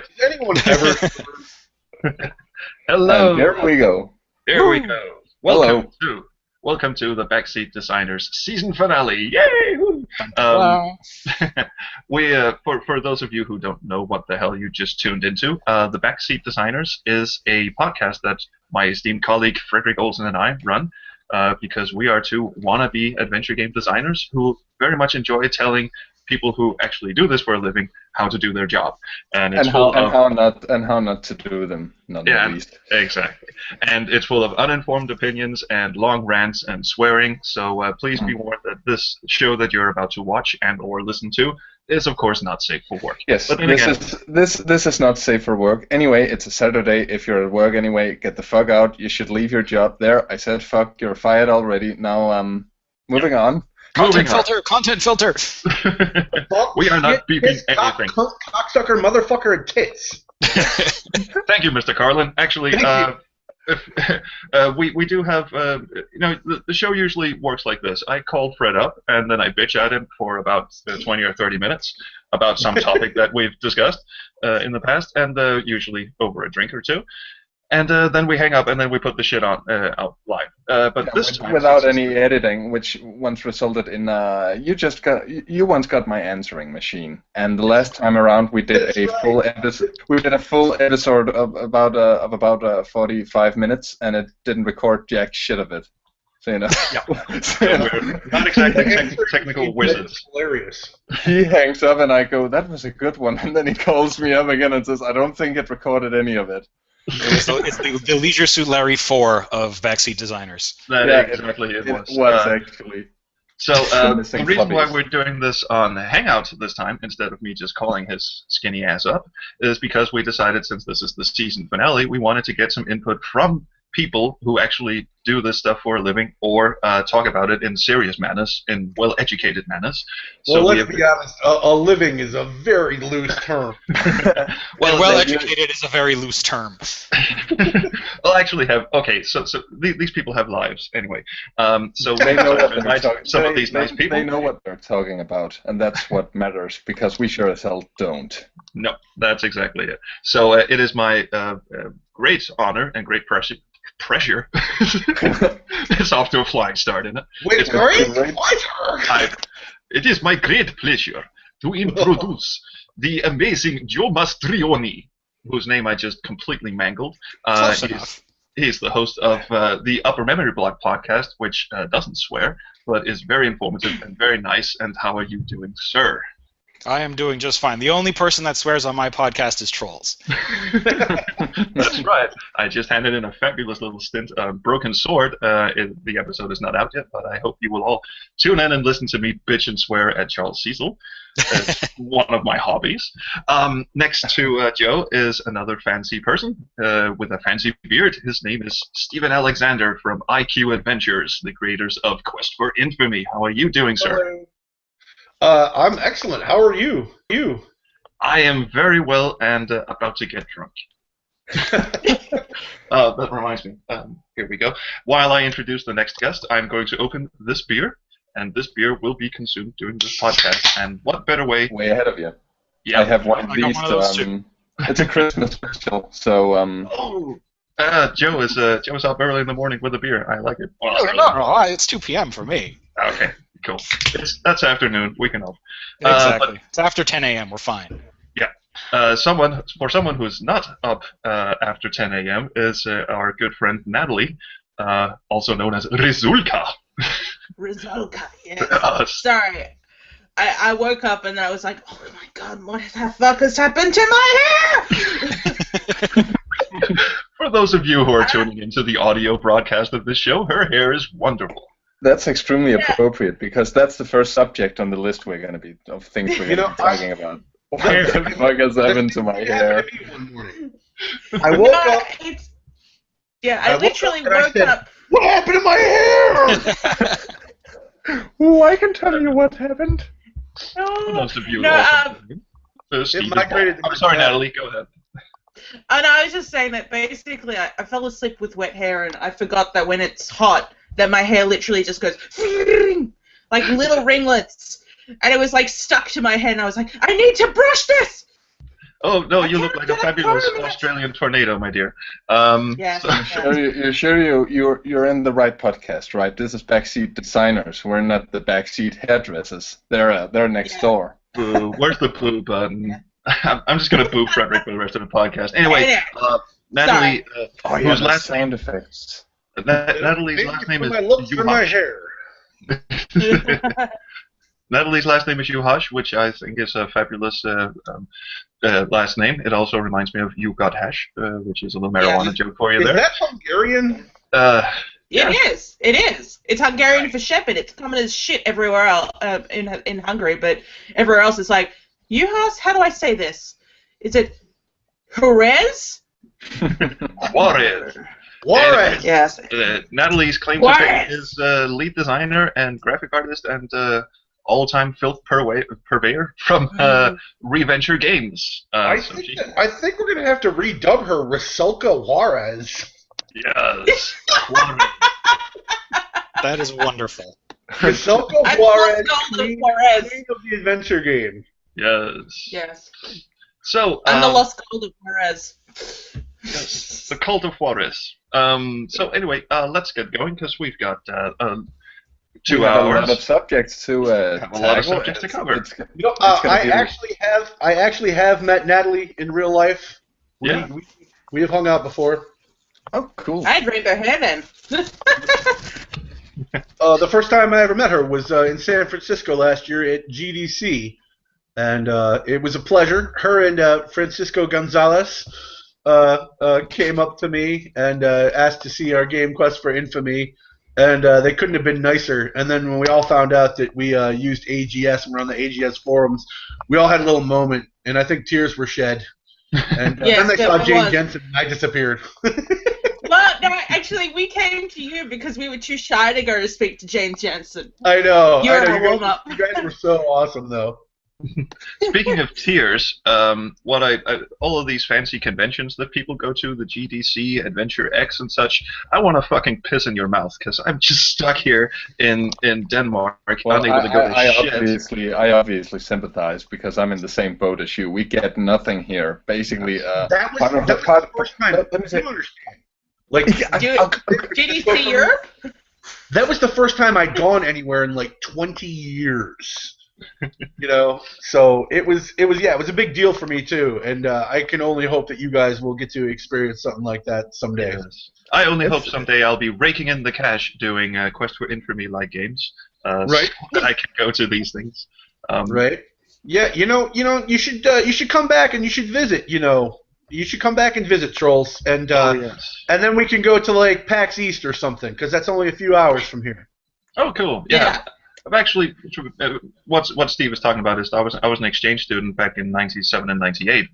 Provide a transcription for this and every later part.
Has anyone ever? Hello. And here we go. Here we go. Welcome to the Backseat Designers season finale. Yay! For those of you who don't know what the hell you just tuned into, the Backseat Designers is a podcast that my esteemed colleague Frederik, Olsen, and I run because we are two wannabe adventure game designers who very much enjoy telling people who actually do this for a living how to do their job, and how not to do them, not the least. Exactly. And it's full of uninformed opinions and long rants and swearing. So please be warned that this show that you're about to watch and or listen to is of course not safe for work. Yes, but this is not safe for work. Anyway, it's a Saturday. If you're at work anyway, get the fuck out. You should leave your job there. I said fuck. You're fired already. Now moving on. Content filter! We are not beeping anything. Cocksucker, motherfucker, and tits. Thank you, Mr. Carlin. Actually, we do have, the show usually works like this. I call Fred up, and then I bitch at him for about 20 or 30 minutes about some topic that we've discussed in the past, and usually over a drink or two. And then we hang up, and then we put the shit out live. But this time, without any editing, which once resulted in you once got my answering machine, and the last time around we did a full episode. We did a full episode of about 45 minutes, and it didn't record jack shit of it. So we're not exactly technical wizards. Hilarious. He hangs up, and I go, "That was a good one," and then he calls me up again and says, "I don't think it recorded any of it." It's the Leisure Suit Larry 4 of Backseat Designers. Exactly it was. It was actually. So the reason why we're doing this on Hangout this time, instead of me just calling his skinny ass up, is because we decided, since this is the season finale, we wanted to get some input from people who actually do this stuff for a living, or talk about it in serious manners, in well-educated manners. Well, let's be honest, a living is a very loose term. Well-educated is a very loose term. Well, actually so these people have lives, anyway. So they know what nice people. They know what they're talking about, and that's what matters, because we sure as hell don't. No, that's exactly it. So it is my great honor and great pressure. It's off to a flying start, isn't it? It is my great pleasure to introduce the amazing Joe Mastrioni, whose name I just completely mangled. He's the host of the Upper Memory Block podcast, which doesn't swear, but is very informative and very nice. And how are you doing, sir? I am doing just fine. The only person that swears on my podcast is Troels. That's right. I just handed in a fabulous little stint of Broken Sword. The episode is not out yet, but I hope you will all tune in and listen to me bitch and swear at Charles Cecil. It's one of my hobbies. Next to Joe is another fancy person with a fancy beard. His name is Stephen Alexander from IQ Adventures, the creators of Quest for Infamy. How are you doing, sir? Hello. I'm excellent. How are you? I am very well and about to get drunk. That reminds me. Here we go. While I introduce the next guest, I'm going to open this beer, and this beer will be consumed during this podcast. And what better way? Way ahead of you. Yeah. I have one of these. It's a Christmas special, so. Joe is up early in the morning with a beer. I like it. No, it's 2 p.m. for me. Okay. Cool. That's afternoon. We can help. Exactly. It's after 10 a.m. We're fine. Yeah. Someone who's not up after 10 a.m. is our good friend Natalie, also known as Rizulka. Rizulka, yes. Sorry. I woke up and I was like, oh my god, what the fuck has happened to my hair? For those of you who are tuning into the audio broadcast of this show, her hair is wonderful. That's extremely appropriate, because that's the first subject on the list we're going to be talking about. What the fuck has happened to my hair? I woke up. I literally woke up. What happened to my hair? Oh, I can tell you what happened. Most of you. It migrated. I'm sorry, Natalie. Go ahead. And I was just saying that basically I fell asleep with wet hair, and I forgot that when it's hot, that my hair literally just goes like little ringlets, and it was like stuck to my head, and I was like, I need to brush this. Oh no, I you look can't like a get a fabulous permit. Australian tornado, my dear. Yes, So- yes. You're sure you're in the right podcast, right? This is Backseat Designers. We're not the backseat hairdressers. They're next Yeah. door. Boo. Where's the boo button? I'm just gonna boo Frederik for the rest of the podcast. Anyway, Anyway, Natalie, Oh whose the last sound effects. Natalie's Thank last you name for is my looks and my Yuhash. hair. Natalie's last name is Yuhash, which I think is a fabulous last name. It also reminds me of You Got Hash, which is a little marijuana joke for you Is there. that Hungarian? Yeah. It is. It's Hungarian for shepherd. It's common as shit everywhere else in Hungary, but everywhere else it's like, Juhas, how do I say this? Is it Jerez? Juarez. Juarez. Yes. Natalie's claim to fame is lead designer and graphic artist and all-time filth purveyor from Reventure Games. I think we're gonna have to redub her Rasulka Juarez. Yes. That is wonderful. Rasulka I'm Juarez, called queen Juarez. of the adventure game. Yes. Yes. So, I'm the Lost Gold of Juarez. yes, the Cult of Juarez. So anyway, let's get going because we've got 2 We have hours. a lot of subjects to Have a lot of tackle. subjects to cover. You know, I actually have met Natalie in real life. Yeah. We have hung out before. Oh, cool. I had rainbow hair then. The first time I ever met her was in San Francisco last year at GDC, and it was a pleasure. Her and Francisco Gonzalez came up to me and asked to see our game Quest for Infamy, and they couldn't have been nicer. And then when we all found out that we used AGS and were on the AGS forums, we all had a little moment, and I think tears were shed. And Yes, then they there saw Jane was. Jensen, and I disappeared. Well, no, actually, we came to you because we were too shy to go to speak to James Jensen. I know. You're I know. a warm-up. You guys were so awesome, though. Speaking of tears, all of these fancy conventions that people go to, the GDC, Adventure X, and such, I want to fucking piss in your mouth because I'm just stuck here in Denmark, Well, unable to go to shit. I obviously sympathize because I'm in the same boat as you. We get nothing here. Basically, That was part of the part- first time. let me say- You understand? Like, GDC Europe? that was the first time I'd gone anywhere in like 20 years. You know, so it was a big deal for me too, and I can only hope that you guys will get to experience something like that someday. Yes. I only hope someday I'll be raking in the cash doing Quest for Infamy-like games, Right. so that I can go to these things. Right? Yeah, you should come back and you should visit. You should come back and visit, Troels, and Yes. and then we can go to like PAX East or something, because that's only a few hours from here. Oh, cool. Yeah. I've actually, what Steve was talking about is I was an exchange student back in '97 and '98,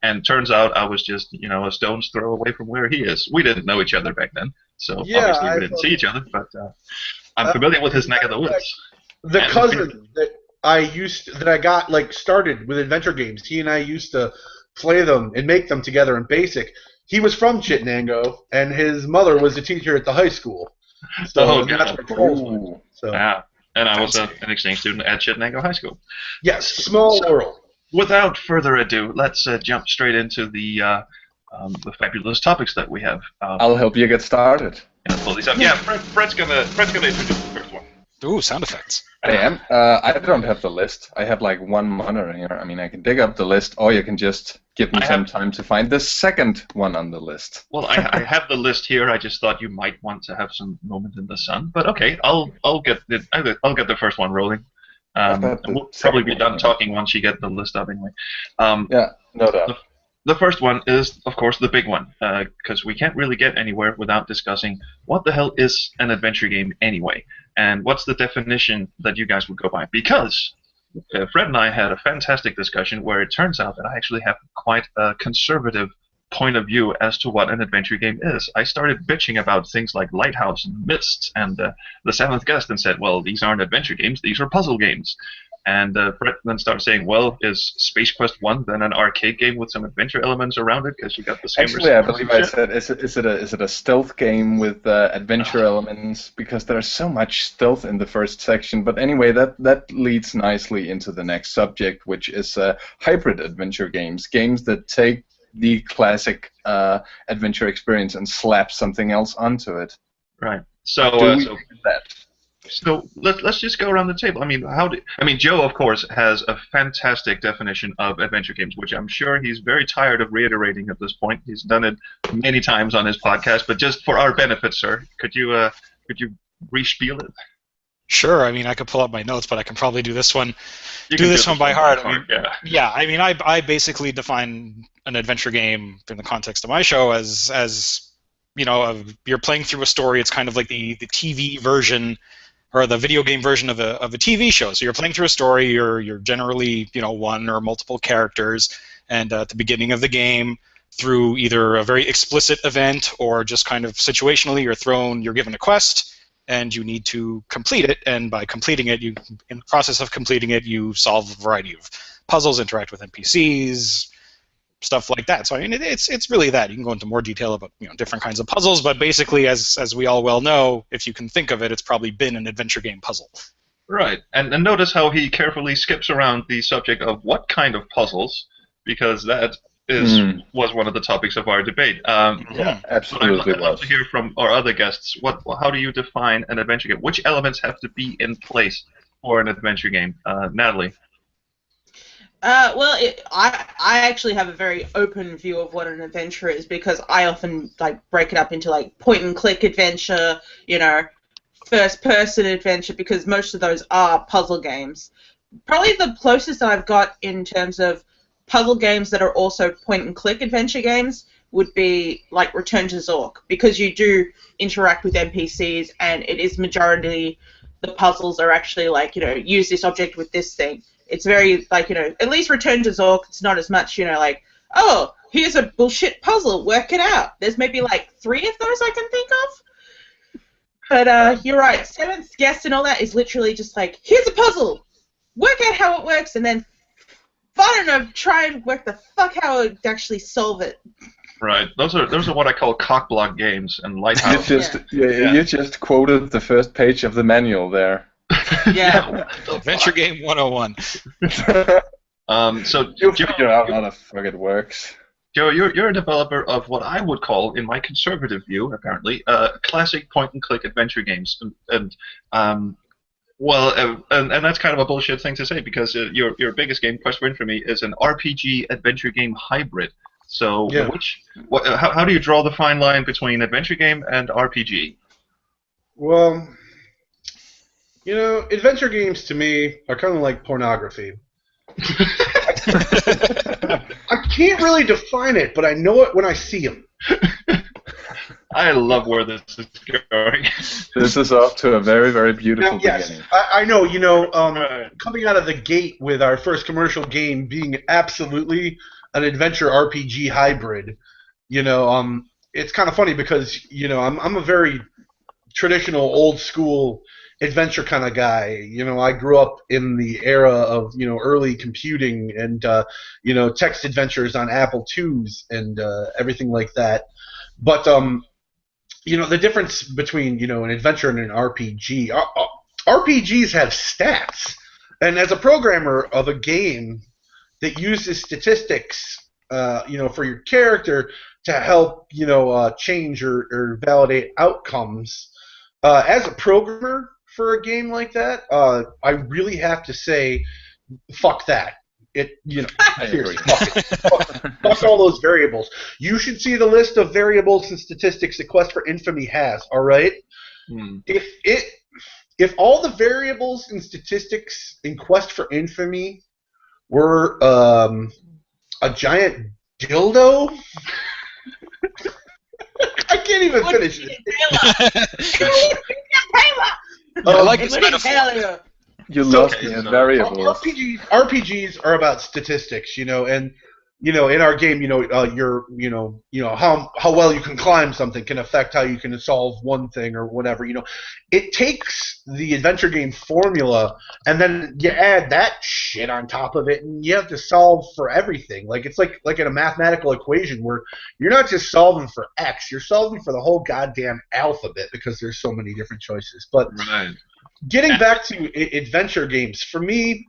and turns out I was just a stone's throw away from where he is. We didn't know each other back then, so obviously we didn't see each other, but I'm familiar with his neck of the woods. The cousin that I got like started with adventure games, he and I used to play them and make them together in BASIC. He was from Chittenango, and his mother was a teacher at the high school. So that's where Troels went. So. Yeah. And I was an exchange student at Chittenango High School. Yes, small world. Without further ado, let's jump straight into the fabulous topics that we have. I'll help you get started. Pull these up. Yeah, Fred's gonna introduce the first one. Ooh, sound effects. I am. I don't have the list. I have like one monitor here. I mean, I can dig up the list, or you can just give me some time to find the second one on the list. Well, I have the list here. I just thought you might want to have some moment in the sun. But okay, I'll get the first one rolling. And we'll probably be done talking once you get the list up anyway. Yeah, no doubt. The first one is, of course, the big one, because we can't really get anywhere without discussing what the hell is an adventure game anyway, and what's the definition that you guys would go by. Because Fred and I had a fantastic discussion where it turns out that I actually have quite a conservative point of view as to what an adventure game is. I started bitching about things like Lighthouse and Myst and The Seventh Guest and said, well, these aren't adventure games, these are puzzle games. And Brett then started saying, well, is Space Quest 1 then an arcade game with some adventure elements around it? Because you got the same Actually, I believe I said, is it a stealth game with adventure elements? Because there's so much stealth in the first section. But anyway, that leads nicely into the next subject, which is hybrid adventure games. Games that take the classic adventure experience and slap something else onto it. Right. So let's just go around the table. I mean, Joe, of course, has a fantastic definition of adventure games, which I'm sure he's very tired of reiterating at this point. He's done it many times on his podcast, but just for our benefit, sir, could you re-spiel it? Sure. I mean, I could pull up my notes, but I can probably do this one. Do this one by heart. I mean, I basically define an adventure game in the context of my show as you're playing through a story. It's kind of like the TV version or the video game version of a TV show. So you're playing through a story. You're generally one or multiple characters, and at the beginning of the game, through either a very explicit event or just kind of situationally, you're given a quest, and you need to complete it. And by completing it, in the process of completing it, you solve a variety of puzzles, interact with NPCs, stuff like that. So I mean, it's really that. You can go into more detail about different kinds of puzzles, but basically, as we all well know, if you can think of it, it's probably been an adventure game puzzle. Right, and notice how he carefully skips around the subject of what kind of puzzles, because that was one of the topics of our debate. Yeah, absolutely. I'd love to hear from our other guests. How do you define an adventure game? Which elements have to be in place for an adventure game? Natalie? I actually have a very open view of what an adventure is, because I often break it up into point-and-click adventure, first-person adventure, because most of those are puzzle games. Probably the closest I've got in terms of puzzle games that are also point-and-click adventure games would be Return to Zork, because you do interact with NPCs, and it is majority the puzzles are actually use this object with this thing. It's very, at least Return to Zork, it's not as much, oh, here's a bullshit puzzle, work it out. There's maybe, 3 of those I can think of. But you're right, Seventh Guest and all that is literally just here's a puzzle, work out how it works, and then, I don't know, try and work the fuck how to actually solve it. Right. Those are what I call cockblock games and lighthouse. You just quoted the first page of the manual there. Yeah. Adventure Game 101. So you figure out how the fuck it works. Joe, you're a developer of what I would call, in my conservative view, apparently, classic point-and-click adventure games, and that's kind of a bullshit thing to say, because your biggest game, Quest for Infamy, is an RPG adventure game hybrid. So how do you draw the fine line between adventure game and RPG? Well, adventure games to me are kind of like pornography. I can't really define it, but I know it when I see them. I love where this is going. This is off to a very, very beautiful beginning. I know, coming out of the gate with our first commercial game being absolutely an adventure RPG hybrid, it's kind of funny because, I'm a very traditional, old school adventure kind of guy. I grew up in the era of, early computing and, text adventures on Apple IIs and everything like that. But, the difference between, an adventure and an RPG, RPGs have stats. And as a programmer of a game that uses statistics, for your character to help, change or validate outcomes, as a programmer for a game like that, I really have to say, fuck that. Seriously, fuck it. Fuck all those variables. You should see the list of variables and statistics that Quest for Infamy has, alright? If all the variables and statistics in Quest for Infamy were a giant dildo, I can't even finish it. I like this metaphor. You lost me in variables. RPGs are about statistics, and in our game, how well you can climb something can affect how you can solve one thing or whatever. It takes the adventure game formula and then you add that shit on top of it, and you have to solve for everything. Like it's like in a mathematical equation where you're not just solving for X, you're solving for the whole goddamn alphabet because there's so many different choices. But getting back to adventure games, for me,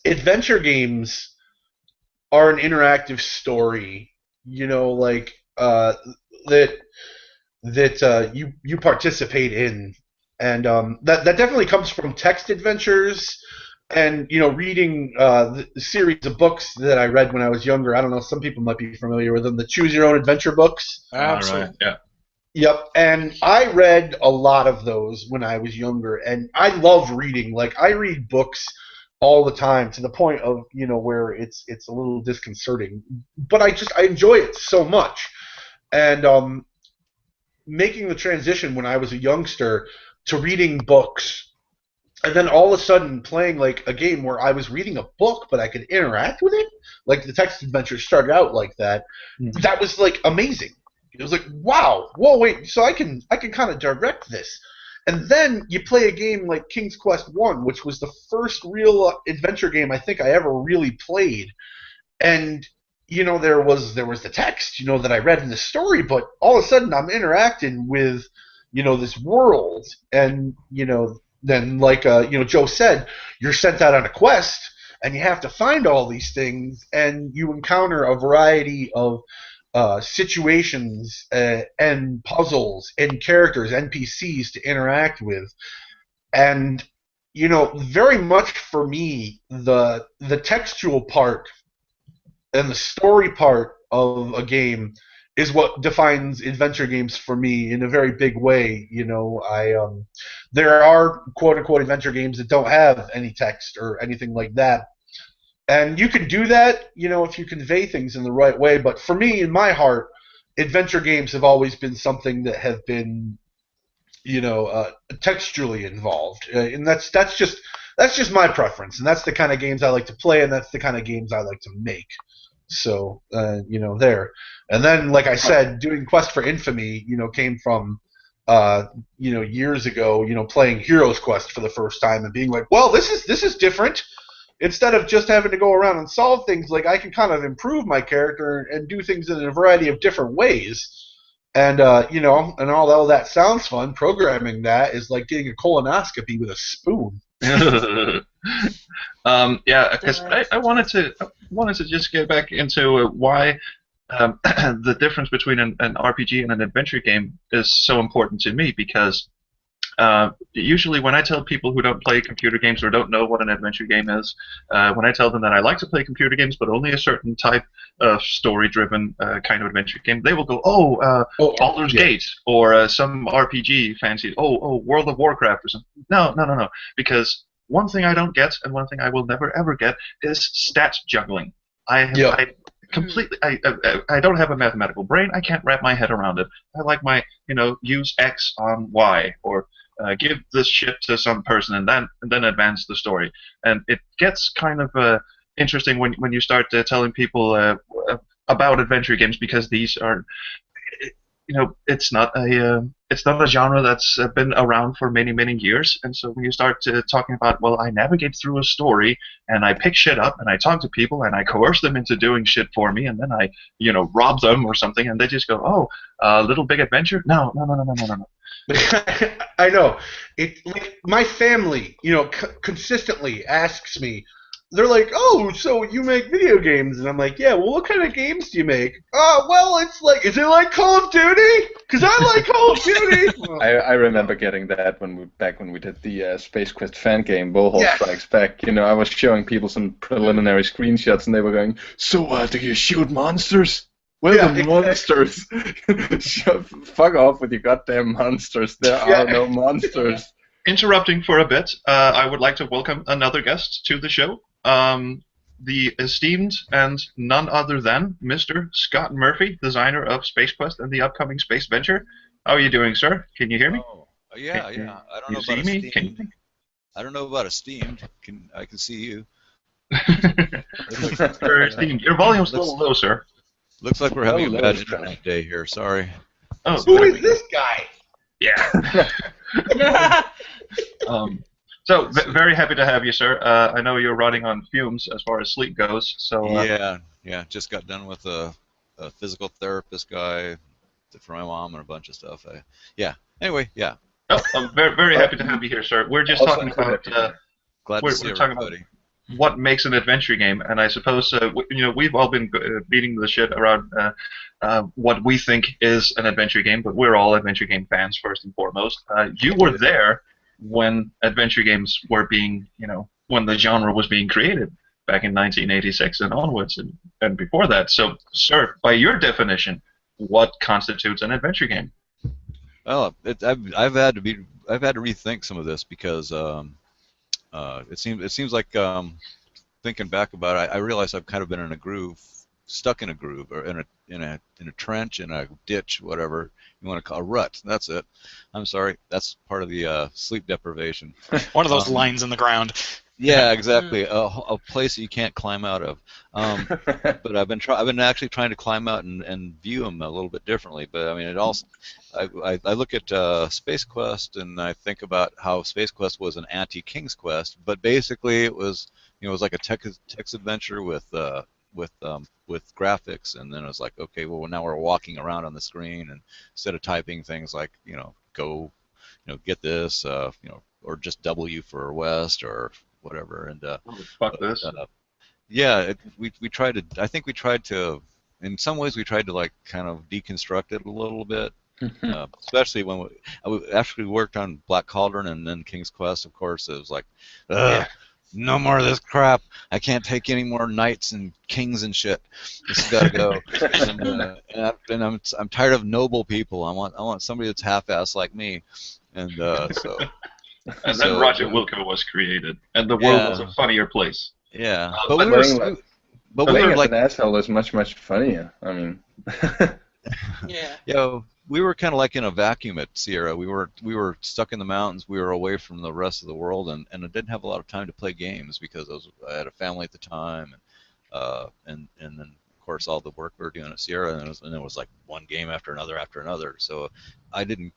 adventure games are an interactive story, that you participate in, and that definitely comes from text adventures, and reading the series of books that I read when I was younger. I don't know, some people might be familiar with them, the Choose Your Own Adventure books. Absolutely. Right. Yeah. Yep, and I read a lot of those when I was younger, and I love reading. Like I read books all the time to the point of where it's a little disconcerting, but I enjoy it so much, and making the transition when I was a youngster to reading books, and then all of a sudden playing like a game where I was reading a book but I could interact with it, like the text adventure started out like that. That was like amazing. It was like, wow, whoa, wait, so I can kind of direct this. And then you play a game like King's Quest I, which was the first real adventure game I think I ever really played. And there was the text, that I read in the story, but all of a sudden I'm interacting with, this world, and then like Joe said, you're sent out on a quest, and you have to find all these things, and you encounter a variety of situations and puzzles and characters, NPCs to interact with, and very much for me, the textual part and the story part of a game is what defines adventure games for me in a very big way. There are quote unquote adventure games that don't have any text or anything like that. And you can do that, if you convey things in the right way. But for me, in my heart, adventure games have always been something that have been, textually involved, and that's just my preference, and that's the kind of games I like to play, and that's the kind of games I like to make. So, there. And then, like I said, doing Quest for Infamy, came from, years ago, playing Heroes Quest for the first time and being like, well, this is different. Instead of just having to go around and solve things, like I can kind of improve my character and do things in a variety of different ways. And and although that sounds fun, programming that is like getting a colonoscopy with a spoon. Yeah, because I wanted to just get back into why the difference between an RPG and an adventure game is so important to me, because usually when I tell people who don't play computer games or don't know what an adventure game is, when I tell them that I like to play computer games but only a certain type of story-driven kind of adventure game, they will go, Baldur's Gate, or some RPG fancy, World of Warcraft or something. No, because one thing I don't get, and one thing I will never ever get, is stat juggling. I don't have a mathematical brain. I can't wrap my head around it. I like my, use X on Y, or give this shit to some person and then advance the story. And it gets kind of interesting when you start telling people about adventure games, because these are, it's not a genre that's been around for many years. And so when you start talking about, well, I navigate through a story and I pick shit up and I talk to people and I coerce them into doing shit for me, and then I rob them or something, and they just go, Little Big Adventure? No. I know. It, like, my family, consistently asks me. They're like, oh, so you make video games? And I'm like, yeah, well, what kind of games do you make? Well, it's like, is it like Call of Duty? Because I like Call of Duty. I remember getting that back when we did the Space Quest fan game, Bullhorn Strikes Back. I was showing people some preliminary screenshots, and they were going, so do you shoot monsters? Well, the monsters. Fuck off with your goddamn monsters. There are no monsters. Interrupting for a bit, I would like to welcome another guest to the show. The esteemed and none other than Mr. Scott Murphy, designer of Space Quest and the upcoming Space Venture. How are you doing, sir? Can you hear me? Oh, yeah. I don't know you about see me? esteemed. I don't know about esteemed. I can see you. Your volume's a little low, sir. Looks like we're having a bad Josh. internet day here. Sorry. Oh, Who is this guy? yeah. So very happy to have you, sir. I know you're running on fumes as far as sleep goes. So Yeah. Just got done with a physical therapist guy for my mom and a bunch of stuff. Anyway, yeah. Oh, I'm very happy to have you here, sir. We're just Also talking about Glad to see we're talking about everybody. what makes an adventure game, and I suppose we've all been beating the shit around what we think is an adventure game, but we're all adventure game fans first and foremost. You were there when adventure games were being, when the genre was being created back in 1986 and onwards, and before that. So, sir, by your definition, what constitutes an adventure game? Well, I've had to rethink some of this because it seems like thinking back about it, I realize I've kind of been in a groove, stuck in a groove, or in a trench, in a ditch, whatever you want to call a rut. That's it. I'm sorry. That's part of the sleep deprivation. One of those lines in the ground. Yeah, exactly. A place that you can't climb out of. But I've been actually trying to climb out and view them a little bit differently. But I mean, it also I look at Space Quest and I think about how Space Quest was an anti-King's Quest, but basically it was like a text adventure with graphics, and then it was like, okay, well now we're walking around on the screen, and instead of typing things like go, get this, or just W for West or whatever, and Fuck this. yeah, we tried to. I think we tried to. In some ways, we tried to like kind of deconstruct it a little bit, especially when I actually worked on Black Cauldron and then King's Quest. Of course, it was like, no more of this crap. I can't take any more knights and kings and shit. This has got to go. and I'm tired of noble people. I want somebody that's half-assed like me, and so. And then Roger Wilco was created, and the world was a funnier place. Yeah, but we were like an asshole is much funnier. I mean, Yeah. We were kind of like in a vacuum at Sierra. We were stuck in the mountains. We were away from the rest of the world, and I didn't have a lot of time to play games because I had a family at the time, and then of course all the work we were doing at Sierra, and it was like one game after another. So I didn't.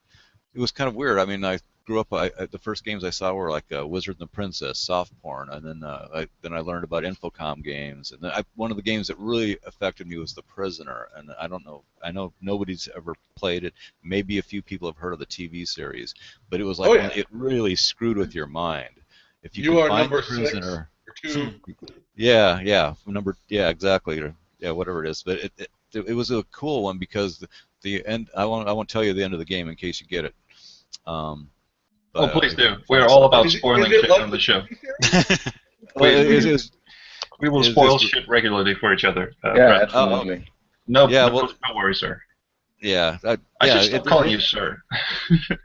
It was kind of weird. I mean, I grew up. The first games I saw were like Wizard and the Princess, soft porn, and then I learned about Infocom games, and then one of the games that really affected me was The Prisoner, and I don't know. I know nobody's ever played it. Maybe a few people have heard of the TV series, but it was like it really screwed with your mind. If you are find number The Prisoner, 6 or 2. Yeah, exactly. Yeah, whatever it is, but it was a cool one because the end. I won't tell you the end of the game in case you get it. But, please do. We're all about spoiling shit on the show. We will spoil shit regularly for each other. Absolutely. No worries, sir. Yeah. I should stop calling you sir.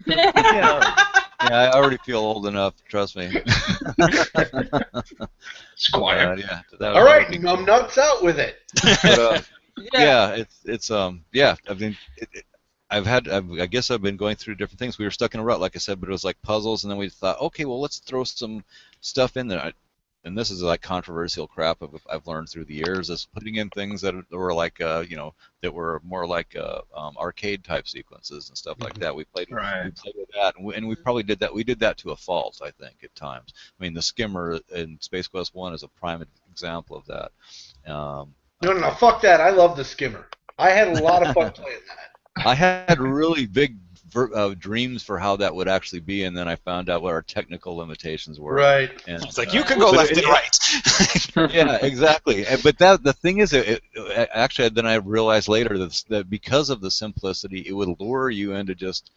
I already feel old enough. Trust me. Squire. All right, numb nuts out with it. But, it's I mean. I guess I've been going through different things. We were stuck in a rut, like I said, but it was like puzzles, and then we thought, okay, well, let's throw some stuff in there. And this is like controversial crap I've learned through the years, is putting in things that were like, that were more like arcade type sequences and stuff like that. We played with that, and we probably did that. We did that to a fault, I think, at times. I mean, the skimmer in Space Quest 1 is a prime example of that. No, fuck that. I love the skimmer. I had a lot of fun playing that. I had really big dreams for how that would actually be, and then I found out what our technical limitations were. Right. And, it's like you can go left and right. Yeah, exactly. But the thing is, actually, then I realized later that because of the simplicity, it would lure you into just,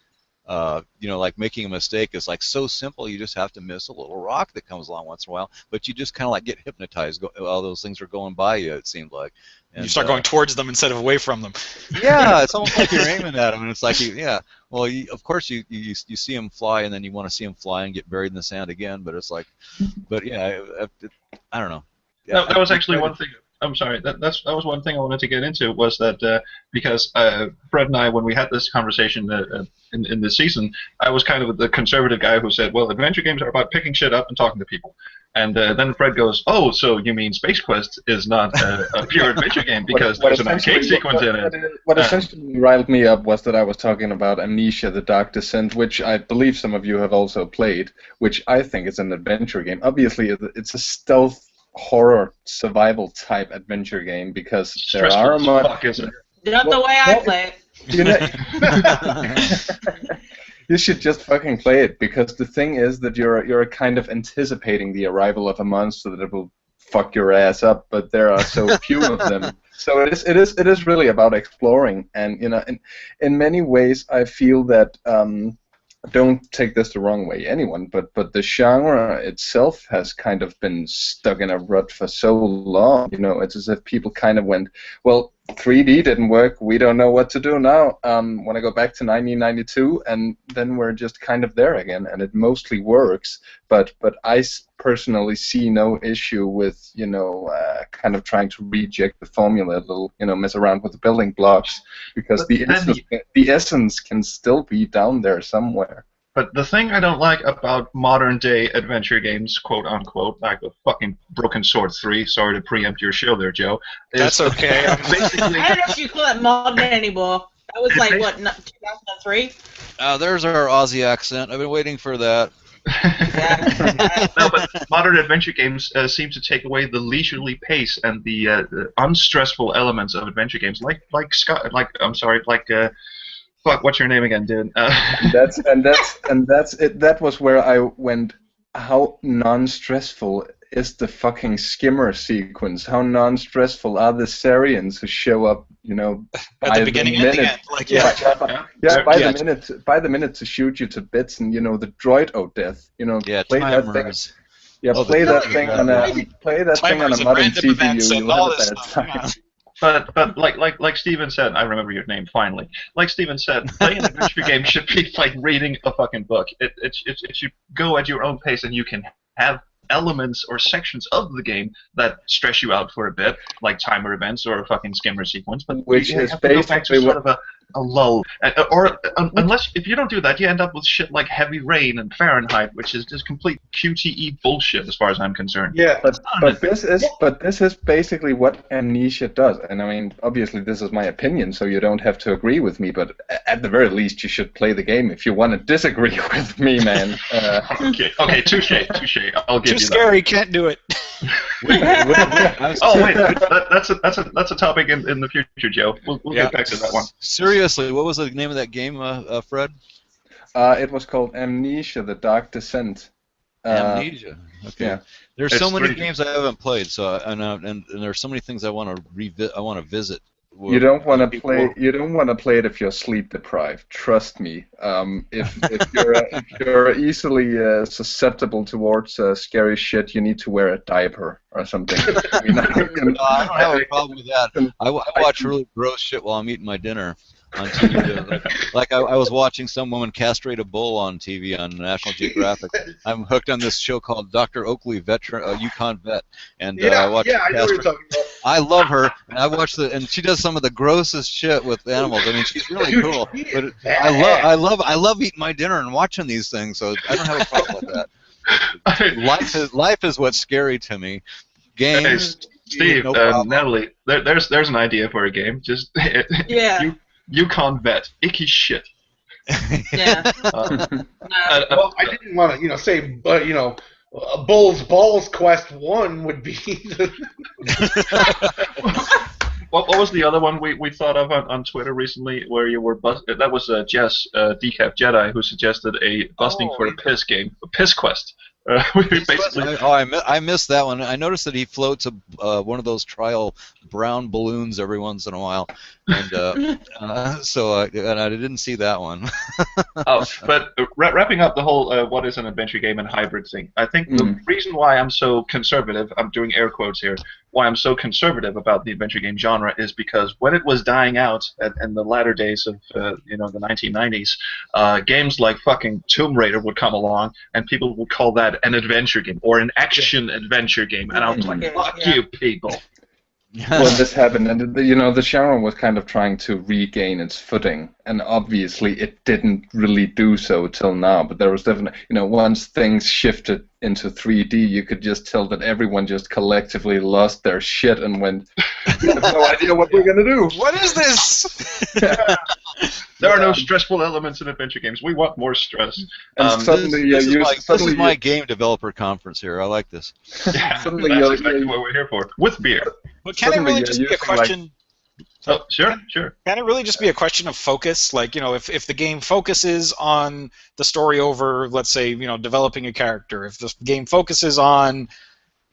like making a mistake is like so simple. You just have to miss a little rock that comes along once in a while, but you just kind of like get hypnotized. All those things are going by you. It seemed like. And, you start going towards them instead of away from them. Yeah, it's almost like you're aiming at them, and it's like, well, of course you see them fly, and then you want to see them fly and get buried in the sand again, but it's like, I don't know. Yeah, that was actually one thing I'm sorry. That was one thing I wanted to get into was that because Fred and I, when we had this conversation in this season, I was kind of the conservative guy who said, well, adventure games are about picking shit up and talking to people. And then Fred goes, oh, so you mean Space Quest is not a pure adventure game because there's an arcade sequence in it. What essentially riled me up was that I was talking about Amnesia: The Dark Descent, which I believe some of you have also played, which I think is an adventure game. Obviously, it's a stealth horror survival type adventure game because there are fuck, isn't it? Not the way I play it. You should just fucking play it because the thing is that you're kind of anticipating the arrival of a monster that will fuck your ass up, but there are so few of them. So it is really about exploring, and in many ways I feel that don't take this the wrong way, anyone, but the genre itself has kind of been stuck in a rut for so long. It's as if people kind of went, well, 3D didn't work, we don't know what to do now. Want to go back to 1992, and then we're just kind of there again, and it mostly works. But I personally see no issue with kind of trying to reject the formula a little, mess around with the building blocks, because the essence can still be down there somewhere. But the thing I don't like about modern-day adventure games, quote-unquote, like the fucking Broken Sword 3, sorry to preempt your show there, Joe. That's okay. Basically, I don't know if you call it modern anymore. That was like, what, 2003? There's our Aussie accent. I've been waiting for that. No, but modern adventure games seem to take away the leisurely pace and the unstressful elements of adventure games, fuck, what's your name again, dude? That's it. That was where I went. How non-stressful is the fucking skimmer sequence? How non-stressful are the Sarians who show up? At the beginning and the end. By the minute to shoot you to bits, and the droid death. Play that thing. Yeah, play that thing on a modern CPU. You'll have a bad time. But like Steven said, I remember your name finally. Like Steven said, playing an adventure game should be like reading a fucking book. It should go at your own pace, and you can have elements or sections of the game that stress you out for a bit, like timer events or a fucking skimmer sequence. But which you is have to go back to sort of a lull, unless if you don't do that, you end up with shit like Heavy Rain and Fahrenheit, which is just complete QTE bullshit as far as I'm concerned. Yeah, but this is basically what Amnesia does, and I mean, obviously this is my opinion, so you don't have to agree with me, but at the very least, you should play the game if you want to disagree with me, man. Okay, touche. I'll give you that. Too scary, can't do it. Wait, that's a topic in the future, Joe. We'll get back to that one. Seriously, what was the name of that game, Fred? It was called Amnesia: The Dark Descent. Amnesia. Okay. Yeah. There's so many games I haven't played, so and there's so many things I want to visit. You don't want to play. You don't want to play it if you're sleep deprived. Trust me. If you're easily susceptible towards scary shit, you need to wear a diaper or something. I don't have a problem with that. I watch really gross shit while I'm eating my dinner on TV. Like I was watching some woman castrate a bull on TV on National Geographic. I'm hooked on this show called Dr. Oakley Yukon Vet, and I watch. I know what you're talking about. I love her, and I watch and she does some of the grossest shit with animals. I mean, she's really cool. But I love eating my dinner and watching these things, so I don't have a problem with that. Life is what's scary to me. Games. Hey, Steve, Natalie, there's an idea for a game. Just Yukon Vet, icky shit. Yeah. Well, I didn't want to, say, Bull's Balls Quest 1 would be the... What was the other one we thought of on Twitter recently where you were that was Jess, Decaf Jedi, who suggested a busting for a piss game, a piss quest. I missed that one. I noticed that he floats one of those trial brown balloons every once in a while, and so I didn't see that one. But wrapping up the whole what is an adventure game and hybrid thing, I think the reason why I'm so conservative, I'm doing air quotes here, why I'm so conservative about the adventure game genre is because when it was dying out in the latter days of the 1990s, games like fucking Tomb Raider would come along and people would call that an adventure game or an action adventure game, and I was like, fuck you people. when this happened, and the genre was kind of trying to regain its footing, and obviously it didn't really do so till now. But there was definitely, once things shifted into 3D, you could just tell that everyone just collectively lost their shit and went, "We have no idea what we're gonna do. What is this?" There are no stressful elements in adventure games. We want more stress. And suddenly, this is my game developer conference here. I like this. Yeah, Suddenly that's you're- exactly what we're here for. With beer. But can it Suddenly really you're just be a using, question? Oh, sure. Can it really just be a question of focus? Like, if the game focuses on the story over, let's say, developing a character, if the game focuses on,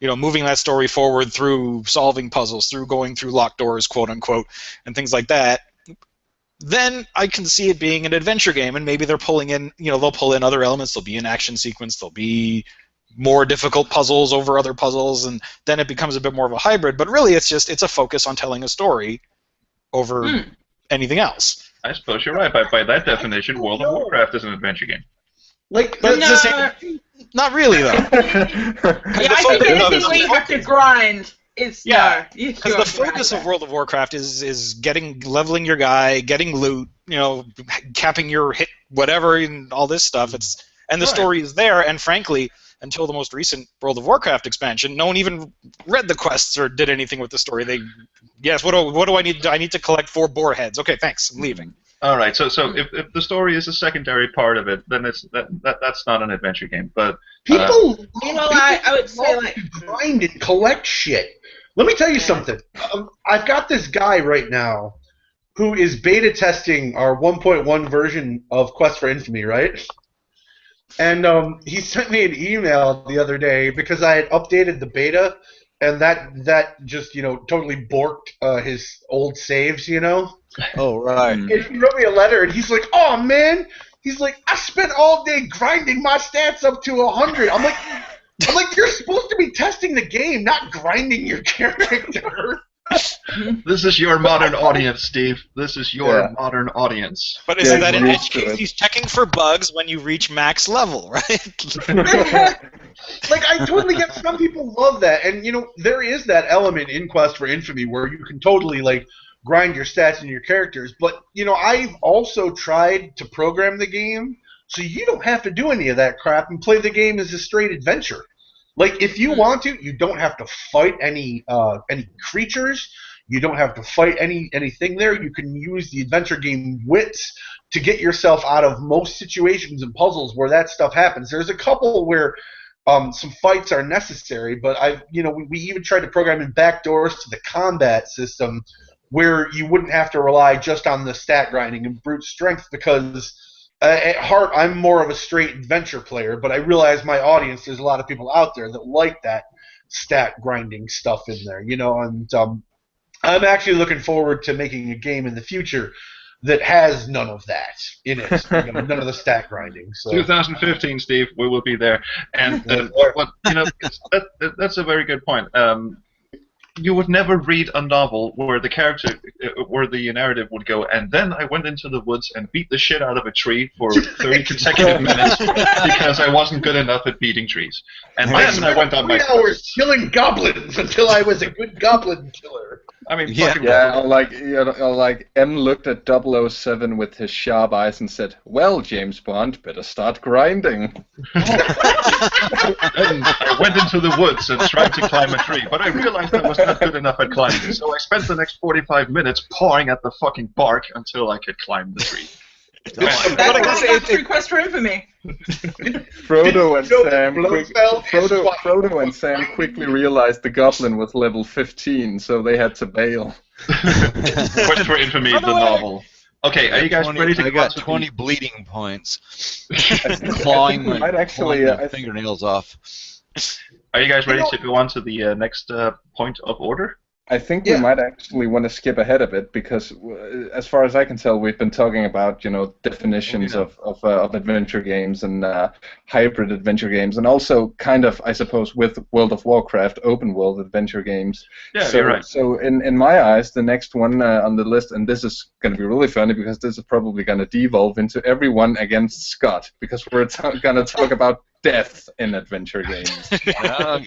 moving that story forward through solving puzzles, through going through locked doors, quote unquote, and things like that, then I can see it being an adventure game, and maybe they're pulling in, they'll pull in other elements. There'll be an action sequence. There'll be more difficult puzzles over other puzzles, and then it becomes a bit more of a hybrid. But really, it's a focus on telling a story over anything else. I suppose you're right. By that definition, World of Warcraft is an adventure game. Like, But No. it's the same, not really though. Yeah, I think anything where you have to grind is Because the focus of World of Warcraft is leveling your guy, getting loot, capping your hit, whatever, and all this stuff. And the story is there. And frankly, until the most recent World of Warcraft expansion, no one even read the quests or did anything with the story. What do I need? I need to collect 4 boar heads. Okay, thanks. I'm leaving. All right. So if the story is a secondary part of it, then that's not an adventure game. But people, I would say love to grind and collect shit. Let me tell you something. I've got this guy right now who is beta testing our 1.1 version of Quest for Infamy, right? And he sent me an email the other day because I had updated the beta, and that just totally borked his old saves, Oh, right. And he wrote me a letter, and he's like, "Oh man," he's like, "I spent all day grinding my stats up to 100." I'm like, you're supposed to be testing the game, not grinding your character. this is your modern audience, Steve. This is your modern audience. But isn't that in you're edge used to case? it. He's checking for bugs when you reach max level, right? Like, I totally get some people love that, and there is that element in Quest for Infamy where you can totally grind your stats and your characters. But I've also tried to program the game so you don't have to do any of that crap and play the game as a straight adventure. Like, if you want to, you don't have to fight any creatures. You don't have to fight anything there. You can use the adventure game wits to get yourself out of most situations and puzzles where that stuff happens. There's a couple where some fights are necessary, but we even tried to program in backdoors to the combat system where you wouldn't have to rely just on the stat grinding and brute strength, because at heart I'm more of a straight adventure player, but I realize my audience, there's a lot of people out there that like that stat grinding stuff in there, and I'm actually looking forward to making a game in the future that has none of that in it, none of the stat grinding. So 2015, Steve, we will be there. And that's a very good point. You would never read a novel where the narrative would go, and then I went into the woods and beat the shit out of a tree for 30 consecutive minutes because I wasn't good enough at beating trees. And then I went on my 3 hours killing goblins until I was a good goblin killer. I mean, like M looked at 007 with his sharp eyes and said, "Well, James Bond, better start grinding." Then I went into the woods and tried to climb a tree, but I realized I was not good enough at climbing, so I spent the next 45 minutes pawing at the fucking bark until I could climb the tree. That's got through Quest for Infamy. Frodo and Sam quickly realized the goblin was level 15, so they had to bail. Quest for Infamy, the novel. Okay, are you guys ready to go? I got 20 bleeding points. Clawing my fingernails off. Are you guys ready to go on to the next point of order? I think we might actually want to skip ahead a bit because, as far as I can tell, we've been talking about definitions of adventure games and hybrid adventure games, and also kind of, I suppose, with World of Warcraft, open world adventure games. Yeah, so, you're right. So in my eyes, the next one on the list, and this is going to be really funny because this is probably going to devolve into everyone against Scott, because we're going to talk about death in adventure games.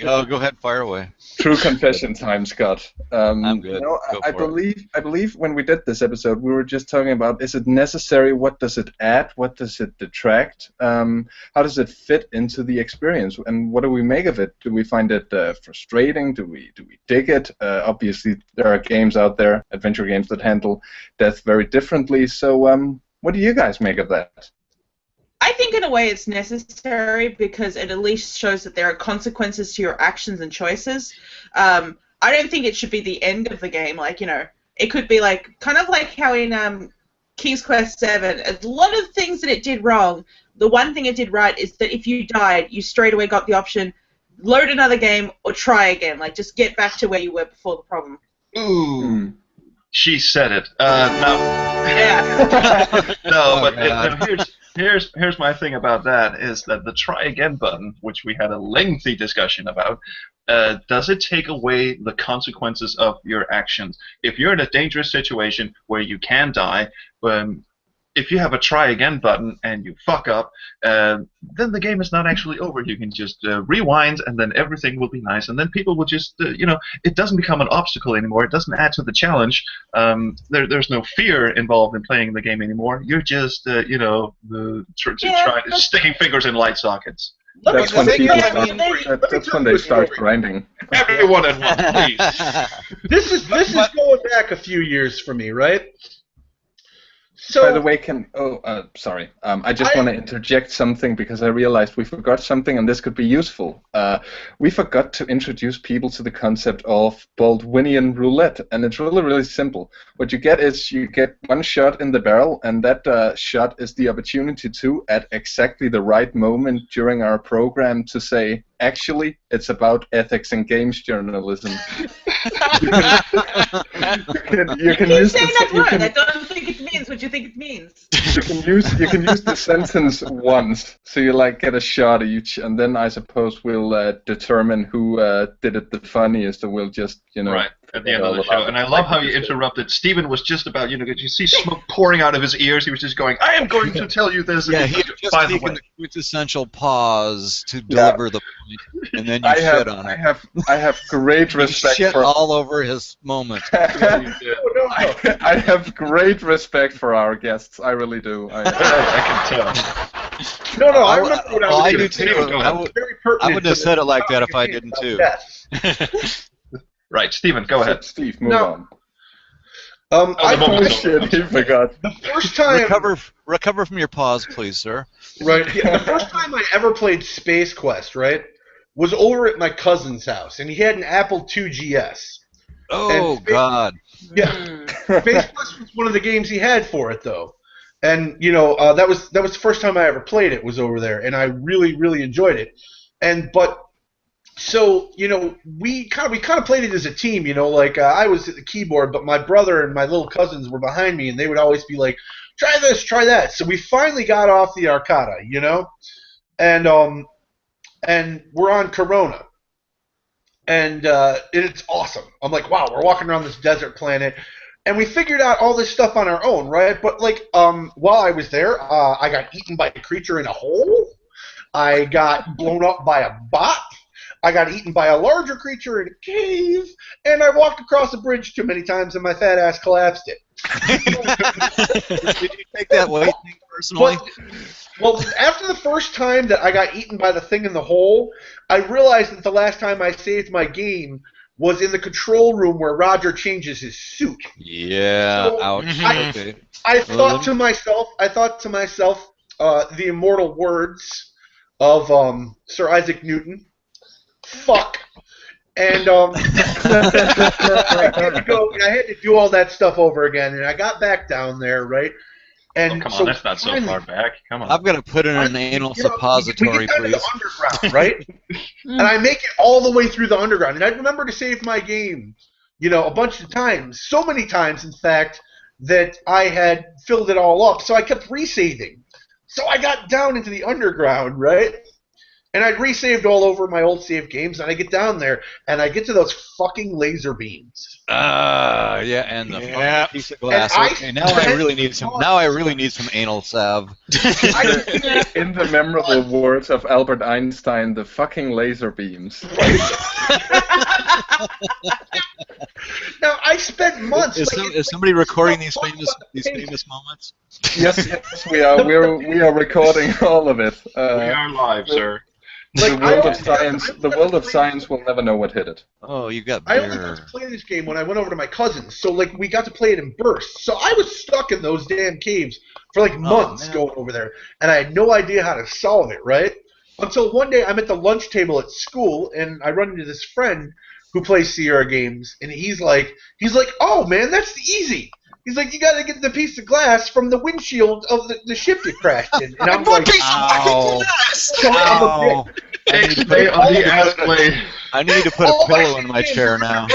Go ahead, fire away. True confession time, Scott. I'm good. You know, Go I for it. believe when we did this episode, we were just talking about: is it necessary? What does it add? What does it detract? How does it fit into the experience? And what do we make of it? Do we find it frustrating? Do we dig it? Obviously, there are games out there, adventure games, that handle death very differently. So, what do you guys make of that? I think in a way it's necessary because it at least shows that there are consequences to your actions and choices. I don't think it should be the end of the game. Like, you know, it could be like kind of like how in King's Quest VII, a lot of things that it did wrong. The one thing it did right is that if you died, you straight away got the option, load another game or try again. Like, just get back to where you were before the problem. Ooh. She said it. No. Yeah. No, but here's my thing about that is that the try again button, which we had a lengthy discussion about, does it take away the consequences of your actions? If you're in a dangerous situation where you can die, if you have a try again button and you fuck up, then the game is not actually over. You can just rewind, and then everything will be nice. And then people will just, it doesn't become an obstacle anymore. It doesn't add to the challenge. There's no fear involved in playing the game anymore. You're just, sticking fingers in light sockets. That's when they start grinding. Everyone at once, please. This is going back a few years for me, right? So, by the way, sorry. I just want to interject something because I realized we forgot something, and this could be useful. We forgot to introduce people to the concept of Baldwinian roulette, and it's really, really simple. What you get is you get one shot in the barrel, and that shot is the opportunity to, at exactly the right moment during our program, to say, actually, it's about ethics and games journalism. you can use that word. I don't think it means what you think it means. You can use the sentence once, so you get a shot each, and then I suppose we'll determine who did it the funniest, or we'll just right at the end of the show. And I love how you interrupted. Stephen was just about did you see smoke pouring out of his ears? He was just going, "I am going to tell you this." Yeah, he just taken the quintessential pause to deliver the point, and then you shit on it. I have great respect shit for all over his moment. I have great respect for our guests. I really do. I can tell. No, I remember what I was do too. I wouldn't have said it like that if I didn't too. Right, Stephen, go ahead. Steve, move on. He forgot. The first time. Recover from your pause, please, sir. Right. Yeah, the first time I ever played Space Quest, right, was over at my cousin's house, and he had an Apple II GS. Oh God. Yeah. Space Quest was one of the games he had for it, though, and that was the first time I ever played it. Was over there, and I really, really enjoyed it. So, we kind of played it as a team, I was at the keyboard, but my brother and my little cousins were behind me, and they would always be like, try this, try that. So we finally got off the Arcata, and we're on Corona. And it's awesome. I'm like, wow, we're walking around this desert planet, and we figured out all this stuff on our own, right? But, while I was there, I got eaten by a creature in a hole. I got blown up by a bot. I got eaten by a larger creature in a cave, and I walked across a bridge too many times, and my fat ass collapsed it. Did you take that weight thing personally? Well, after the first time that I got eaten by the thing in the hole, I realized that the last time I saved my game was in the control room where Roger changes his suit. Yeah, so ouch. I thought to myself, the immortal words of Sir Isaac Newton. Fuck. And I had to do all that stuff over again, and I got back down there, right? And come on, that's not so far back. Come on. I've got to put in an anal suppository, we get down to please. the underground, right? And I make it all the way through the underground, and I remember to save my game, a bunch of times, so many times, in fact, that I had filled it all up. So I kept resaving. So I got down into the underground, right? And I'd resaved all over my old save games, and I get down there, and I get to those fucking laser beams. Yeah, and the fucking piece of glass. Okay, now I really need some. Now I really need some anal salve. In the memorable words of Albert Einstein, the fucking laser beams. Now I spent months. Is somebody recording these famous moments? Yes, we are. We are recording all of it. We are live, sir. The world of science will never know what hit it. Oh, you got beer. I only got to play this game when I went over to my cousin's, so like we got to play it in bursts. So I was stuck in those damn caves for like months going over there, and I had no idea how to solve it, right? Until one day I'm at the lunch table at school, and I run into this friend who plays Sierra games, and he's like, oh man, that's easy. He's like, you got to get the piece of glass from the windshield of the ship you crashed in. And I'm like, ow. Ow. I need to put a pillow in my chair now.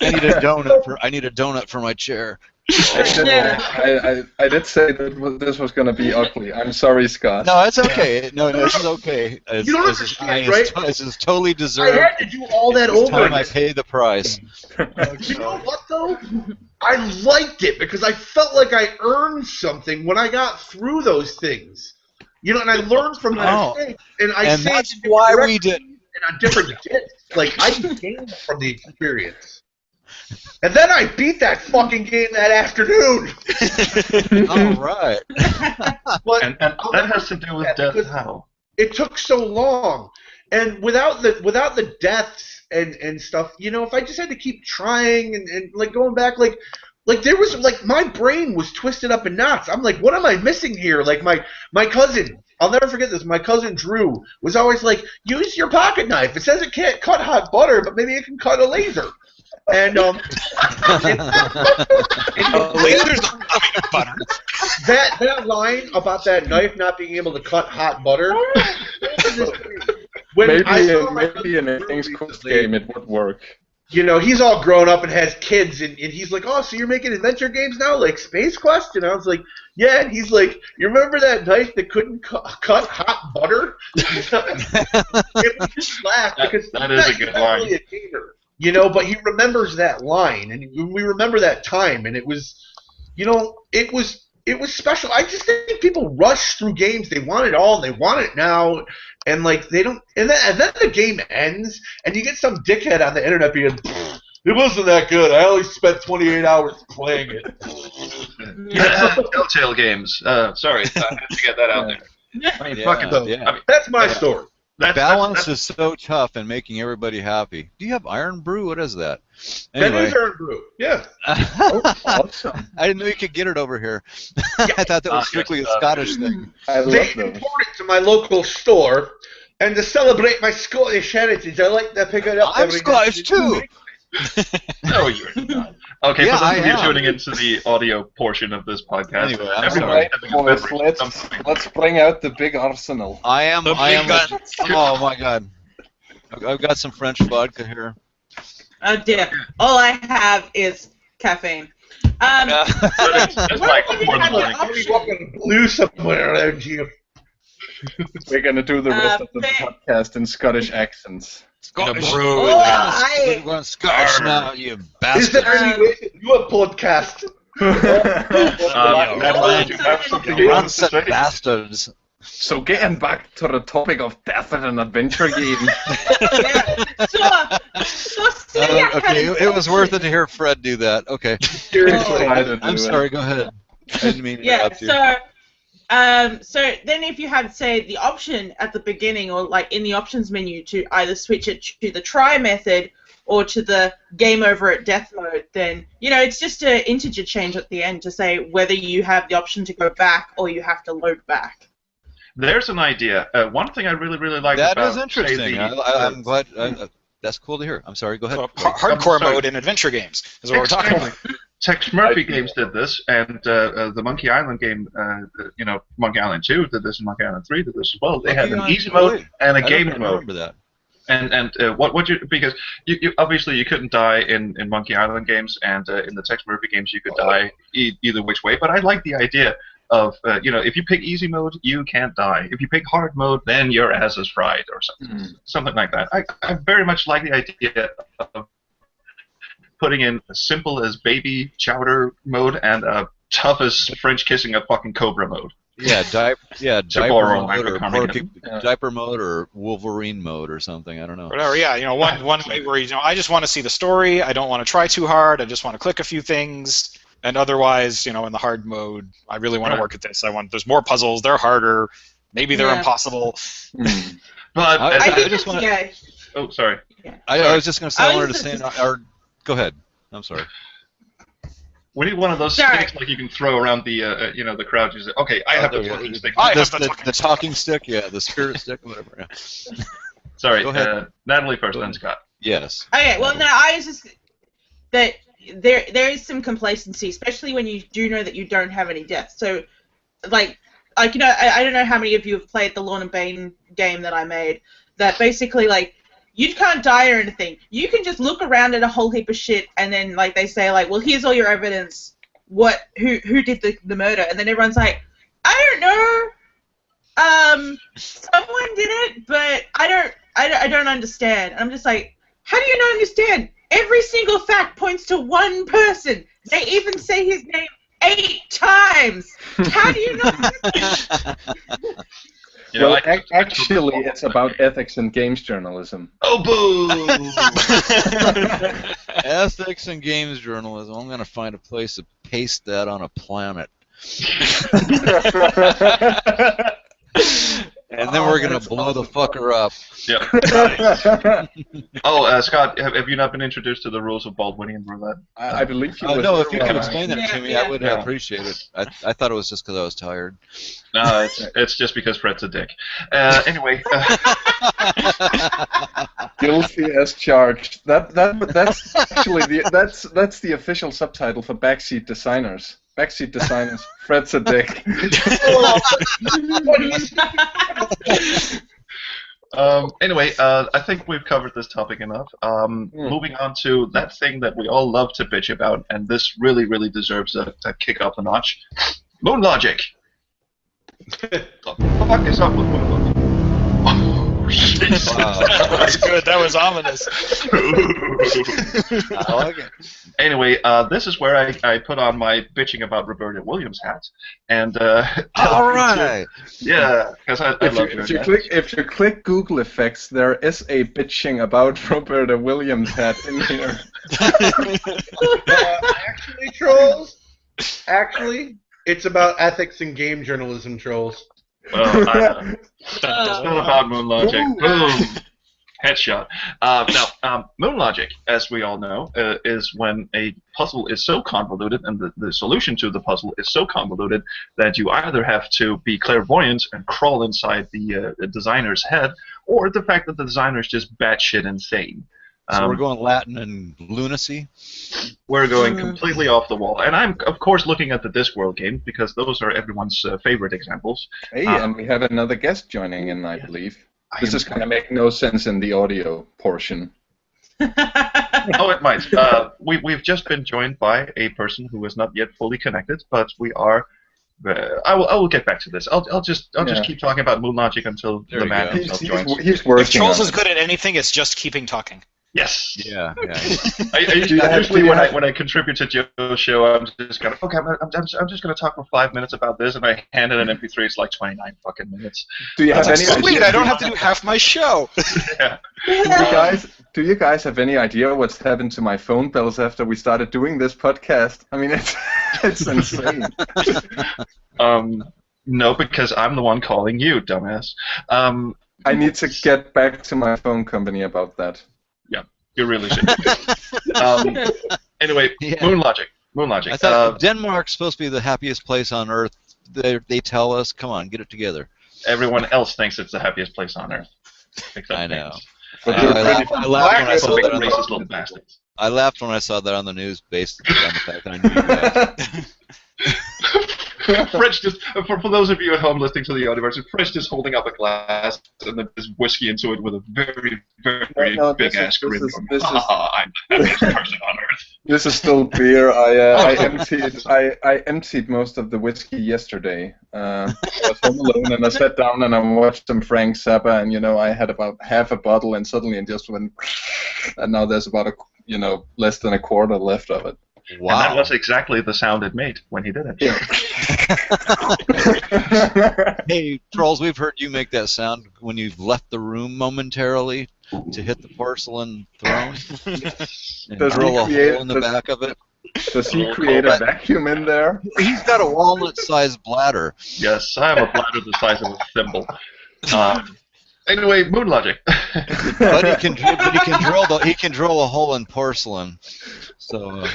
I need a donut for my chair. I did say that this was going to be ugly. I'm sorry, Scott. No, it's okay. No, this is okay. You don't understand, right? This is totally deserved. I had to do all that over again. I pay the price. You know what, though? I liked it because I felt like I earned something when I got through those things. You know, and I learned from my mistakes. And that's why we did. And on different discs. Like, I gained from the experience. And then I beat that fucking game that afternoon. All right. But and that has to do with death. How? It took so long, and without the deaths and stuff, you know, if I just had to keep trying and like going back, like there was like my brain was twisted up in knots. I'm like, what am I missing here? Like my cousin. I'll never forget this. My cousin Drew was always like, use your pocket knife. It says it can't cut hot butter, but maybe it can cut a laser. And lasers don't cut butter. That line about that knife not being able to cut hot butter. Maybe in a King's Quest game it would work. You know, he's all grown up and has kids, and he's like, oh, so you're making adventure games now, like Space Quest? And I was like, yeah. And he's like, you remember that knife that couldn't cut hot butter? It was just laugh because that is a good line. Really a gamer, you know, but he remembers that line, and we remember that time, and it was, you know, it was special. I just think people rush through games. They want it all. They want it now. And like they don't, and then the game ends, and you get some dickhead on the internet being, it wasn't that good. I only spent 28 hours playing it. Yeah, Telltale games. Sorry, I had to get that out there. I mean, that's my story. Balance is so tough in making everybody happy. Do you have Iron Brew? What is that? Anyway. That is Iron Brew. Yeah. Awesome. I didn't know you could get it over here. I thought that was strictly a Scottish thing. They import it to my local store, and to celebrate my Scottish heritage, I like to pick it up. I'm Scottish too. No, you're not. Okay, for those of you tuning into the audio portion of this podcast, anyway, let's bring out the big arsenal. I am. Oh my God! I've got some French vodka here. Oh dear! All I have is caffeine. It's like blue somewhere around here. We're gonna do the rest of the podcast in Scottish accents. Scottish. We're going Scottish now, you bastard. Is there any way to do a podcast? Rancid bastards. So getting back to the topic of death in an adventure game. Okay, it was worth it to hear Fred do that. Okay. I'm sorry, go ahead. I didn't mean to interrupt you. So then if you had, say, the option at the beginning or like in the options menu to either switch it to the try method or to the game over at death mode, then, you know, it's just an integer change at the end to say whether you have the option to go back or you have to load back. There's an idea. One thing I really like about... That is interesting. I'm glad... that's cool to hear. I'm sorry, go ahead. So, hardcore mode in adventure games is what we're talking about. Tex Murphy Games did this, and the Monkey Island game, Monkey Island 2 did this, and Monkey Island 3 did this as well. They had an easy mode and a game mode. I remember that. And because you obviously you couldn't die in Monkey Island games, and in the Tex Murphy games you could die either which way. But I like the idea of if you pick easy mode, you can't die. If you pick hard mode, then your ass is fried or something like that. I very much like the idea of putting in as simple as baby chowder mode and tough as French kissing a fucking cobra mode. Yeah, diaper mode or Wolverine mode or something. I don't know. Whatever. Yeah, one way where I just want to see the story. I don't want to try too hard. I just want to click a few things. And otherwise, in the hard mode, I really want to work at this. There's more puzzles. They're harder. Maybe they're impossible. But I just want to. Oh, sorry. Yeah. I was just going to say. I wanted to say. Go ahead. I'm sorry. We need one of those sticks like you can throw around the the crowd. You say, okay, I have the talking stick. The talking stick, the spirit stick, whatever. Yeah. Sorry, Natalie first, then Scott. Yes. Okay, well, no, I was just that there is some complacency, especially when you do know that you don't have any deaths. So, I don't know how many of you have played the Lawn and Bane game that I made. That basically, you can't die or anything. You can just look around at a whole heap of shit, and then they say well, here's all your evidence. Who did the murder? And then everyone's like, I don't know. Someone did it, but I don't understand. And I'm just like, how do you not understand? Every single fact points to one person. They even say his name 8 times. How do you not? Actually, it's about ethics in games journalism. Oh, boo! Ethics in games journalism. I'm going to find a place to paste that on a planet. And then we're going to blow the fucker up. Yeah. Scott, have you not been introduced to the rules of Baldwinian roulette? I believe you. No, if you could explain that to me, I would appreciate it. I thought it was just because I was tired. No, it's just because Fred's a dick. Anyway. Guilty as charged. That's actually that's the official subtitle for Backseat Designers. Backseat Designers. Fred's a dick. Anyway, I think we've covered this topic enough. Moving on to that thing that we all love to bitch about, and this really, really deserves a kick up a notch. Moon logic. The fuck is up with moon logic? Oh, Jesus. Wow. That's good. That was ominous. I like it. Anyway, this is where I put on my bitching about Roberta Williams hat, and all right. Yeah, because I love her. If you click Google effects, there is a bitching about Roberta Williams hat in here. Actually, Troels. Actually, it's about ethics in game journalism, Troels. Well, it's not about moon logic. Boom. Headshot. Moon logic, as we all know, is when a puzzle is so convoluted and the solution to the puzzle is so convoluted that you either have to be clairvoyant and crawl inside the designer's head, or the fact that the designer is just batshit insane. So we're going Latin and lunacy? We're going completely off the wall. And I'm, of course, looking at the Discworld game, because those are everyone's favorite examples. Hey, and we have another guest joining in, I believe. This is going to make no sense in the audio portion. Oh, it might. We've just been joined by a person who is not yet fully connected, but we are... I will get back to this. I'll just keep talking about Moon Logic until the man himself joins. He's working. If Troels is good at anything, it's just keeping talking. Yes. Yeah. Usually when I contribute to Joe's show, I'm just kind of I'm just gonna talk for 5 minutes about this, and I hand it an MP3. It's like 29 fucking minutes. Do you have any sweet? idea? I don't have to do half my show. Yeah. Do you guys have any idea what's happened to my phone bills after we started doing this podcast? I mean, it's insane. No, because I'm the one calling you, dumbass. I need to get back to my phone company about that. Yeah, you really should. Anyway, yeah. Moon Logic. I thought Denmark's supposed to be the happiest place on Earth. They tell us, come on, get it together. Everyone else thinks it's the happiest place on Earth. I know. I laughed when I saw that on racist little bastards. I laughed when I saw that on the news, based on the fact that I knew you guys. French just for those of you at home listening to the audio version, French just holding up a glass and then just whiskey into it with a very, very big ass grin. I'm the happiest person on earth. This is still beer. I emptied most of the whiskey yesterday. I was home alone and I sat down and I watched some Frank Zappa, and I had about half a bottle, and suddenly it just went, and now there's about less than a quarter left of it. Wow. And that was exactly the sound it made when he did it. Yeah. Hey, Troels, we've heard you make that sound when you've left the room momentarily to hit the porcelain throne and drill a hole in the back of it. Does he create a vacuum in there? He's got a walnut-sized bladder. Yes, I have a bladder the size of a thimble. Anyway, moon logic. But he can drill a hole in porcelain. So.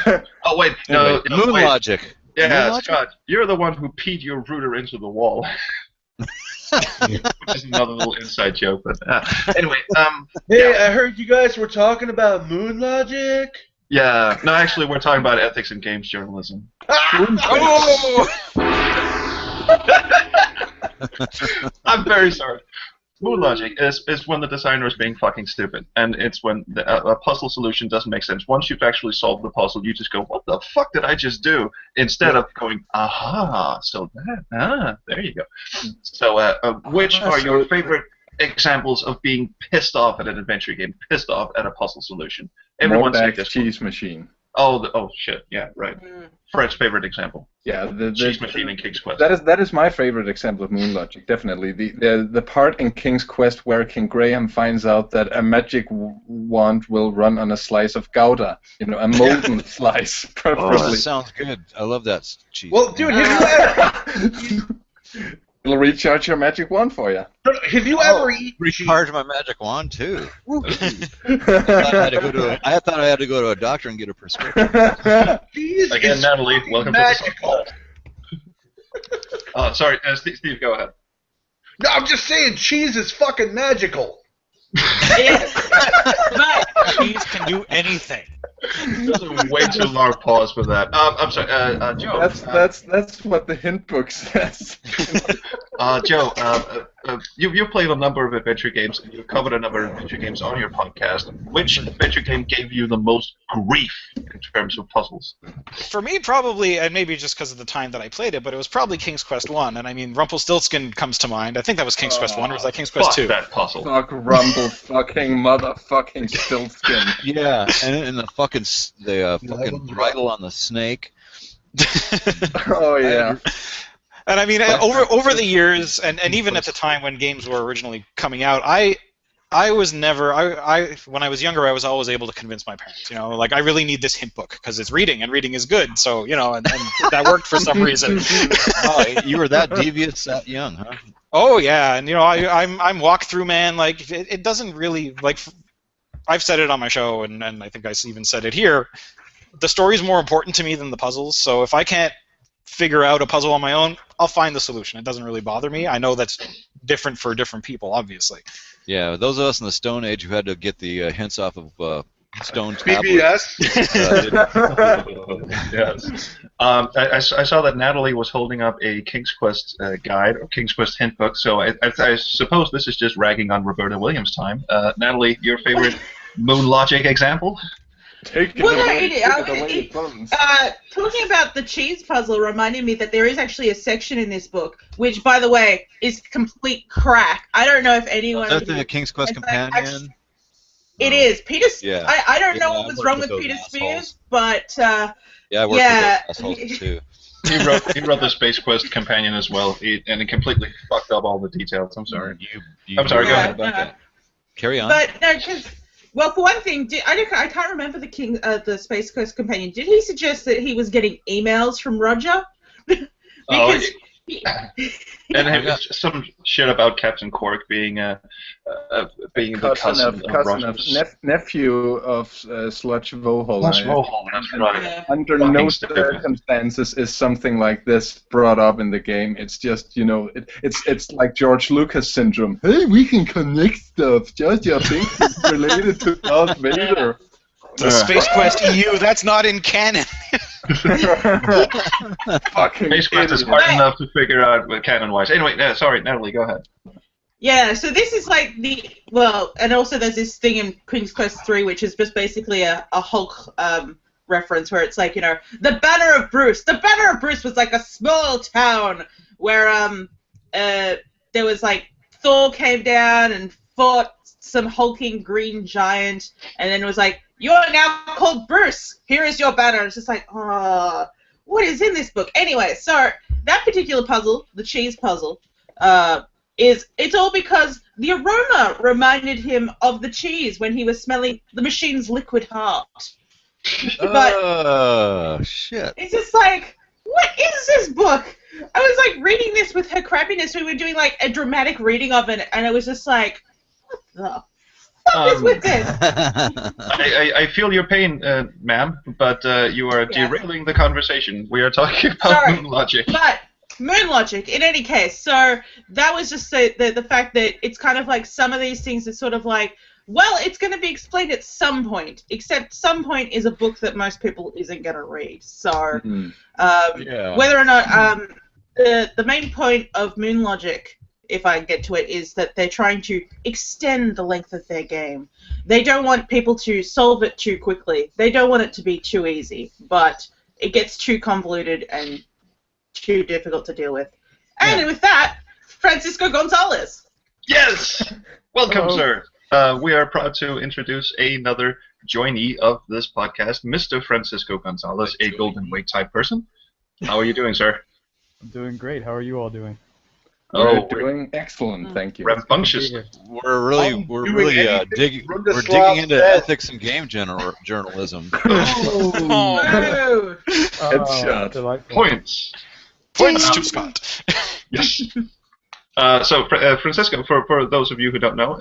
Oh wait, anyway, no, moon wait. logic. Yeah, moon logic? Scott, you're the one who peed your router into the wall. Which is another little inside joke, but anyway. Hey, I heard you guys were talking about moon logic. Yeah, no, actually, we're talking about ethics in games journalism. Oh! I'm very sorry. Moon logic is when the designer is being fucking stupid, and it's when a puzzle solution doesn't make sense. Once you've actually solved the puzzle, you just go, "What the fuck did I just do?" Instead of going, "Aha, so there you go." So, which are your favorite examples of being pissed off at an adventure game, pissed off at a puzzle solution? Everyone's like this. Cheese machine. Oh shit! Yeah, right. Fred's favorite example. Yeah, the Cheese machine in King's Quest. That is my favorite example of moon logic. Definitely the part in King's Quest where King Graham finds out that a magic wand will run on a slice of Gouda, a molten slice, preferably. Oh, that sounds good. I love that cheese. Well, dude, have you ever? It'll recharge your magic wand for you. Have you ever eaten? Recharge my magic wand too. I thought I had to go to a doctor and get a prescription. Again, Natalie, welcome magical. to the sorry, Steve, go ahead. No, I'm just saying, cheese is fucking magical. Cheese can do anything. That's a way too long pause for that. I'm sorry, Joe. That's what the hint book says. Joe, you've played a number of adventure games, and you've covered a number of adventure games on your podcast. Which adventure game gave you the most grief in terms of puzzles? For me, probably, and maybe just because of the time that I played it, but it was probably King's Quest 1. And I mean, Rumpelstiltskin comes to mind. I think that was King's Quest 1, or was that King's Quest 2? That puzzle. Fuck Rumble fucking motherfucking Stiltskin. Yeah, and the fucking bridle on the snake. Oh yeah. And I mean, over the years, and even at the time when games were originally coming out, I was never when I was younger, I was always able to convince my parents, like I really need this hint book because it's reading and reading is good, so and that worked for some reason. Oh, you were that devious that young, huh? Oh yeah, and I'm walkthrough man. Like it doesn't really like. I've said it on my show, and I think I even said it here. The story's more important to me than the puzzles, so if I can't figure out a puzzle on my own, I'll find the solution. It doesn't really bother me. I know that's different for different people, obviously. Yeah, those of us in the Stone Age who had to get the hints off of stone tablets. BBS? Yes. I saw that Natalie was holding up a King's Quest guide, or King's Quest hint book, so I suppose this is just ragging on Roberta Williams' time. Natalie, your favorite moon logic example? Talking about the cheese puzzle reminded me that there is actually a section in this book, which, by the way, is complete crack. I don't know if anyone... Is that the King's Quest Companion? It is. Peter. Yeah. I don't know what was wrong with Peter Spears, but I worked with those assholes too. He wrote the Space Quest Companion as well, and he completely fucked up all the details. I'm sorry. I'm sorry. Go ahead about that. Carry on. But no, because well, for one thing, I can't remember the Space Quest Companion. Did he suggest that he was getting emails from Roger? Because and some shit about Captain Quark being the cousin of nephew of Sludge Vohol. Sludge Vohol, that's right. Under no circumstances is something like this brought up in the game. It's just it's like George Lucas syndrome. Hey, we can connect stuff. Just your thing is related to Darth Vader. The Space Quest EU, that's not in canon. Fucking Space Quest is hard enough to figure out canon-wise. Anyway, sorry, Natalie, go ahead. Yeah, so this is like and also there's this thing in King's Quest 3, which is just basically a Hulk reference where it's like, the Banner of Bruce. The Banner of Bruce was like a small town where there was like Thor came down and fought some hulking green giant, and then it was like, you are now called Bruce. Here is your banner. It's just like, oh, what is in this book? Anyway, so that particular puzzle, the cheese puzzle, it's all because the aroma reminded him of the cheese when he was smelling the machine's liquid heart. But shit. it's just like, what is this book? I was like reading this with her crappiness. We were doing like a dramatic reading of it, and it was just like, what the fuck is with this? I feel your pain, ma'am, but you are derailing the conversation. We are talking about Moon Logic. But Moon Logic, in any case, so that was just the fact that it's kind of like some of these things are sort of like, well, it's going to be explained at some point, except some point is a book that most people isn't going to read. So whether or not the main point of Moon Logic, if I get to it, is that they're trying to extend the length of their game. They don't want people to solve it too quickly. They don't want it to be too easy, but it gets too convoluted and too difficult to deal with. And with that, Francisco Gonzalez. Yes! Welcome, sir. We are proud to introduce another joinee of this podcast, Mr. Francisco Gonzalez, a Golden Wake type person. How are you doing, sir? I'm doing great. How are you all doing? We're doing excellent, thank you. Rambunctious. We're really digging into ethics and game journalism. Headshot. Points to Scott. Yes. So Francisco, for those of you who don't know,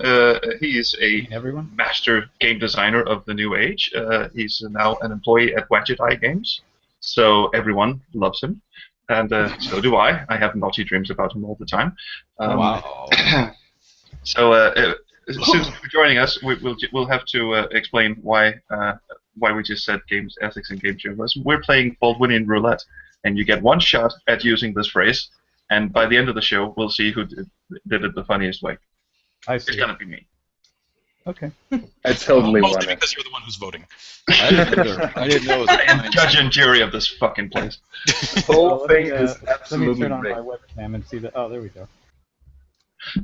he is a master game designer of the new age. He's now an employee at Wadget Eye Games, so everyone loves him. And so do I. I have naughty dreams about him all the time. Wow. So since you're joining us, we'll have to explain why we just said games ethics and game journalism. We're playing Baldwinian roulette, and you get one shot at using this phrase, and by the end of the show, we'll see who did it the funniest way. I see. It's gonna be me. Okay. I totally won Mostly it. because you're the one who's voting. I didn't know it was I am judge and jury of this fucking place. The whole thing is Let me absolutely turn on great. my webcam and see that. Oh, there we go.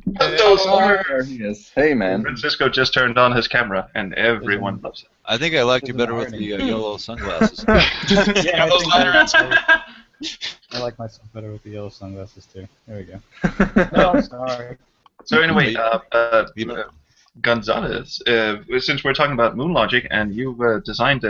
There he is. Hey, man. Francisco just turned on his camera, and everyone loves it. I think I liked you better with the yellow sunglasses. Yeah, those letters. I like myself better with the yellow sunglasses too. There we go. No, I'm sorry. So anyway, Gonzalez, since we're talking about Moon Logic, and you've designed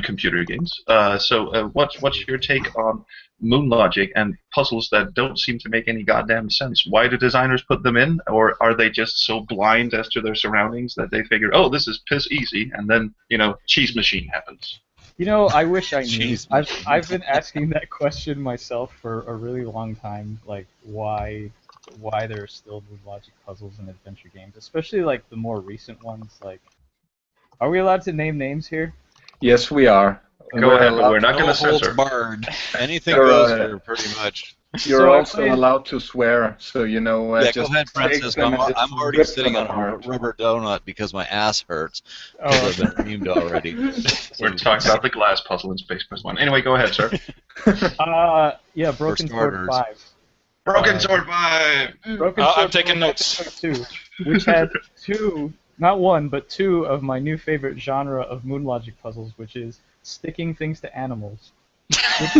computer games, so what's your take on Moon Logic and puzzles that don't seem to make any goddamn sense? Why do designers put them in, or are they just so blind as to their surroundings that they figure, oh, this is piss easy, and then cheese machine happens? I wish I knew. I've been asking that question myself for a really long time, like why there are still Moon Logic puzzles in adventure games, especially like the more recent ones. Like, are we allowed to name names here? Yes, we are. Go ahead, but we're not going to holds censor. barred. Anything goes here, pretty much. You're So also allowed to swear, so Yeah, just go ahead, take Francis. them and I'm just already rip sitting them on a apart. rubber donut because my ass hurts. Oh, Because I've been reamed already. We're talking about the glass puzzle in Space Quest 1. Anyway, go ahead, sir. yeah, Broken Sword starters. 5. Broken Sword 5! Broken I'm Sword taking 5 notes. 2, which had not one, but two of my new favorite genre of Moon Logic puzzles, which is sticking things to animals. Who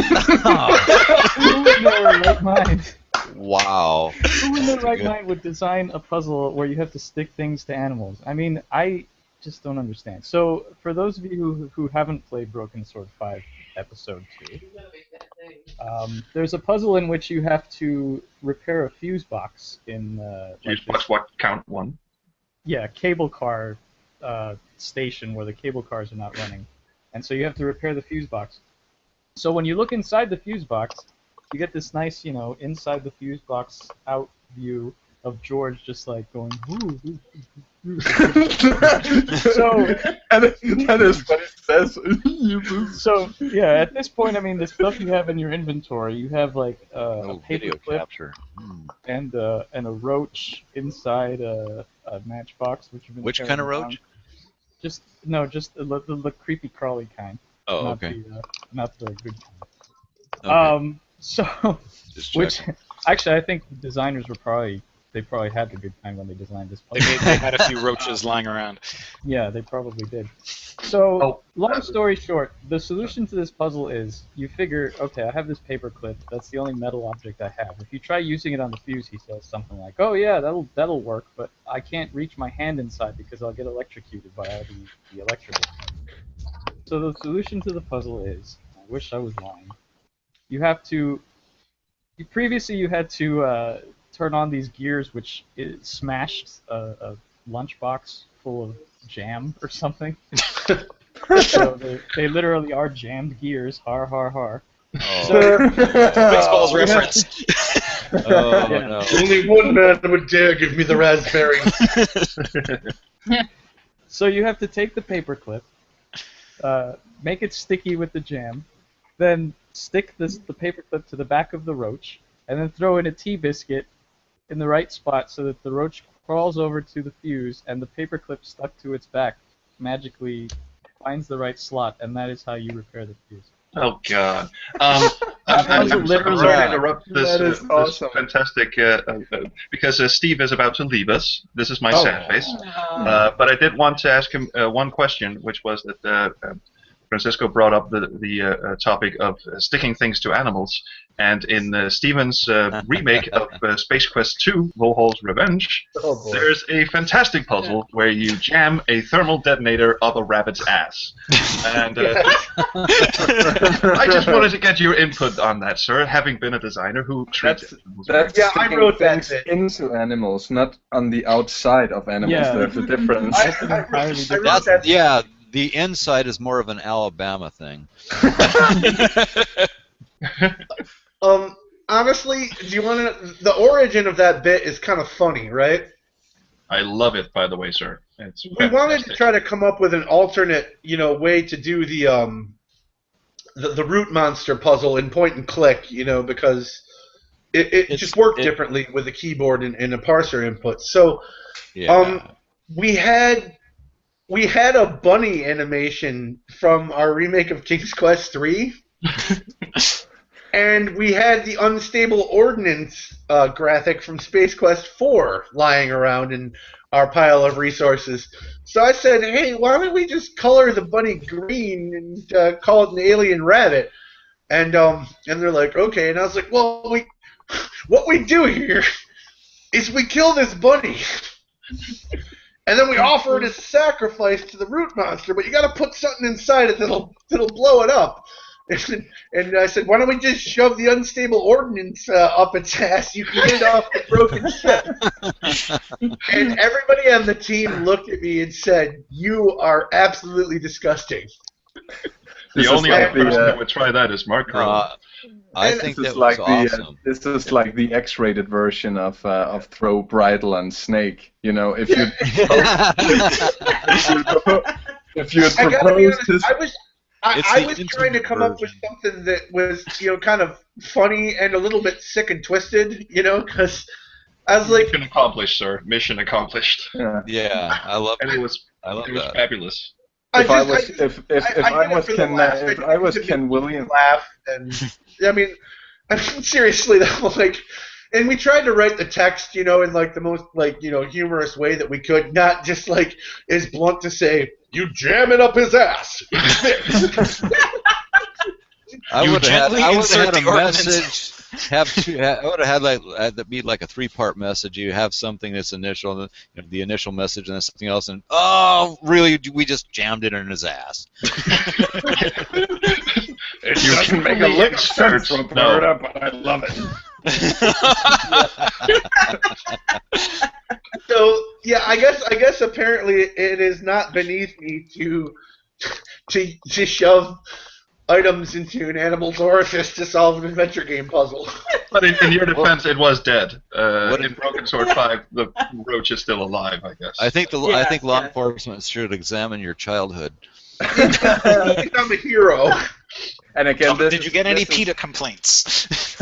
in their right mind? Wow. Who in their right mind would design a puzzle where you have to stick things to animals? I mean, I just don't understand. So, for those of you who haven't played Broken Sword 5 Episode 2, there's a puzzle in which you have to repair a fuse box in... what count 1? Yeah, cable car station where the cable cars are not running. And so you have to repair the fuse box. So when you look inside the fuse box, you get this nice, inside the fuse box out view of George just like going woo, woo, woo. So and that is what it says. So yeah, at this point, I mean, the stuff you have in your inventory, you have like a video paper clip capture. Hmm. and a roach inside a matchbox, which you've been Which carrying kind of around. roach? Just the creepy crawly kind. Oh, not okay. not the good kind. Okay. So Just which checking. actually I think the designers were probably had the good kind when they designed this puzzle. They had a few roaches lying around. Yeah, they probably did. So, long story short, the solution to this puzzle is you figure, okay, I have this paper clip. That's the only metal object I have. If you try using it on the fuse, he says something like, "Oh yeah, that'll work, but I can't reach my hand inside because I'll get electrocuted by all the electrical." So the solution to the puzzle is, I wish I was lying. You have to. Previously, you had to turn on these gears, which smashed a lunchbox full of jam or something. So they literally are jammed gears. Har har har. Oh, So, Baseball's reference. oh Yeah. no. Only one man would dare give me the raspberry. So you have to take the paper clip, make it sticky with the jam, then stick the paper clip to the back of the roach, and then throw in a tea biscuit in the right spot so that the roach crawls over to the fuse, and the paper clip stuck to its back magically finds the right slot, and that is how you repair the fuse. Oh God! I'm sorry to interrupt this, That is awesome. this fantastic because Steve is about to leave us. This is my sad face. But I did want to ask him one question, which was that Francisco brought up the topic of sticking things to animals, and in Steven's remake of Space Quest 2: Valhall's Revenge, there's a fantastic puzzle where you jam a thermal detonator up a rabbit's ass. And I just wanted to get your input on that, sir, having been a designer who treats animals. That's Yeah, I wrote that things bit. into animals, not on the outside of animals. Yeah. There's a difference. That's an entirely different. That's, yeah, the inside is more of an Alabama thing. Honestly, do you want to? The origin of that bit is kind of funny, right? I love it, by the way, sir. It's We wanted to try to come up with an alternate, way to do the root monster puzzle in point and click, because it just worked differently with the keyboard and a parser input. So, Yeah. we had a bunny animation from our remake of King's Quest 3. And we had the unstable ordnance graphic from Space Quest 4 lying around in our pile of resources. So I said, hey, why don't we just color the bunny green and call it an alien rabbit? And they're like, okay. And I was like, well, what we do here is we kill this bunny. And then we offer it as a sacrifice to the root monster, but you got to put something inside it that'll blow it up. And I said, why don't we just shove the unstable ordnance up its ass? You can get it off the broken ship. And everybody on the team looked at me and said, you are absolutely disgusting. The only other person that would try that is Mark Crow. I think that was awesome. This is like the X-rated version of Throw, Bridle, and Snake. If you if you had proposed this. I was trying to come up with something that was, kind of funny and a little bit sick and twisted, because I was like, Mission accomplished, sir. Mission accomplished. Yeah, I love it. And it was fabulous. If I was Ken Williams, laugh, and I mean, seriously though, and we tried to write the text, in the most humorous way that we could, not just as blunt to say, you jam it up his ass. I would have had a message. I would have had that be like a 3-part message. You have something that's initial, the initial message, and then something else, and really, we just jammed it in his ass. You can make a lick sense from Florida, but I love it. So yeah, I guess apparently it is not beneath me to shove items into an animal's orifice to solve an adventure game puzzle. But in your defense, it was dead. In Broken Sword 5, the roach is still alive, I guess. I think law enforcement should examine your childhood. I'm a hero. And again, did you get any PETA complaints?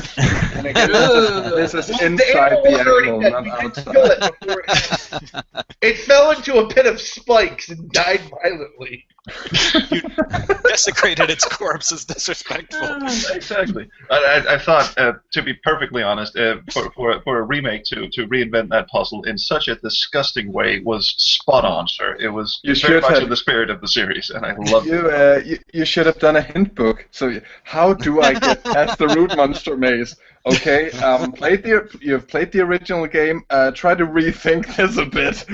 And again, this is inside the animal, not outside. It fell into a pit of spikes and died violently. You desecrated its corpse as disrespectful. Exactly. I thought, to be perfectly honest, for a remake to reinvent that puzzle in such a disgusting way was spot on, sir. It was very much in the spirit of the series, and I loved it. You should have done a hint book. So, how do I get past the root monster maze? Okay, you've played the original game. Try to rethink this a bit.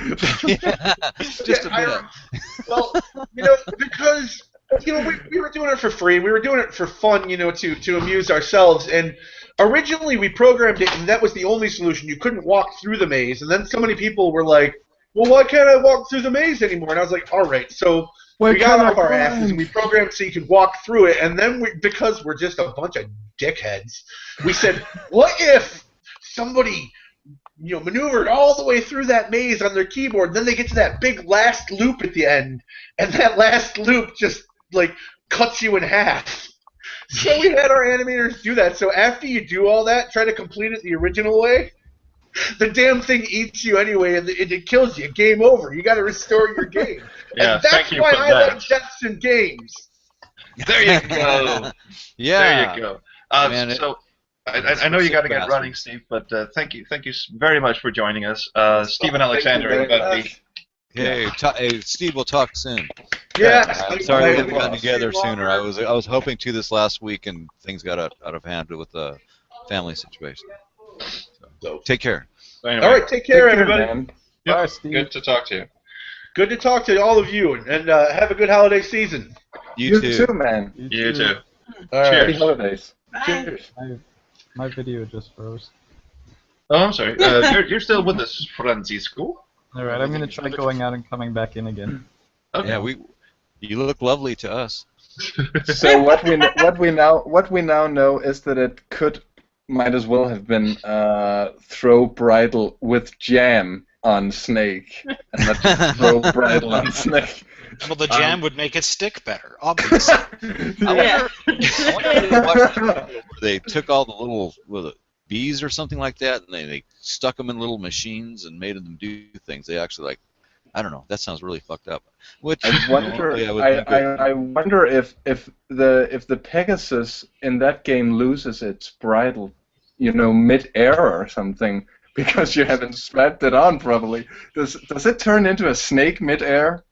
Just a bit. Well, because we were doing it for free. We were doing it for fun, to amuse ourselves. And originally we programmed it, and that was the only solution. You couldn't walk through the maze. And then so many people were like, "Well, why can't I walk through the maze anymore?" And I was like, "All right, so." We got off our asses and we programmed so you could walk through it, and then because we're just a bunch of dickheads, we said, what if somebody maneuvered all the way through that maze on their keyboard, and then they get to that big last loop at the end, and that last loop just cuts you in half. So we had our animators do that. So after you do all that, try to complete it the original way. The damn thing eats you anyway, and it kills you. Game over. You got to restore your game. Yeah, and that's why I like deaths in games. There you go. Yeah. There you go. Man, so I know you got to get running, Steve, but thank you very much for joining us, Steve and Alexander. Hey, Steve, we'll talk soon. Yeah. I'm sorry we haven't gotten together sooner. I was hoping to this last week, and things got out of hand with the family situation. So, take care. Anyway, all right, take care, everybody. Man. Yep, Bye, Steve. good to talk to you. Good to talk to all of you, and have a good holiday season. You too, man. You too. All right. Happy holidays. Bye. Cheers. My video just froze. Oh, I'm sorry. You're still with us, Francisco. All right, I'm gonna try going out and coming back in again. Okay. Yeah, you look lovely to us. So what we now know is that it might as well have been throw bridle with jam on snake, and not just throw bridle on snake. Well, the jam would make it stick better, obviously. Yeah. They took all the little bees or something like that, and they stuck them in little machines and made them do things. They actually I don't know. That sounds really fucked up. Which I wonder if the Pegasus in that game loses its bridle, mid-air or something, because you haven't strapped it on properly. Does it turn into a snake mid-air?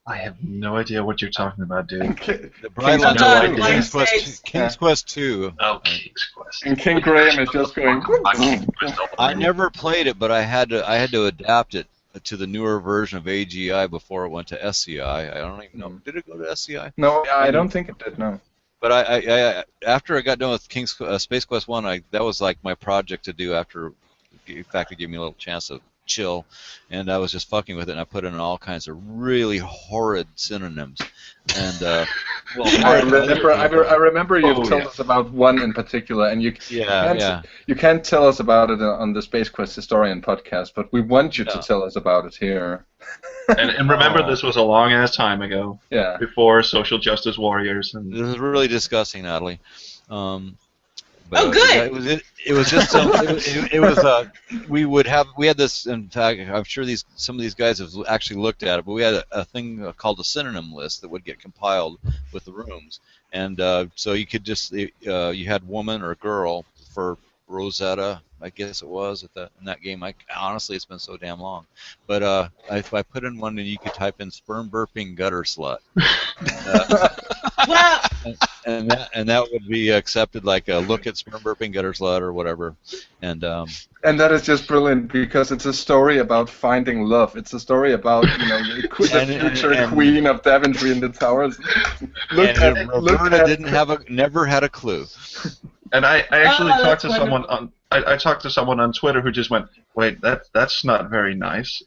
I have no idea what you're talking about, dude. the bridle King's Quest 2. Oh, King's Quest. And King Graham is just going. I never played it, but I had to adapt it to the newer version of AGI before it went to SCI. I don't even know. Did it go to SCI? No, I don't think it did. No. But I after I got done with Space Quest 1, that was like my project to do after. In fact, it gave me a little chance to chill, and I was just fucking with it, and I put in all kinds of really horrid synonyms. And I remember you told us about one in particular, and you can't tell us about it on the Space Quest Historian podcast, but we want you to tell us about it here. And remember, this was a long ass time ago. Yeah. Before social justice warriors. And this is really disgusting, Natalie. But good. It was just we had this. In fact, I'm sure some of these guys have actually looked at it, but we had a thing called a synonym list that would get compiled with the rooms, and so you could just you had woman or girl for Rosetta, I guess it was in that game. Honestly, it's been so damn long, but if I put in one, and you could type in sperm burping gutter slut. And that would be accepted, like a look at sperm burping gutter slut or whatever, and that is just brilliant because it's a story about finding love. It's a story about the future queen of Daventry in the towers. Roberta never had a clue. And I actually talked to someone on. I talked to someone on Twitter who just went, "Wait, that's not very nice."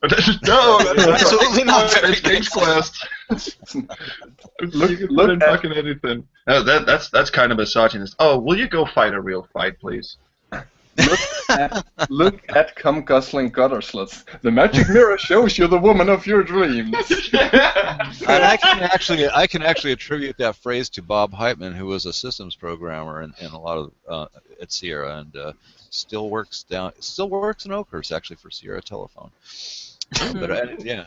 No, that's absolutely not very nice. King's Quest. Look at fucking anything. No, that's kind of misogynist. Oh, will you go fight a real fight, please? Look at cum guzzling gutter sluts. The magic mirror shows you the woman of your dreams. And I can actually attribute that phrase to Bob Heitman, who was a systems programmer in a lot of at Sierra, and still works in Oakhurst actually for Sierra Telephone. But yeah.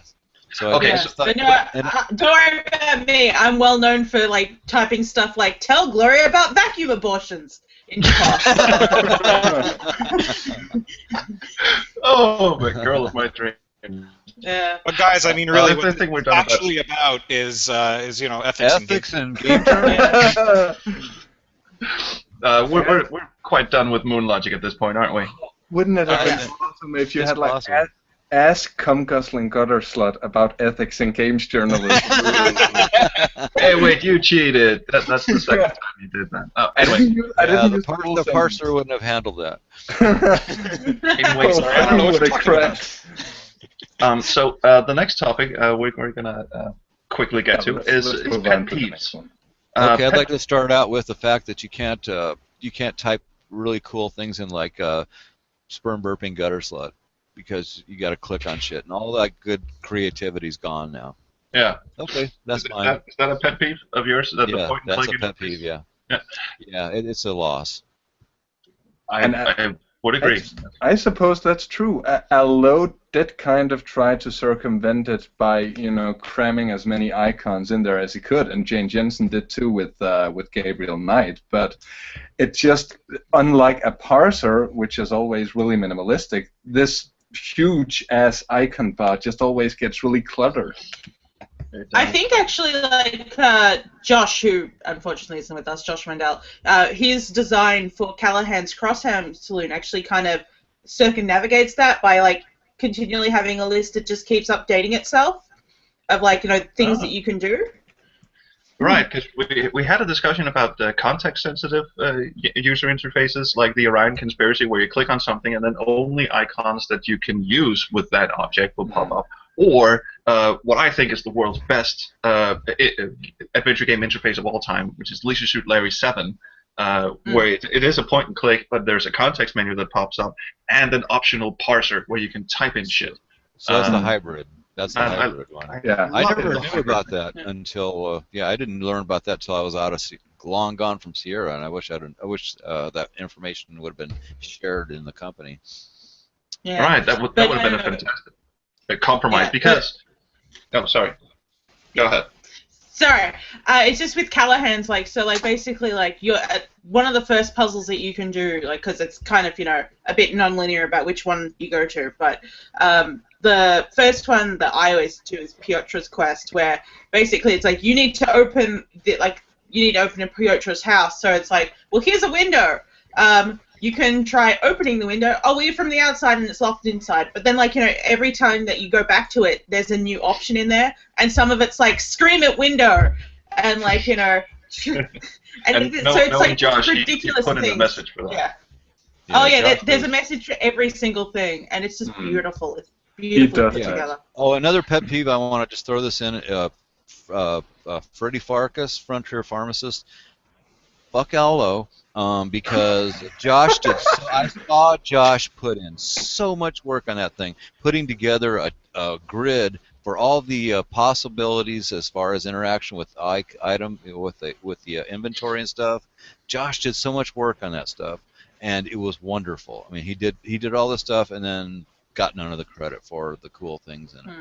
So Okay, don't worry about me. I'm well known for like typing stuff like "Tell Gloria about vacuum abortions" in class. Oh, the girl of my dream. Yeah. But guys, I mean, really, what I think we're it's done actually about is ethics and game journalism. We're quite done with moon logic at this point, aren't we? Wouldn't it have been awesome if you had like ask cum guzzling gutter slut about ethics in games journalism? Hey, wait, you cheated. That's the second time you did that. Oh, anyway. The parser wouldn't have handled that. So the next topic we're going to quickly get to is pet peeves. Okay, I'd like to start out with the fact that you can't type really cool things in like sperm burping gutter slut, because you got to click on shit, and all that good creativity's gone now. Yeah. Okay, that's mine. Is that a pet peeve of yours? Yeah, that's a pet peeve. Yeah. Yeah, it's a loss. I would agree. I suppose that's true. Allo did kind of try to circumvent it by, cramming as many icons in there as he could, and Jane Jensen did too with Gabriel Knight. But it just, unlike a parser, which is always really minimalistic, this huge ass icon bar just always gets really cluttered. I think actually, like Josh, who unfortunately isn't with us, Josh Mandel, his design for Callahan's Crossham Saloon actually kind of circumnavigates that by like continually having a list that just keeps updating itself of like things that you can do. Right, because we had a discussion about context-sensitive user interfaces, like the Orion Conspiracy, where you click on something and then only icons that you can use with that object will pop up. Or what I think is the world's best adventure game interface of all time, which is Leisure Suit Larry 7, where it is a point and click, but there's a context menu that pops up, and an optional parser where you can type in shit. So that's the hybrid. That's the hybrid one. Yeah, I never knew about that until I didn't learn about that until I was out of long gone from Sierra, and I wish that information would have been shared in the company. Yeah. Right, that would have been a fantastic compromise because. Oh, sorry. Go ahead. Sorry, it's just with Callahan's, basically, you're one of the first puzzles that you can do, because it's kind of, a bit non-linear about which one you go to, but the first one that I always do is Piotr's Quest, where basically it's like you need to open a Piotr's house, so it's like, well, here's a window. You can try opening the window. Oh, we're from the outside and it's locked inside. But then, every time that you go back to it, there's a new option in there, and some of it's like scream at window, and and so it's like Josh, ridiculous he put in things. a message for that. Yeah. There's a message for every single thing, and it's just beautiful. It's beautifully put together. Oh, another pet peeve, I want to just throw this in. Freddie Farkas, Frontier Pharmacist. Fuck Allo, because Josh did. I saw Josh put in so much work on that thing, putting together a grid for all the possibilities as far as interaction with item with the inventory and stuff. Josh did so much work on that stuff, and it was wonderful. I mean, he did all this stuff, and then got none of the credit for the cool things in it.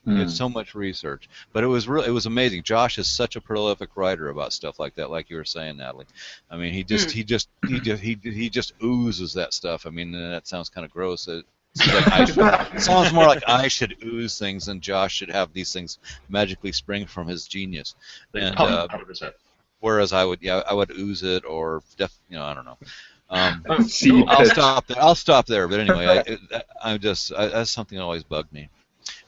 He had so much research, but it was amazing. Josh is such a prolific writer about stuff like that, like you were saying, Natalie. I mean, he just oozes that stuff. I mean, that sounds kind of gross. It sounds more like I should ooze things, and Josh should have these things magically spring from his genius. And whereas I would ooze it, or I don't know. I'll stop there. But anyway, that's something that always bugged me.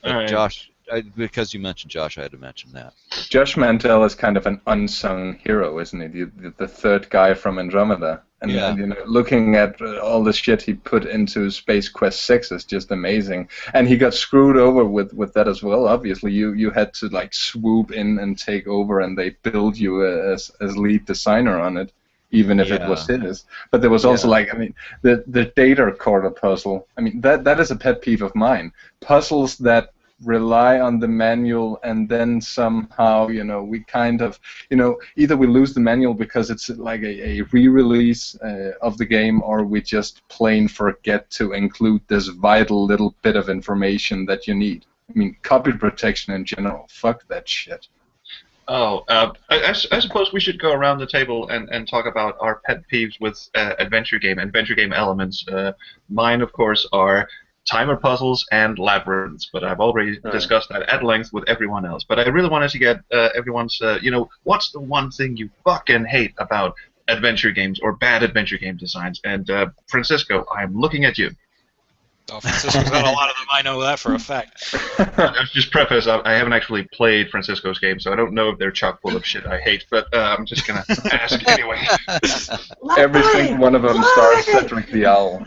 But right. Josh, because you mentioned Josh, I had to mention that. Josh Mantell is kind of an unsung hero, isn't he? The third guy from Andromeda. And looking at all the shit he put into Space Quest 6 is just amazing. And he got screwed over with that as well. Obviously, you had to swoop in and take over, and they build you as lead designer on it. even if it was his. But there was also like, I mean, the data quarter puzzle. I mean, that is a pet peeve of mine. Puzzles that rely on the manual and then somehow, we kind of, either we lose the manual because it's like a re-release of the game, or we just plain forget to include this vital little bit of information that you need. I mean, copy protection in general, fuck that shit. Oh, I suppose we should go around the table and talk about our pet peeves with adventure game elements. Mine, of course, are timer puzzles and labyrinths, but I've already discussed that at length with everyone else. But I really wanted to get everyone's, what's the one thing you fucking hate about adventure games or bad adventure game designs? And Francisco, I'm looking at you. Oh, Francisco's got a lot of them. I know that for a fact. Just preface, I haven't actually played Francisco's game, so I don't know if they're chock full of shit I hate, but I'm just going to ask anyway. Every single one of them stars Frederik the Owl.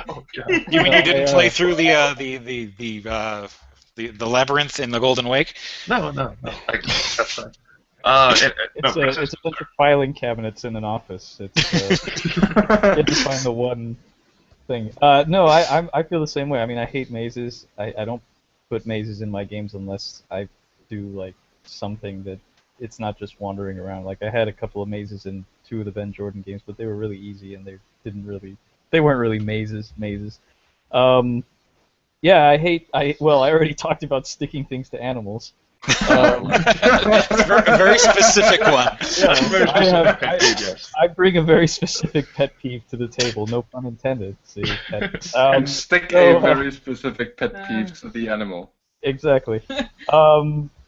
Oh, God. You mean you didn't play through the labyrinth in the Golden Wake? No. That's fine. It's a bunch of filing cabinets in an office. It's you have to find the one thing. No, I feel the same way. I mean, I hate mazes. I don't put mazes in my games unless I do like something that it's not just wandering around. Like I had a couple of mazes in 2 of the Ben Jordan games, but they were really easy and they weren't really mazes. Yeah, I already talked about sticking things to animals. A very specific one. I bring a very specific pet peeve to the table. No pun intended. See, and stick a very specific pet peeve to the animal. Exactly.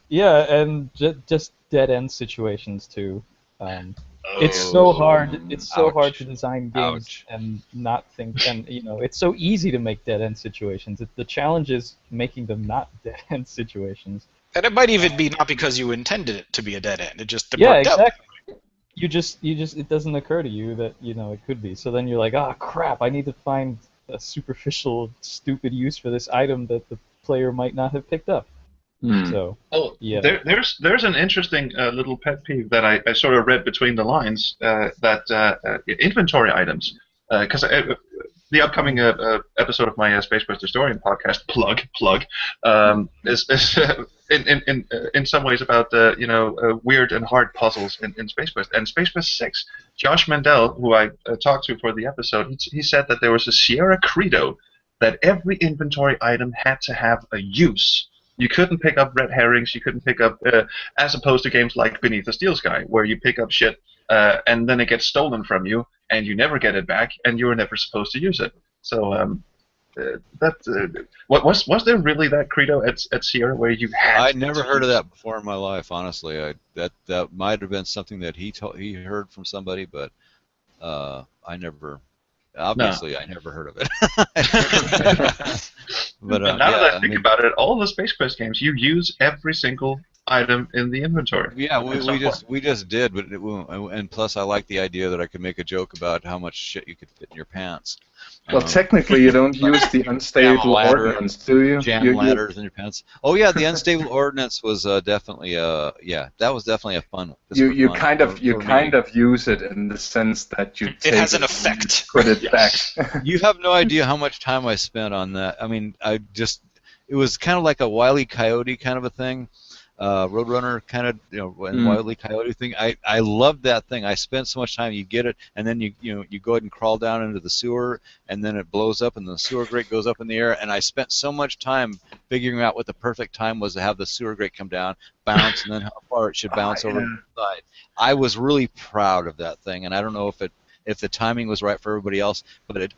Yeah, and just dead end situations too. It's so hard. It's so hard to design games and not think. And it's so easy to make dead end situations. The challenge is making them not dead end situations. And it might even be not because you intended it to be a dead end. It just worked out. You just it doesn't occur to you that it could be. So then you're like, crap! I need to find a superficial, stupid use for this item that the player might not have picked up. So there's an interesting little pet peeve that I sort of read between the lines that inventory items, because the upcoming episode of my Space Quest Historian podcast, plug, is in some ways about weird and hard puzzles in Space Quest. And Space Quest 6, Josh Mandel, who I talked to for the episode, he said that there was a Sierra credo that every inventory item had to have a use. You couldn't pick up red herrings, you couldn't pick up, as opposed to games like Beneath the Steel Sky, where you pick up shit and then it gets stolen from you, and you never get it back, and you were never supposed to use it. So, was there really that credo at Sierra where you had? I never heard of that before in my life, honestly. That might have been something that he heard from somebody, but I never. Obviously, I never heard of it. But now that I think about it, all the Space Quest games, you use every single item in the inventory. Yeah, we just did, but and plus I like the idea that I could make a joke about how much shit you could fit in your pants. Well, technically, you don't use the unstable ordnance, do you? Jam ladders in your pants. Oh yeah, the unstable ordnance was definitely that was definitely a fun. You kind of use it in the sense that you. It has an effect. Put it back. You have no idea how much time I spent on that. I mean, it was kind of like a Wile E. Coyote kind of a thing. Roadrunner kind of, and Wile E. Coyote thing. I loved that thing. I spent so much time. You get it, and then you go ahead and crawl down into the sewer, and then it blows up, and the sewer grate goes up in the air. And I spent so much time figuring out what the perfect time was to have the sewer grate come down, bounce, and then how far it should bounce over the side. I was really proud of that thing, and I don't know if the timing was right for everybody else, but it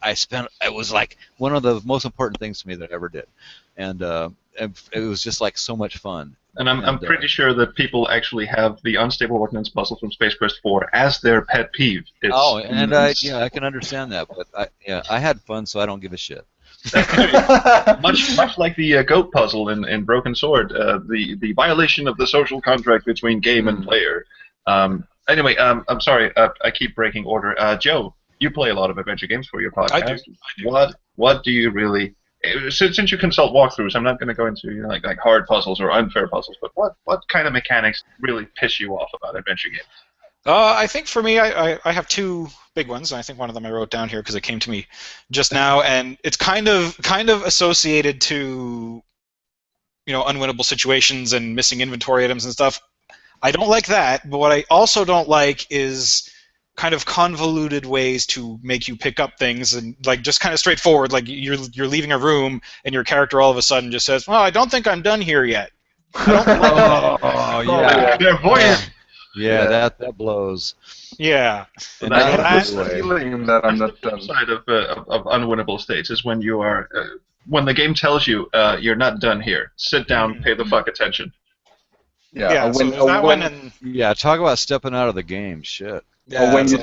was like one of the most important things to me that I ever did, and it was just like so much fun. And I'm pretty sure that people actually have the unstable ordnance puzzle from Space Quest 4 as their pet peeve. I can understand that, but I had fun, so I don't give a shit. much like the goat puzzle in Broken Sword, the violation of the social contract between game and player. Anyway, I'm sorry, I keep breaking order. Joe, you play a lot of adventure games for your podcast. I do. What do you really? Since you consult walkthroughs, I'm not going to go into like hard puzzles or unfair puzzles, but what kind of mechanics really piss you off about adventure games? I think for me, I have two big ones. And I think one of them I wrote down here because it came to me just now, and it's kind of associated to unwinnable situations and missing inventory items and stuff. I don't like that, but what I also don't like is kind of convoluted ways to make you pick up things, and like just kind of straightforward, like you're leaving a room and your character all of a sudden just says, "Well, I don't think I'm done here yet." I don't like that. Oh yeah. They're voyeurs. Yeah, that blows. Yeah. And I have that's this feeling that I'm not The done. side of unwinnable states is when you are when the game tells you you're not done here. Sit down, pay the fuck attention. Yeah, so there's that one, and yeah, talk about stepping out of the game. Shit. Or when you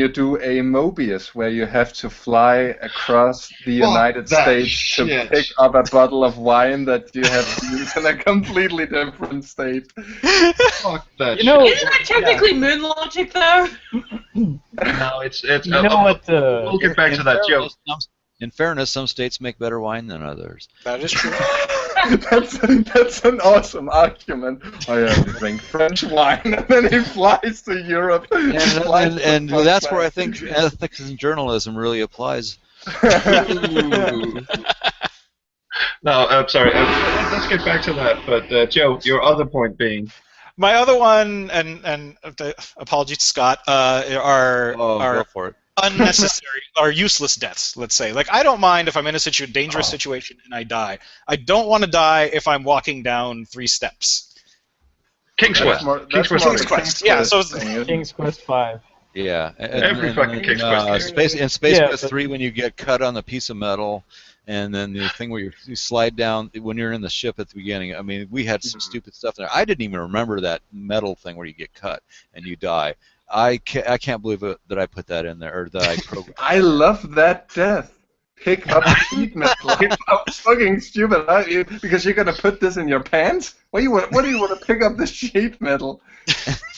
do a Mobius, where you have to fly across the United States to pick up a bottle of wine that you have used in a completely different state. Fuck that You know, shit. Isn't that technically moon logic, though? No, it's. You know what? We'll get back to that joke. In fairness, some states make better wine than others. that is true. That's an awesome argument. I have to drink French wine, and then he flies to Europe. And that's where I think ethics in journalism really applies. No, I'm sorry. Let's get back to that. But Joe, your other point being. My other one, and apologies to Scott, are Go for it. unnecessary or useless deaths, let's say. Like, I don't mind if I'm in a dangerous situation and I die. I don't want to die if I'm walking down 3 steps. King's Quest. King's Quest. Yeah, so King's Quest 5. Yeah. Every fucking King's Quest game. Space Quest 3, when you get cut on the piece of metal, and then the thing where you slide down when you're in the ship at the beginning. I mean, we had some stupid stuff there. I didn't even remember that metal thing where you get cut and you die. I can't believe that I put that in there, or that I programmed. I love that death. Pick up sheet metal. How fucking stupid are you? Because you're gonna put this in your pants? What do you want to pick up the sheet metal?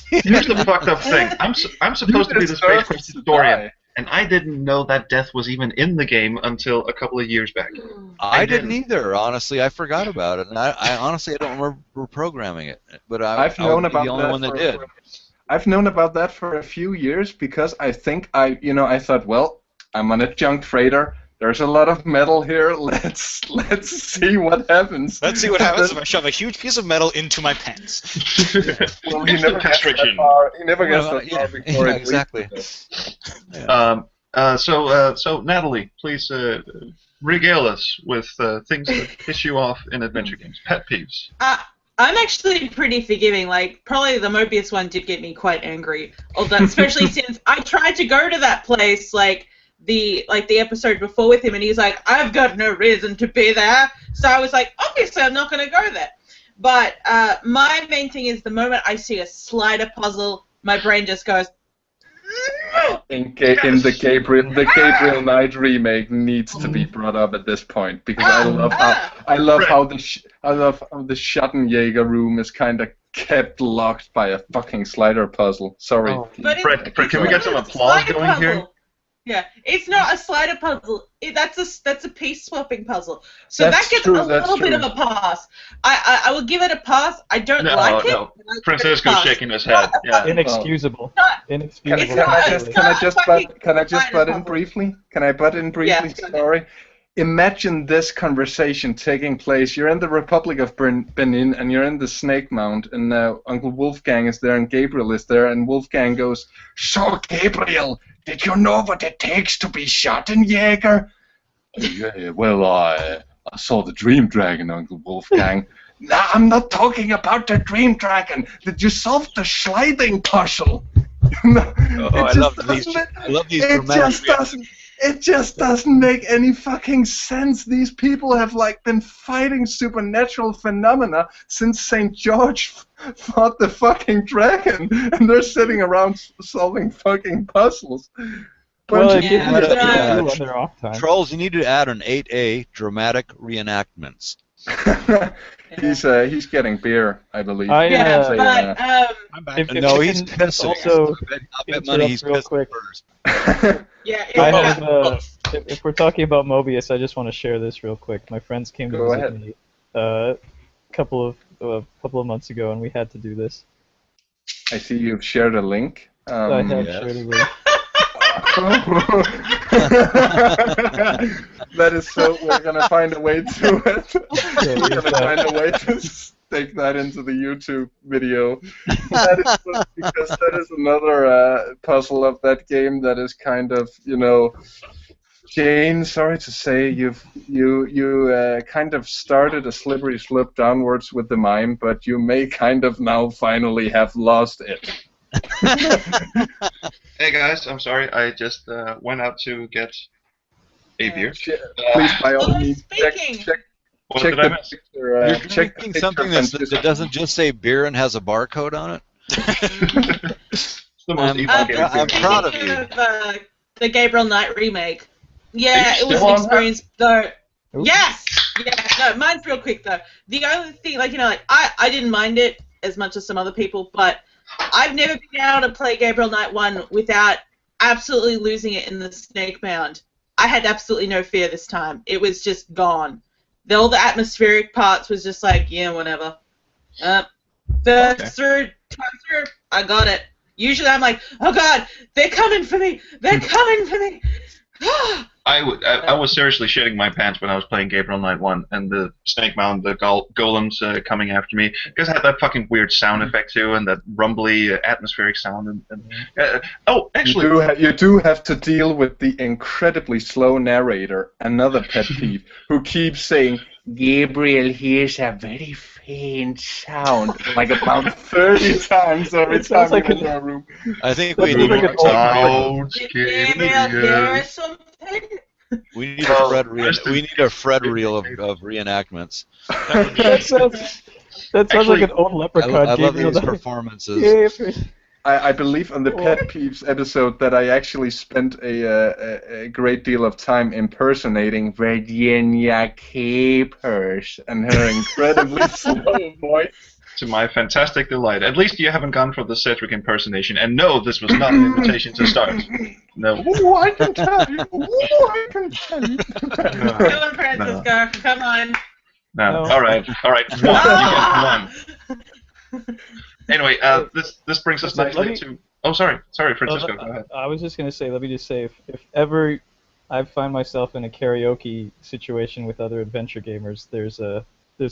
Here's the fucked up thing. I'm supposed to be the Space Quest historian, and I didn't know that death was even in the game until a couple of years back. I didn't either. Honestly, I forgot about it, and I honestly don't remember programming it. But I've known the about only that one that did. I've known about that for a few years because I think I thought, well, I'm on a junk freighter. There's a lot of metal here. Let's see what happens. Let's see what happens if I shove a huge piece of metal into my pants. Well, he never gets that far. He never gets that far before it exactly. So Natalie, please regale us with things that piss you off in adventure games. Pet peeves. I'm actually pretty forgiving. Like, probably the Mobius one did get me quite angry. Although, especially since I tried to go to that place, like the episode before with him, and he's like, "I've got no reason to be there." So I was like, obviously, I'm not going to go there. But my main thing is the moment I see a slider puzzle, my brain just goes. In the Gabriel Knight remake needs to be brought up at this point because I love how the Schattenjäger room is kind of kept locked by a fucking slider puzzle. Sorry. Oh. Fred, can we get some applause going here? Yeah, it's not a slider puzzle. That's a piece swapping puzzle. So That's that gets true, a little bit of a pass. I will give it a pass. I don't like it. No, Francisco's shaking his head. Yeah. Inexcusable. Inexcusable. Can I just butt in briefly? Can I butt in briefly? Yeah, Sorry. Imagine this conversation taking place. You're in the Republic of Benin, and you're in the Snake Mount, and Uncle Wolfgang is there, and Gabriel is there, and Wolfgang goes, "So, Gabriel, did you know what it takes to be Schattenjäger?" Yeah, well, I saw the Dream Dragon, Uncle Wolfgang. No, I'm not talking about the Dream Dragon. Did you solve the sliding puzzle? I love these dramatic It just doesn't make any fucking sense. These people have been fighting supernatural phenomena since St. George fought the fucking dragon, and they're sitting around solving fucking puzzles. Well, Yeah. off time. Troels, you need to add an 8A dramatic reenactments. He's getting beer, I believe. I, Yeah, but I'm back. If No, I he's can pissing. also I bet money he's real pissing quick. first. yeah, I yeah. have, if we're talking about Mobius, I just want to share this real quick. My friends came to Go visit ahead. me a couple of months ago, and we had to do this. I see you've shared a link. I have yes. shared a link. That is so. We're gonna find a way to it. We're gonna find a way to stake that into the YouTube video. That is because that is another puzzle of that game that is kind of, Jane, sorry to say, you kind of started a slippery slope downwards with the mime, but you may kind of now finally have lost it. Hey guys, I'm sorry. I just went out to get a beer. Please, by all means, speaking. check What check did I the miss? picture. You're Check the drinking picture, something that doesn't just say beer and has a barcode on it? It's the most evil game. I'm proud of you. The Gabriel Knight remake. Are Yeah, you it was still an on that? experience though. Ooh. Yes! Yeah, no, mine's real quick though. The only thing, I didn't mind it as much as some other people, but I've never been able to play Gabriel Knight 1 without absolutely losing it in the Snake Mound. I had absolutely no fear this time. It was just gone. All the atmospheric parts was just like, yeah, whatever. Time through, I got it. Usually I'm like, oh god, they're coming for me! They're coming for me! I was seriously shitting my pants when I was playing Gabriel Knight 1 and the Snake Mound, the golems coming after me. Because it had that fucking weird sound effect too, and that rumbly atmospheric sound. Actually, you do have to deal with the incredibly slow narrator, another pet peeve, who keeps saying, Gabriel hears a very faint sound, like about 30 times every time like we enter a room. I think That we need sounds like more an old time. Gabriel, hear something? We need a Fred reel. We need a Fred reel of reenactments. That sounds like an old leprechaun. I love Gabriel these Knight. performances. I believe on the Pet Peeves episode that I actually spent a great deal of time impersonating Virginia Capers and her incredibly slow voice. to my fantastic delight. At least you haven't gone for the Cedric impersonation. And no, this was not an invitation to start. No. Oh, I can tell you. Oh, I can tell you. Come on, Francisco. Come on. No. No. All right. One. You get one. Anyway, this brings us nicely to. Oh, sorry, Francisco. Go ahead. I was just gonna say. Let me just say, if ever I find myself in a karaoke situation with other adventure gamers, there's a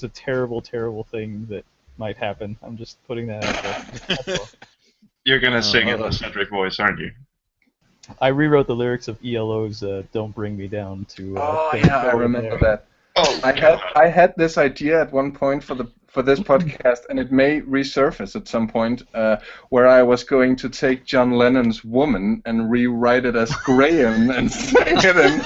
terrible, terrible thing that might happen. I'm just putting that out there. That's all. You're gonna sing in the Cedric voice, aren't you? I rewrote the lyrics of ELO's "Don't Bring Me Down" to. Oh yeah, I remember that. Oh, I had this idea at one point for this podcast, and it may resurface at some point, where I was going to take John Lennon's "Woman" and rewrite it as Graham and sing it and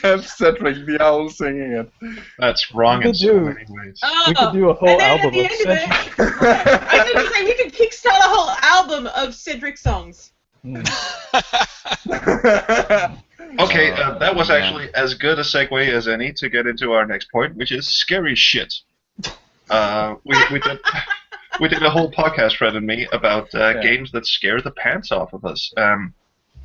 have Cedric the Owl singing it. That's wrong in so many ways. We could do a whole album of Cedric. Cedric. I was going to say, we could kickstart a whole album of Cedric songs. Okay, that was actually as good a segue as any to get into our next point, which is scary shit. We did a whole podcast, Fred and me, about games that scare the pants off of us.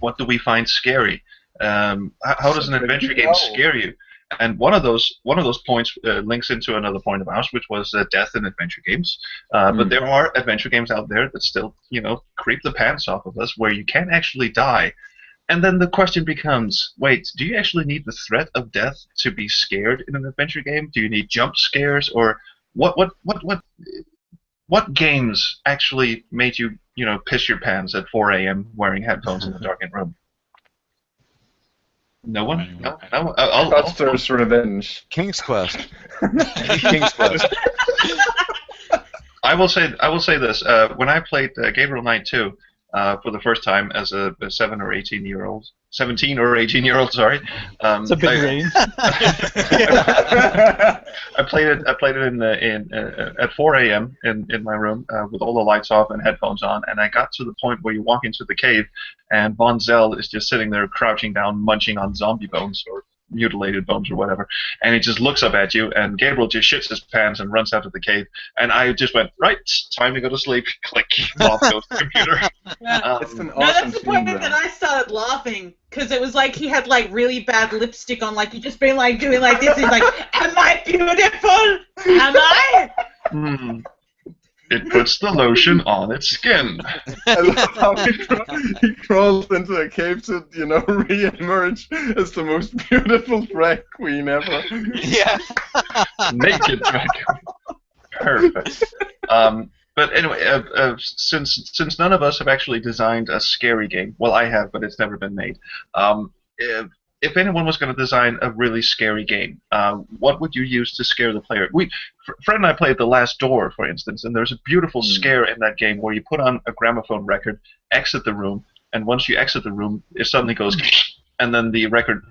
What do we find scary? How does an adventure game scare you? And one of those points links into another point of ours, which was death in adventure games. But there are adventure games out there that still, creep the pants off of us, where you can actually die. And then the question becomes, wait, do you actually need the threat of death to be scared in an adventure game? Do you need jump scares, or what games actually made you, piss your pants at 4 a.m. wearing headphones in a darkened room? No one? No. Buster's Revenge. King's Quest. King's Quest. I will say this. When I played Gabriel Knight 2 for the first time as a 17 or 18 year old, sorry. It's a big range. I played it at 4 a.m. in my room with all the lights off and headphones on, and I got to the point where you walk into the cave and Von Zell is just sitting there crouching down, munching on zombie bones or mutilated bones or whatever, and he just looks up at you, and Gabriel just shits his pants and runs out of the cave, and I just went, right, time to go to sleep. Click, off goes the computer. It's an awesome that's the point theme, that I started laughing, because it was like he had like really bad lipstick on, like he just been like doing like this. He's like, "Am I beautiful? Am I?" It puts the lotion on its skin. I love how he crawls into a cave to, re-emerge as the most beautiful drag queen ever. Yeah. Naked drag queen. Perfect. But anyway, since none of us have actually designed a scary game, well, I have, but it's never been made. If anyone was going to design a really scary game, what would you use to scare the player? Fred and I played The Last Door, for instance, and there's a beautiful scare in that game where you put on a gramophone record, exit the room, and once you exit the room, it suddenly goes, and then the record,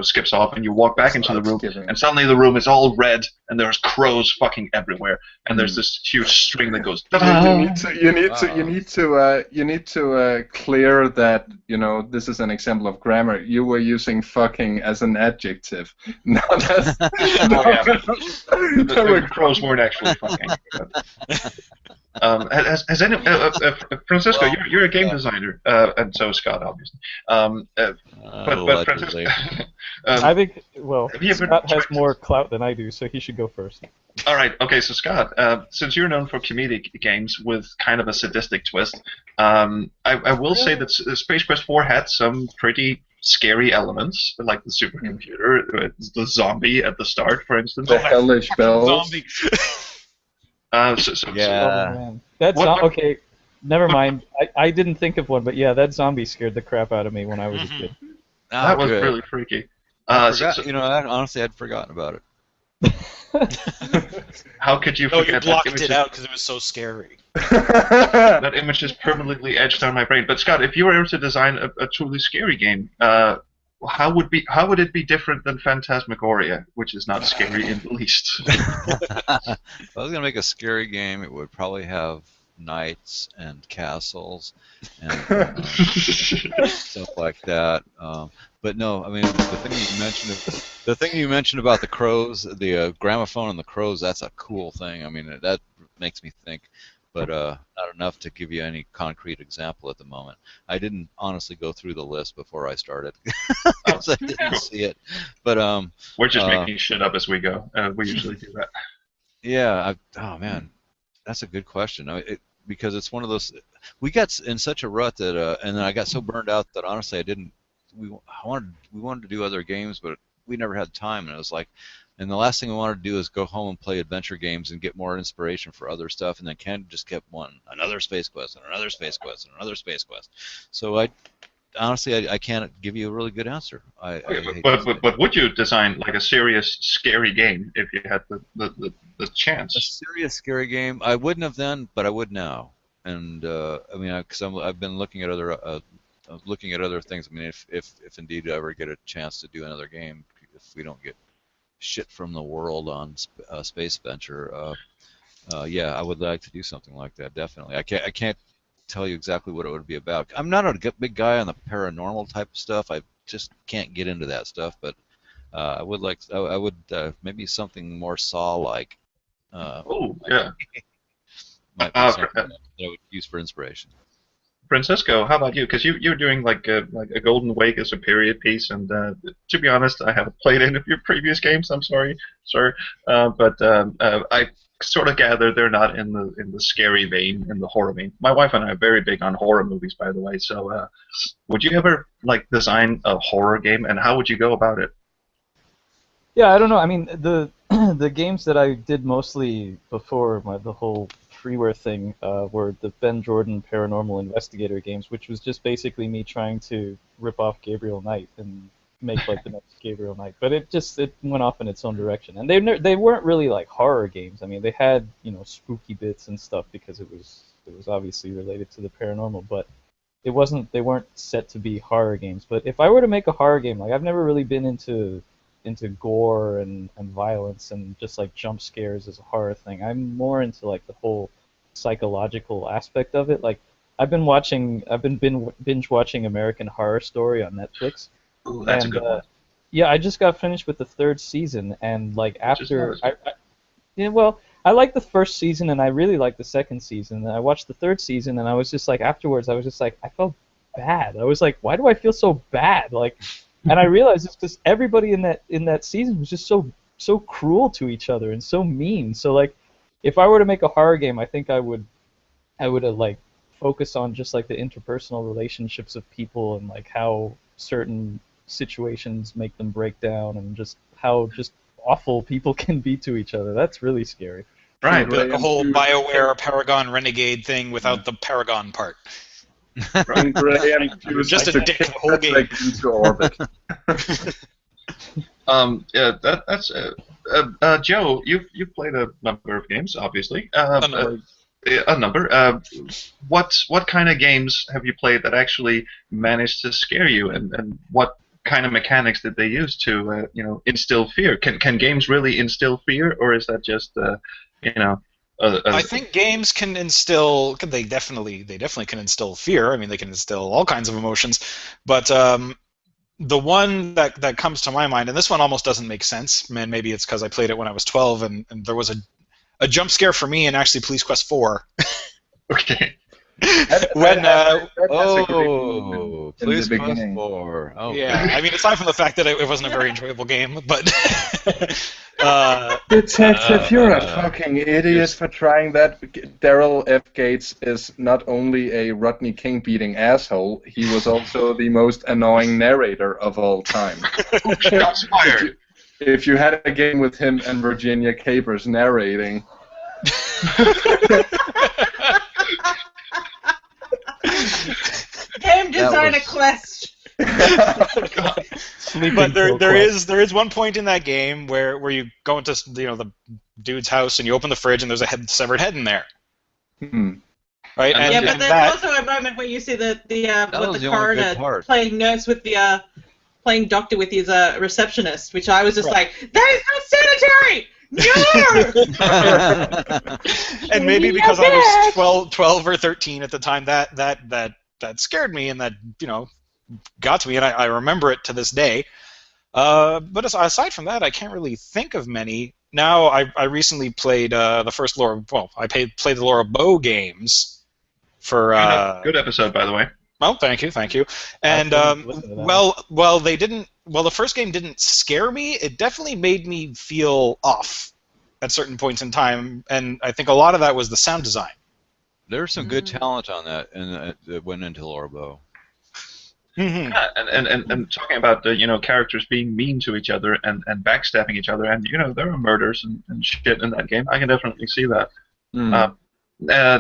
skips off, and you walk back into the room, and suddenly the room is all red, and there's crows fucking everywhere, and there's this huge string that goes. You need to clear that. This is an example of grammar. You were using "fucking" as an adjective. No, that's. The crows weren't actually fucking. Has any Francisco? You're a game designer, and so is Scott, obviously. But Francisco, I think Scott has tried more clout than I do, so he should go first. All right. Okay. So Scott, since you're known for comedic games with kind of a sadistic twist, I will say that Space Quest 4 had some pretty scary elements, like the supercomputer, the zombie at the start, for instance. The hellish bells. Zombie. Yeah. Oh, okay. Never mind. I didn't think of one, but yeah, that zombie scared the crap out of me when I was a kid. That was really freaky. Honestly, I'd forgotten about it. How could you No, forget you blocked that it out because it was so scary. That image is permanently etched on my brain. But Scott, if you were able to design a truly scary game, how would it be different than Phantasmagoria, which is not scary in the least? If I was gonna make a scary game, it would probably have knights and castles and stuff like that. But no, I mean the thing you mentioned about the crows, the gramophone and the crows, that's a cool thing. I mean, that makes me think, but not enough to give you any concrete example at the moment. I didn't honestly go through the list before I started because I didn't see it. But we're just making shit up as we go. We usually do that. Yeah. Oh man, that's a good question. Because it's one of those. We got in such a rut that, and then I got so burned out that honestly I didn't. We wanted to do other games, but we never had time, and it was like. And the last thing we wanted to do is go home and play adventure games and get more inspiration for other stuff, and then Ken just kept another Space Quest, and another Space Quest, and another Space Quest. So I can't give you a really good answer. But would you design like a serious scary game if you had the chance? A serious scary game? I wouldn't have then, but I would now. And I mean, because I've been looking at other things. I mean, if indeed I ever get a chance to do another game, if we don't get shit from the world on Space Venture, yeah, I would like to do something like that. Definitely. I can't tell you exactly what it would be about. I'm not a big guy on the paranormal type of stuff. I just can't get into that stuff. But I would maybe something more Saw-like. Oh yeah. Might be something that I would use for inspiration. Francisco, how about you? Because you're doing like a Golden Wake as a period piece, and to be honest, I haven't played any of your previous games. I'm sorry, sir, but I sort of gather they're not in the scary vein, in the horror vein. My wife and I are very big on horror movies, by the way. So, would you ever like design a horror game, and how would you go about it? Yeah, I don't know. I mean, the games that I did mostly before the whole freeware thing were the Ben Jordan Paranormal Investigator games, which was just basically me trying to rip off Gabriel Knight and make like the next Gabriel Knight. But it went off in its own direction, and they weren't really like horror games. I mean, they had spooky bits and stuff because it was obviously related to the paranormal, but they weren't set to be horror games. But if I were to make a horror game, like I've never really been into gore and violence and just like jump scares as a horror thing. I'm more into like the whole psychological aspect of it. Like I've been binge watching American Horror Story on Netflix. Ooh, that's a good one. Yeah, I just got finished with the 3rd season, and like after I liked the 1st season and I really liked the 2nd season. And I watched the 3rd season and I was just like afterwards I was just like I felt bad. I was like, why do I feel so bad? Like. And I realized it's because everybody in that season was just so cruel to each other and so mean. So like, if I were to make a horror game, I think I would like focus on just like the interpersonal relationships of people and like how certain situations make them break down and just how just awful people can be to each other. That's really scary. Right. Like a whole BioWare Paragon Renegade thing without the Paragon part. And Graham Just a dick the whole game. into orbit. Yeah, that's Joe. You've played a number of games, obviously. A number. What kind of games have you played that actually managed to scare you, and what kind of mechanics did they use to instill fear? Can games really instill fear, or is that just I think games can instill. They definitely can instill fear. I mean, they can instill all kinds of emotions, but the one that comes to my mind, and this one almost doesn't make sense. Man, maybe it's because I played it when I was 12, and there was a jump scare for me in actually Police Quest 4. Okay. When Police Quest 4. Oh, yeah, I mean, aside from the fact that it wasn't a very enjoyable game, but Detective, you're a fucking idiot for trying that. Daryl F. Gates is not only a Rodney King beating asshole, he was also the most annoying narrator of all time. Shots fired. If you had a game with him and Virginia Capers narrating. Game designer question. But there is one point in that game where you go into the dude's house and you open the fridge and there's a severed head in there. Right? Yeah, but there's also a moment where you see the coroner playing nurse with the playing doctor with his receptionist, which I was just like, that is not sanitary. No. And maybe because I was 12 or 13 at the time, that scared me, and that got to me, and I remember it to this day. But aside from that, I can't really think of many. Now I recently played the first Laura. Well, I played the Laura Bow games for. Good episode, by the way. Well, thank you. And they didn't. Well, the first game didn't scare me. It definitely made me feel off at certain points in time, and I think a lot of that was the sound design. There's some good talent on that, and that went into Laura Bow. Mm-hmm. Yeah, and talking about characters being mean to each other and backstabbing each other, and there are murders and shit in that game. I can definitely see that.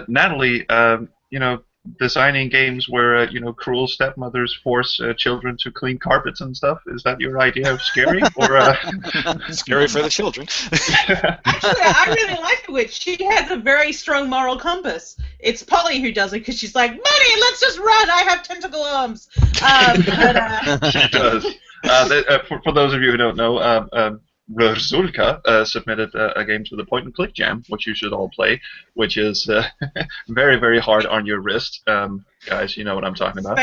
Natalie, designing games where cruel stepmothers force children to clean carpets and stuff. Is that your idea of scary, or scary for the children? Actually, I really like the witch. She has a very strong moral compass. It's Polly who does it because she's like, "Money, let's just run. I have tentacle arms." She does. For those of you who don't know, Rezulka submitted a game to the Point and Click Jam, which you should all play, which is very, very hard on your wrist. Guys, you know what I'm talking about.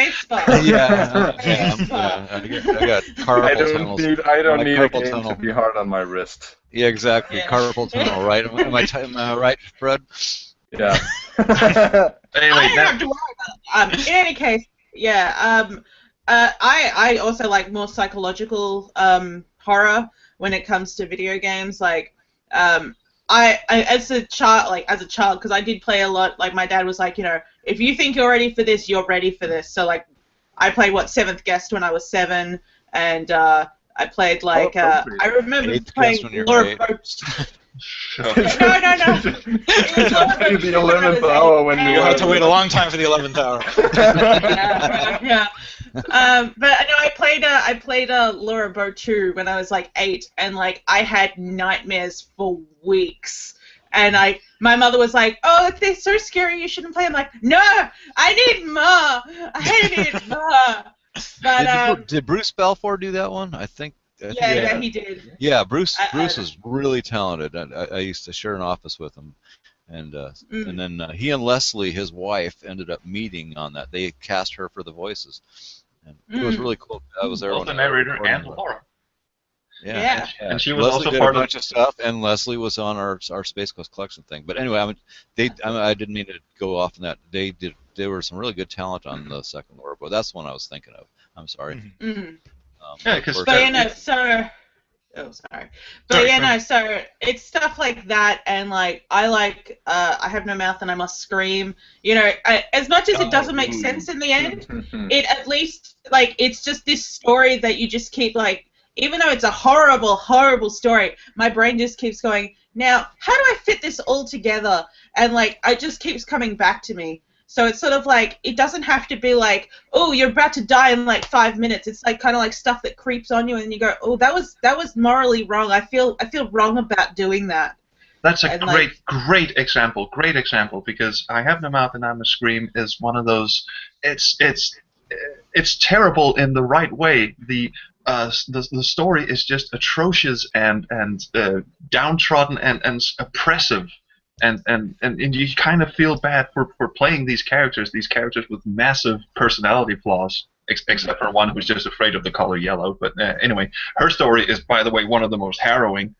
Yeah. I got carpal tunnels. I don't need a game to be hard on my wrist. Yeah, exactly. Yeah. Carpal tunnel, right? Am I right, Fred? Yeah. Anyway, I don't have to worry about it. In any case, yeah. I also like more psychological horror when it comes to video games. Like, I as a child, because I did play a lot. Like, my dad was like, if you think you're ready for this, you're ready for this. So like, I played Seventh Guest when I was 7, and I played I remember playing Laura Boat. No. It was the 11th hour when you had to wait a long time for the 11th hour. Yeah. But no, I played Laura Bow 2 when I was 8, and I had nightmares for weeks. And my mother was like, "Oh, they're so scary, you shouldn't play." I'm like, "No, I need more. I need more." But did Bruce Balfour do that one? I think. Yeah, he did. Yeah, Bruce was really talented. I used to share an office with him, and then he and Leslie, his wife, ended up meeting on that. They cast her for the voices, and it was really cool. I was there. Both the narrator and Laura. Yeah. And she was Leslie also did part a bunch of stuff, and Leslie was on our Space Coast collection thing. But anyway, I didn't mean to go off on that. There were some really good talent on the second Laura, but that's the one I was thinking of. I'm sorry. Mm-hmm. Yeah, because Oh, sorry. But yeah, no, so it's stuff like that, and like I have no mouth and I must scream. You know, as much as it doesn't make sense in the end, it at least like it's just this story that you just keep like, even though it's a horrible, horrible story, my brain just keeps going, now how do I fit this all together? And like it just keeps coming back to me. So it's sort of like, it doesn't have to be like, oh, you're about to die in like 5 minutes. It's like kind of like stuff that creeps on you, and you go, oh, that was morally wrong. I feel wrong about doing that. That's a great example. Great example, because I Have No Mouth and I Must Scream is one of those. It's terrible in the right way. The story is just atrocious and downtrodden and oppressive. And you kind of feel bad for playing these characters with massive personality flaws, except for one who's just afraid of the color yellow. But anyway, her story is, by the way, one of the most harrowing.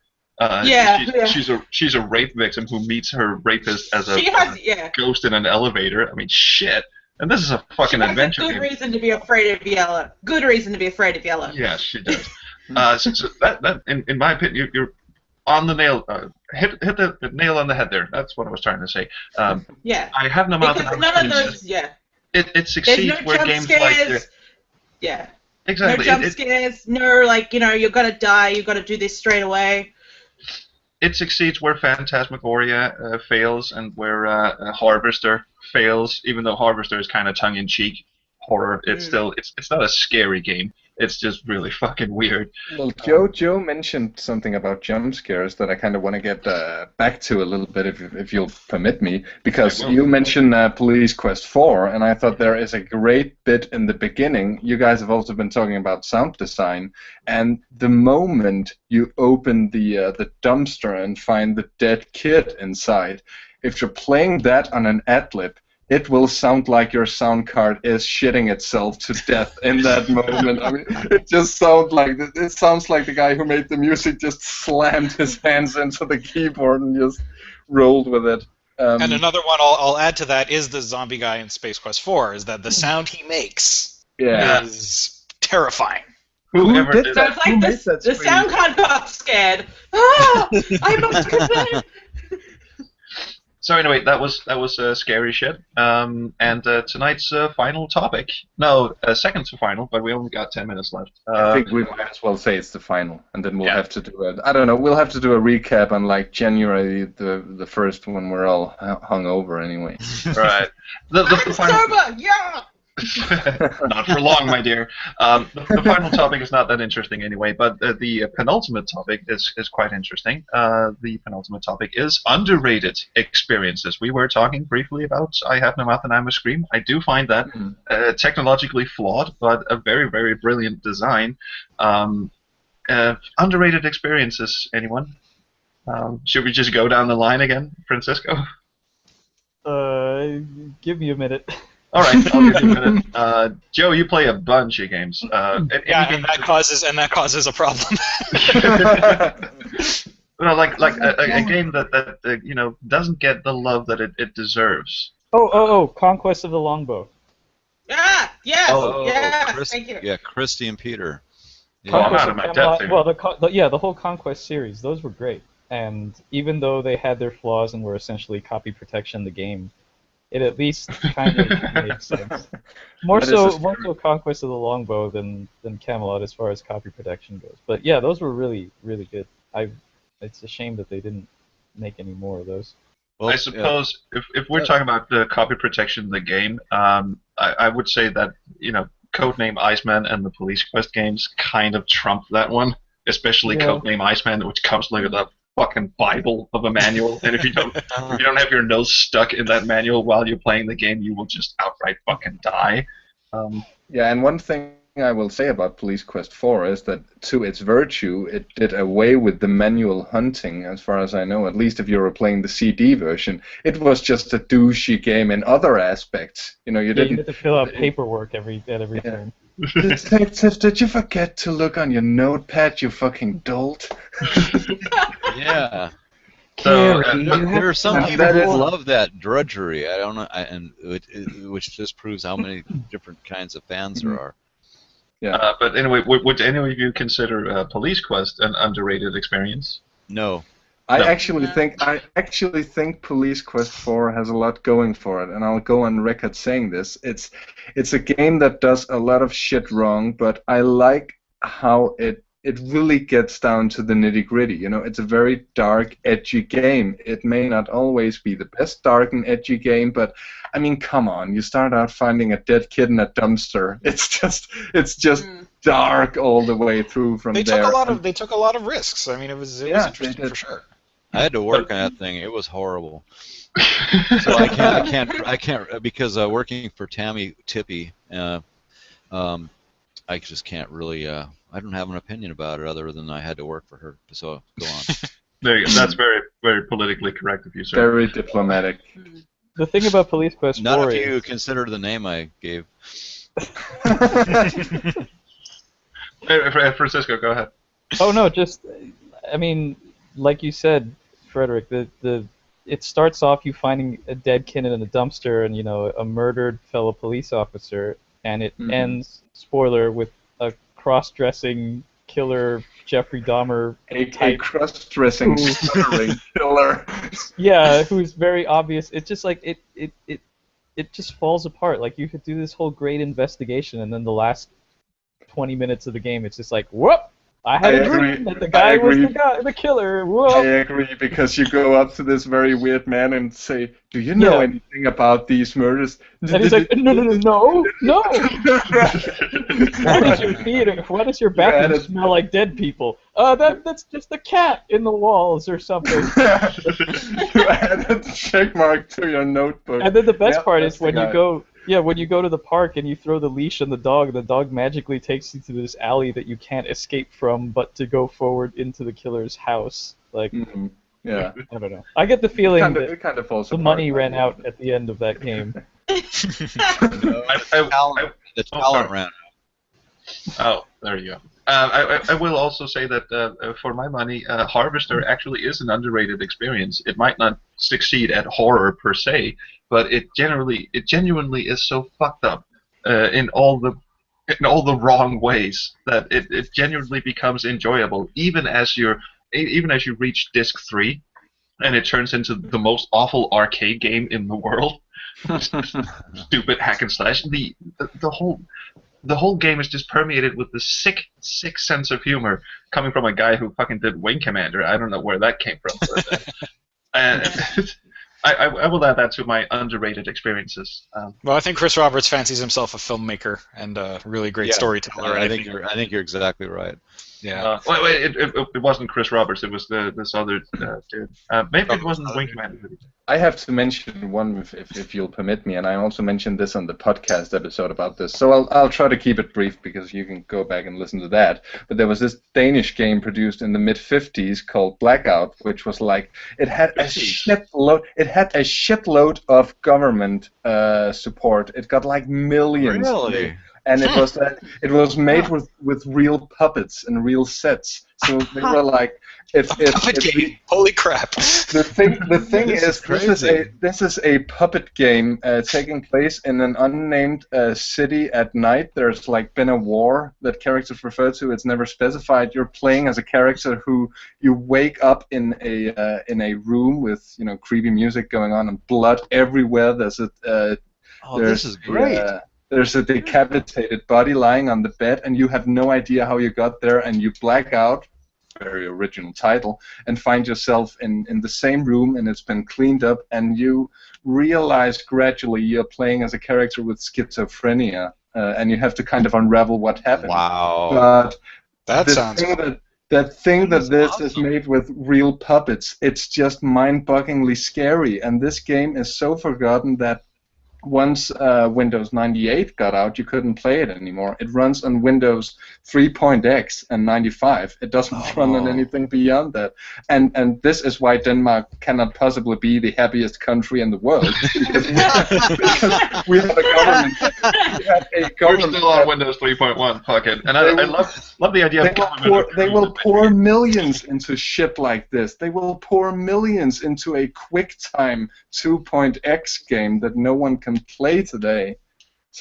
She's a rape victim who meets her rapist as a ghost in an elevator. I mean, shit. And this is a fucking adventure game. Good reason to be afraid of yellow. Good reason to be afraid of yellow. Yes, she does. So that in my opinion, you're on the nail. Hit the nail on the head there. That's what I was trying to say. Yeah. I Have No Mouth. Because none of those. Yeah. It succeeds where games scares. like. Yeah. Exactly. No jump scares. No, like, you know, you're gonna die. You got to do this straight away. It succeeds where Phantasmagoria fails, and where Harvester fails. Even though Harvester is kind of tongue-in-cheek horror, it's still it's not a scary game. It's just really fucking weird. Well, Joe mentioned something about jump scares that I kind of want to get back to a little bit, if you'll permit me, because you mentioned Police Quest 4, and I thought there is a great bit in the beginning. You guys have also been talking about sound design, and the moment you open the dumpster and find the dead kid inside, if you're playing that on an ad-lib, it will sound like your sound card is shitting itself to death in that moment. I mean, it sounds like the guy who made the music just slammed his hands into the keyboard and just rolled with it. And another one I'll add to that is the zombie guy in Space Quest 4, is that the sound he makes is terrifying. Who did that? So it's like the sound card got scared. Ah! I must complain! So anyway, that was scary shit. And tonight's final topic. No, second to final, but we only got 10 minutes left. I think we might as well say it's the final, and then we'll have to do it. I don't know. We'll have to do a recap on like January the first when we're all hungover anyway. Right. I'm sober. Yeah. Not for long, my dear. The final topic is not that interesting anyway, but the penultimate topic is quite interesting. The penultimate topic is underrated experiences. We were talking briefly about I Have No Mouth and I Must Scream. I do find that technologically flawed, but a very, very brilliant design. Underrated experiences, anyone? Should we just go down the line again, Francisco? Give me a minute. All right, I'll give you a minute. Joe, you play a bunch of games. And that causes a problem. Well, like a game that you know doesn't get the love that it deserves. Oh! Conquest of the Longbow. Yeah. Yeah. Chris, Thank you. Yeah, Christy and Peter. Yeah. I'm out of my depth here. Well, the whole Conquest series, those were great. And even though they had their flaws and were essentially copy protection the game, it at least kind of made sense. More so Conquest of the Longbow than Camelot as far as copy protection goes. But yeah, those were really, really good. It's a shame that they didn't make any more of those. Well, I suppose if we're talking about the copy protection in the game, I would say that Codename Iceman and the Police Quest games kind of trump that one, especially Codename Iceman, which comes like a fucking Bible of a manual, and if you don't have your nose stuck in that manual while you're playing the game, you will just outright fucking die. And one thing I will say about Police Quest 4 is that, to its virtue, it did away with the manual hunting, as far as I know, at least if you were playing the CD version. It was just a douchey game in other aspects. You had to fill out paperwork at every turn. Detective, did you forget to look on your notepad, you fucking dolt? Yeah. So there are some people who love that drudgery. I don't know, which just proves how many different kinds of fans there are. Yeah. But anyway, would any of you consider Police Quest an underrated experience? No. I No. actually think Police Quest 4 has a lot going for it, and I'll go on record saying this. It's a game that does a lot of shit wrong, but I like how it really gets down to the nitty-gritty. You know, it's a very dark, edgy game. It may not always be the best dark and edgy game, but I mean, come on. You start out finding a dead kid in a dumpster. It's just dark all the way through from there. They took a lot of risks. I mean, it was interesting for sure. I had to work on that thing. It was horrible. So I can't because working for Tammy Tippy, I just can't really. I don't have an opinion about it other than I had to work for her. So go on. There you go. That's very, very politically correct of you, sir. Very diplomatic. The thing about Police Quest 4 None of you consider the name I gave. Hey, Francisco, go ahead. Oh no, just I mean, like you said, Frederik, it starts off you finding a dead kid in a dumpster and a murdered fellow police officer, and it ends, spoiler, with a cross-dressing killer Jeffrey Dahmer a cross-dressing killer. Yeah, who's very obvious. It's just like it just falls apart. Like you could do this whole great investigation, and then the last 20 minutes of the game, it's just like, whoop! I had a dream that the guy was the killer. Whoop. I agree, because you go up to this very weird man and say, "Do you know anything about these murders?" And he's like, "No. Why does your bathroom smell like dead people? That's just a cat in the walls or something." You add a check mark to your notebook. And then the best part is when you go. Yeah, when you go to the park and you throw the leash on the dog magically takes you to this alley that you can't escape from but to go forward into the killer's house. Like, yeah. I don't know. I get the feeling it kind of falls the apart. money ran out at the end of that game. The talent ran out. Oh, there you go. I will also say that for my money, Harvester actually is an underrated experience. It might not succeed at horror per se, but it genuinely is so fucked up in all the wrong ways that it genuinely becomes enjoyable, even as you reach disc 3, and it turns into the most awful arcade game in the world. Stupid hack and slash. The whole game is just permeated with the sick sense of humor coming from a guy who fucking did Wing Commander. I don't know where that came from. But, and I will add that to my underrated experiences. Well, I think Chris Roberts fancies himself a filmmaker and a really great storyteller. I think you're exactly right. Yeah. It wasn't Chris Roberts. It was this other dude. Maybe it wasn't Wing Commander. I have to mention one, if you'll permit me, and I also mentioned this on the podcast episode about this. So I'll try to keep it brief because you can go back and listen to that. But there was this Danish game produced in the mid-50s called Blackout, which was like it had a shitload. It had a shitload of government support. It got like millions. Really? And it was made with real puppets and real sets. So they were like, holy crap! The thing is, this is a puppet game taking place in an unnamed city at night. There's like been a war that characters refer to. It's never specified. You're playing as a character who you wake up in a room with creepy music going on and blood everywhere. This is great. There's a decapitated body lying on the bed, and you have no idea how you got there, and you black out, very original title, and find yourself in the same room, and it's been cleaned up, and you realize gradually you're playing as a character with schizophrenia, and you have to kind of unravel what happened. Wow. But that sounds that thing that this is made with real puppets, it's just mind-bogglingly scary, and this game is so forgotten that once Windows 98 got out, you couldn't play it anymore. It runs on Windows 3.x and 95. It doesn't run on anything beyond that. And this is why Denmark cannot possibly be the happiest country in the world, because we have a government. We're still on Windows 3.1, fuck it. And I love the idea they will pour millions into shit like this. They will pour millions into a QuickTime 2.x game that no one can play today.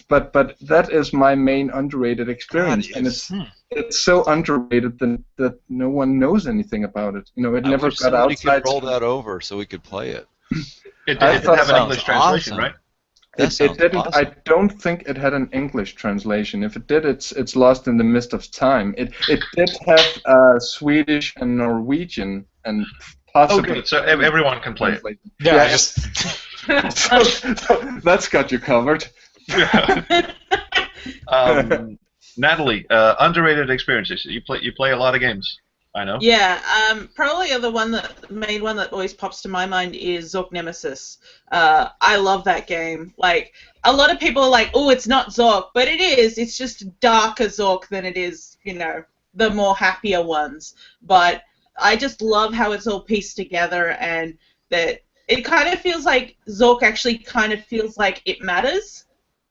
but that is my main underrated experience, and it's so underrated that no one knows anything about it. You know, it never got outside. Somebody could roll that over so we could play it. It didn't have an English translation, awesome. right? It didn't. Awesome. I don't think it had an English translation. If it did, it's lost in the mist of time. It did have Swedish and Norwegian and possibly. Okay, so everyone can play it. Yeah, so that's got you covered. Natalie, underrated experiences. You play a lot of games. I know. Yeah, probably the main one that always pops to my mind is Zork Nemesis. I love that game. Like, a lot of people are like, oh, it's not Zork, but it is. It's just darker Zork than it is, you know, the more happier ones. But I just love how it's all pieced together, and that it kind of feels like Zork actually kind of feels like it matters.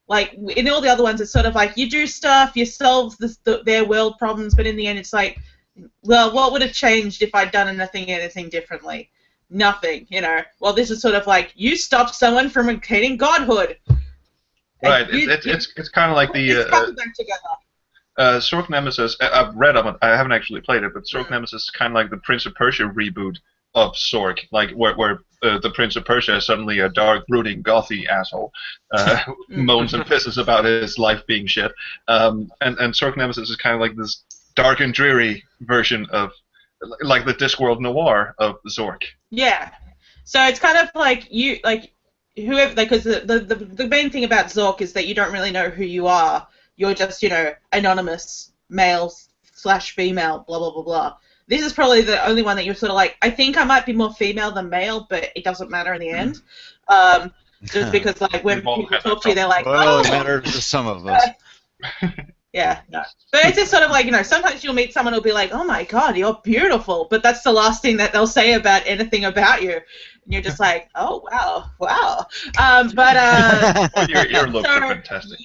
Like, in all the other ones, it's sort of like, you do stuff, you solve their world problems, but in the end it's like, well, what would have changed if I'd done anything differently? Nothing, you know. Well, this is sort of like, you stopped someone from attaining godhood. Right, it's kind of like the... It's coming back together. Zork Nemesis, I've read of it, I haven't actually played it, but Zork Nemesis is kind of like the Prince of Persia reboot of Zork, like where the Prince of Persia is suddenly a dark, brooding, gothy asshole, moans and pisses about his life being shit, and Zork Nemesis is kind of like this dark and dreary version of, like, the Discworld noir of Zork. Yeah, so it's kind of like whoever, because the main thing about Zork is that you don't really know who you are. You're just, you know, anonymous, male/female, blah blah blah blah. This is probably the only one that you're sort of like, I think I might be more female than male, but it doesn't matter in the end. Just because, like, when people talk to you, they're like, well, oh, it matters to some of us. Yeah, no. But it's just sort of like, you know, sometimes you'll meet someone who'll be like, oh my god, you're beautiful, but that's the last thing that they'll say about anything about you. And you're just like, oh, wow. Well, your looks are fantastic.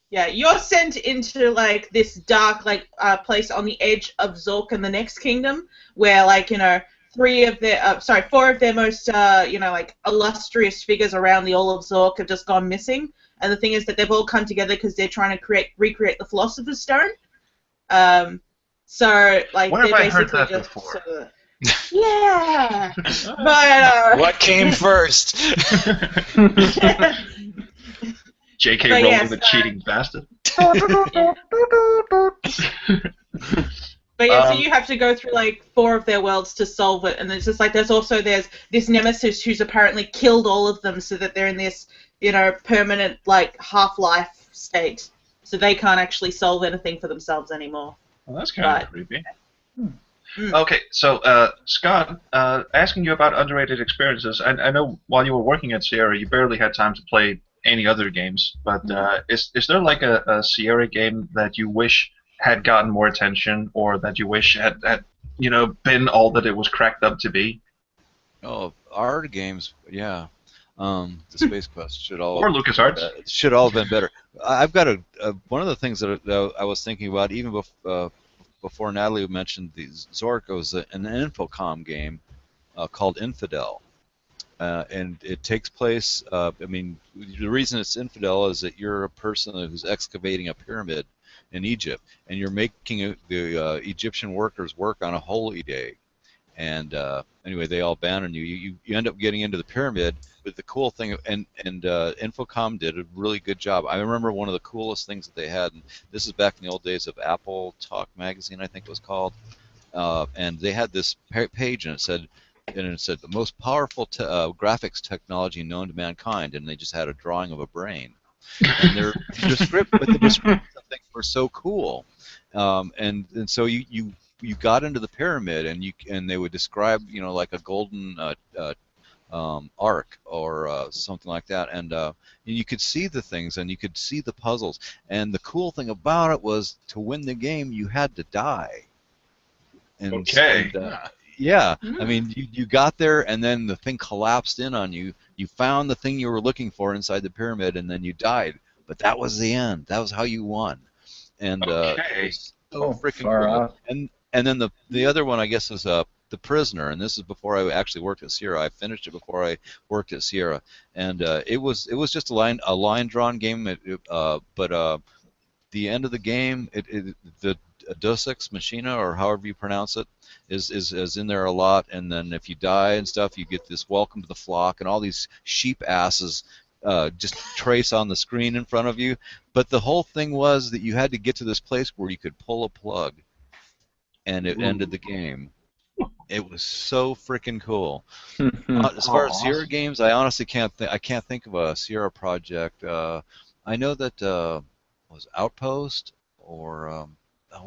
Yeah, you're sent into, like, this dark, like, place on the edge of Zork and the Next Kingdom, where, like, you know, four of their most, you know, like, illustrious figures around the all of Zork have just gone missing. And the thing is that they've all come together because they're trying to recreate the Philosopher's Stone. So, like, where have I heard basically that just before? yeah. But what came first? J.K. But Rowling, yes, the cheating bastard. But yeah, so you have to go through, like, 4 of their worlds to solve it, and it's just like there's this nemesis who's apparently killed all of them, so that they're in this, you know, permanent, like, half-life state, so they can't actually solve anything for themselves anymore. Well, that's kind of creepy. Okay, so Scott, asking you about underrated experiences. I know while you were working at Sierra, you barely had time to play any other games, but is there like a Sierra game that you wish had gotten more attention, or that you wish had you know, been all that it was cracked up to be? Oh, our games, yeah. The Space Quest should all or LucasArts should all have been better. I've got one of the things that I was thinking about even before Natalie mentioned the Zork was an Infocom game called Infidel. And it takes place, I mean, the reason it's infidel is that you're a person who's excavating a pyramid in Egypt, and you're making the Egyptian workers work on a holy day. And anyway, they all abandon you. You end up getting into the pyramid, but the cool thing, and Infocom did a really good job. I remember one of the coolest things that they had, and this is back in the old days of Apple Talk magazine, I think it was called, and they had this page, and it said the most powerful graphics technology known to mankind, and they just had a drawing of a brain. And the descriptions of things were so cool, and so you got into the pyramid, and they would describe, you know, like a golden arc or something like that, and you could see the things, and you could see the puzzles, and the cool thing about it was to win the game you had to die. Yeah, I mean, you got there, and then the thing collapsed in on you. You found the thing you were looking for inside the pyramid, and then you died. But that was the end. That was how you won. And it was so freaking cool. And then the other one, I guess, is The Prisoner, and this is before I actually worked at Sierra. I finished it before I worked at Sierra, and it was just a line drawn game. But the end of the game, the Deus Ex Machina, or however you pronounce it, is in there a lot. And then if you die and stuff, you get this welcome to the flock, and all these sheep asses just trace on the screen in front of you. But the whole thing was that you had to get to this place where you could pull a plug, and it ended the game. It was so freaking cool. As far as Sierra games, I honestly can't think of a Sierra project. I know that was Outpost or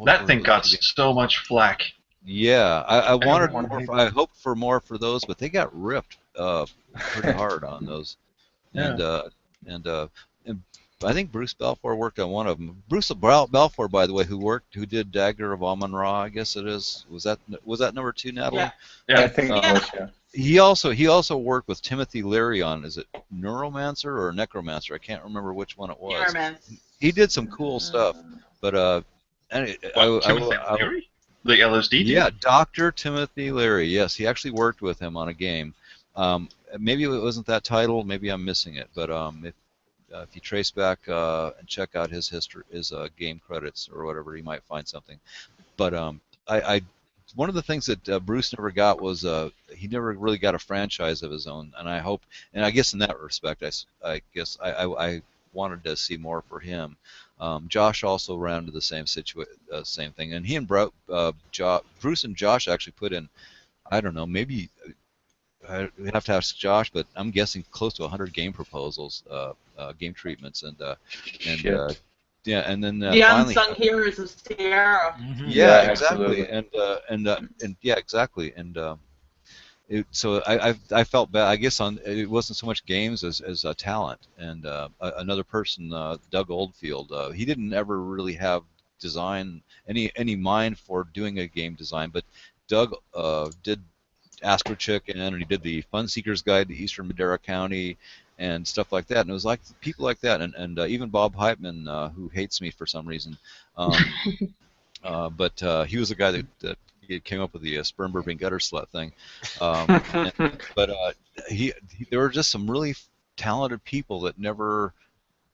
that thing got so much flack. Yeah, I wanted more. I hoped for more for those, but they got ripped pretty hard on those. Yeah. And I think Bruce Balfour worked on one of them. Bruce Balfour, by the way, who did Dagger of Amon-Ra, I guess it is. Was that number 2, Natalie? Yeah. I think it was. Yeah. He also worked with Timothy Leary on, is it Neuromancer or Necromancer? I can't remember which one it was. Neuromancer. He did some cool stuff, but Timothy Leary? The LSD dude? Yeah, Dr. Timothy Leary. Yes, he actually worked with him on a game. Maybe it wasn't that title. Maybe I'm missing it. But if you trace back and check out his history, his game credits or whatever, you might find something. But one of the things that Bruce never got was he never really got a franchise of his own. And I guess in that respect, I wanted to see more for him. Josh also ran into the same thing, and he and Bruce and Josh actually put in, I don't know, maybe we have to ask Josh, but I'm guessing close to 100 game proposals, game treatments, and yeah, and then the finally, unsung heroes of Sierra. Yeah, exactly, and yeah, exactly, and so I felt bad. I guess it wasn't so much games as talent. And another person, Doug Oldfield, he didn't ever really have any mind for doing a game design, but Doug did Astro Chicken, and he did the Fun Seeker's Guide to Eastern Madera County and stuff like that. And it was like people like that, and even Bob Heitman, who hates me for some reason, but he was the guy that he came up with the sperm burping gutter slut thing. But there were just some really talented people that never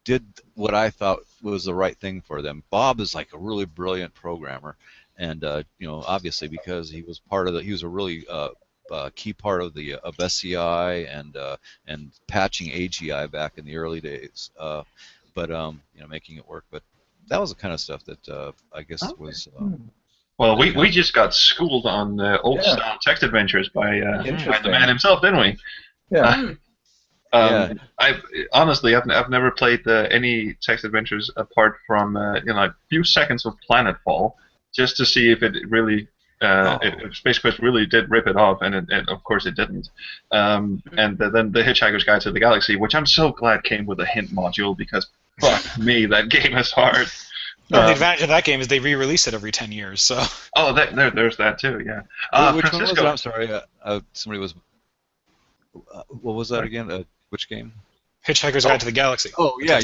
did what I thought was the right thing for them. Bob is like a really brilliant programmer, and obviously because he was a really key part of the of SCI and patching AGI back in the early days. But making it work. But that was the kind of stuff that I guess was. Well, we just got schooled on old style text adventures by the man himself, didn't we? Yeah. I've never played any text adventures apart from a few seconds of Planetfall, just to see if it really if Space Quest really did rip it off, and of course it didn't. And then the Hitchhiker's Guide to the Galaxy, which I'm so glad came with a hint module, because fuck me, that game is hard. Well, the advantage of that game is they re-release it every 10 years. So. Oh, there's that too. Yeah. Which Francisco. one was it? I'm sorry. Somebody was. What was that again? Which game? Hitchhiker's Guide to the Galaxy. Oh yeah.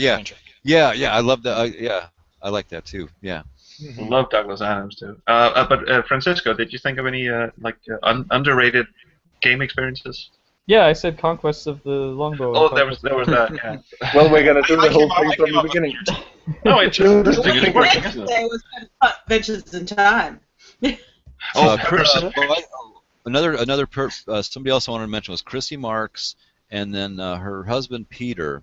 I love that. I like that too. Yeah. Love Douglas Adams too. But Francisco, did you think of any underrated game experiences? Yeah, I said Conquest of the Longbow. Oh, there was that. Yeah. Well, we're gonna do the whole thing from the beginning. No, it's just Next day was Adventures in Time. Somebody else I wanted to mention was Chrissy Marks, and then her husband Peter,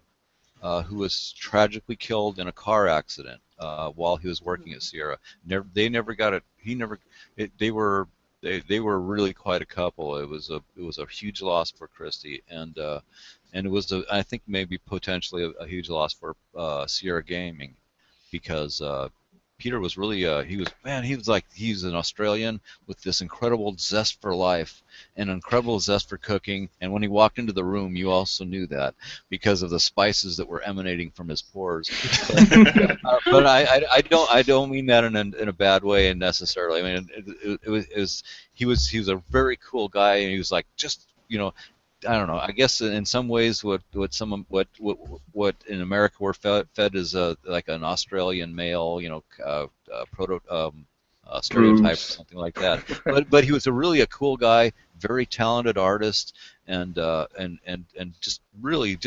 who was tragically killed in a car accident while he was working at Sierra. They never got it. They were really quite a couple. It was a huge loss for Christy, and it was I think maybe potentially a huge loss for Sierra Gaming, because Peter was really he's an Australian with this incredible zest for life and incredible zest for cooking, and when he walked into the room you also knew that because of the spices that were emanating from his pores. But I don't mean that in a bad way necessarily. I mean he was a very cool guy, and he was like just I don't know. I guess in some ways, what in America we're fed is like an Australian male, stereotype or something like that. But he was really a cool guy, very talented artist, and just really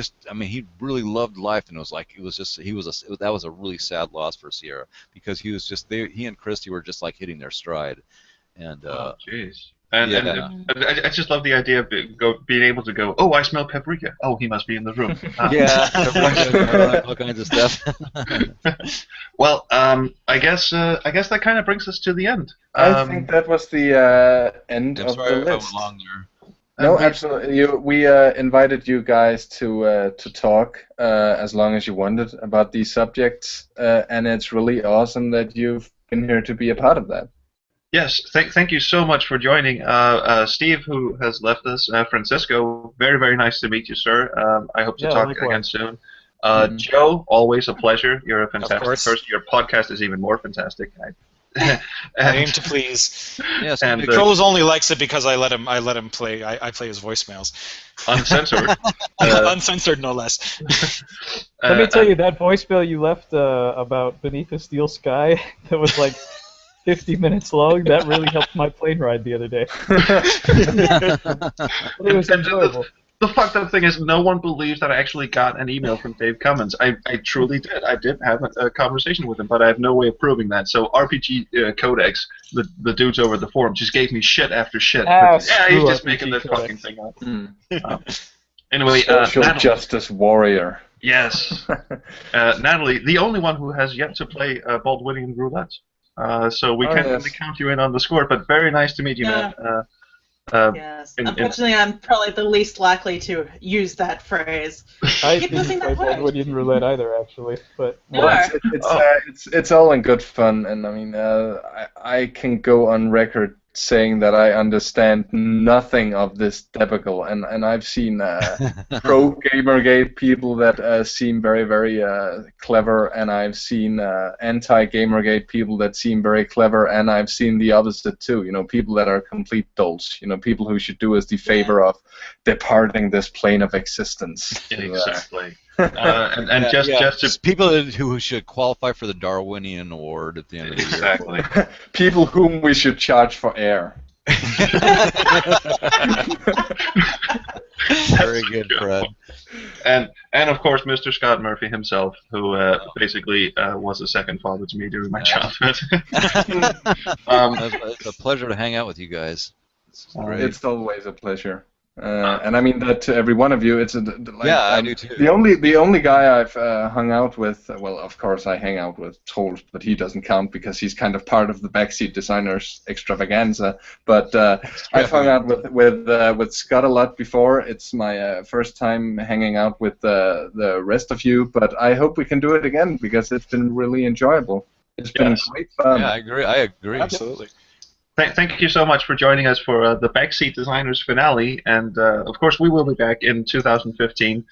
he really loved life, and that was a really sad loss for Sierra, because he and Christy were just like hitting their stride, and oh jeez. And I just love the idea of being able to go, oh, I smell paprika. Oh, he must be in the room. Yeah, all kinds of stuff. Well, I guess that kind of brings us to the end. I think that was the end I'm of sorry the if I list. went long there. No, absolutely. We invited you guys to talk as long as you wanted about these subjects, and it's really awesome that you've been here to be a part of that. Yes, thank you so much for joining. Steve, who has left us, Francisco, very, very nice to meet you, sir. I hope to talk again soon. Joe, always a pleasure. You're a fantastic person. Your podcast is even more fantastic. I aim to please. Yes, and Troels only likes it because I let him play. I play his voicemails. Uncensored. Uncensored, no less. Let me tell you, that voicemail you left about Beneath a Steel Sky, that was like 50 minutes long, that really helped my plane ride the other day. It was enjoyable. The fucked up thing is, no one believes that I actually got an email from Dave Cummins. I truly did. I did have a conversation with him, but I have no way of proving that. So RPG Codex, the dudes over the forum, just gave me shit after shit. He's just making this fucking thing up. Anyway, Social Natalie, justice warrior. Yes. Natalie, the only one who has yet to play Baldwinian Roulette. So we can't really count you in on the score, but very nice to meet you, man. Yes. Unfortunately, I'm probably the least likely to use that phrase. I didn't play Baldwinian Roulette either, actually. But it's all in good fun, and I mean, I can go on record saying that I understand nothing of this debacle, and I've seen pro Gamergate people that seem very, very clever, and I've seen anti-Gamergate people that seem very clever, and I've seen the opposite too. You know, people that are complete dolts. You know, people who should do us the favor of departing this plane of existence. Exactly. And just people who should qualify for the Darwinian Award at the end of the year. Exactly. People whom we should charge for air. Very good, Fred. And of course, Mr. Scott Murphy himself, who basically was a second father to me during my childhood. It's a pleasure to hang out with you guys. It's always a pleasure. And I mean that to every one of you. It's I do too. The only guy I've hung out with, well, of course I hang out with Troels, but he doesn't count because he's kind of part of the Backseat Designers extravaganza. But I've hung out with Scott a lot before. It's my first time hanging out with the rest of you, but I hope we can do it again because it's been really enjoyable. It's been great fun. Yeah, I agree. Absolutely. Thank you so much for joining us for the Backseat Designers finale, and of course we will be back in 2015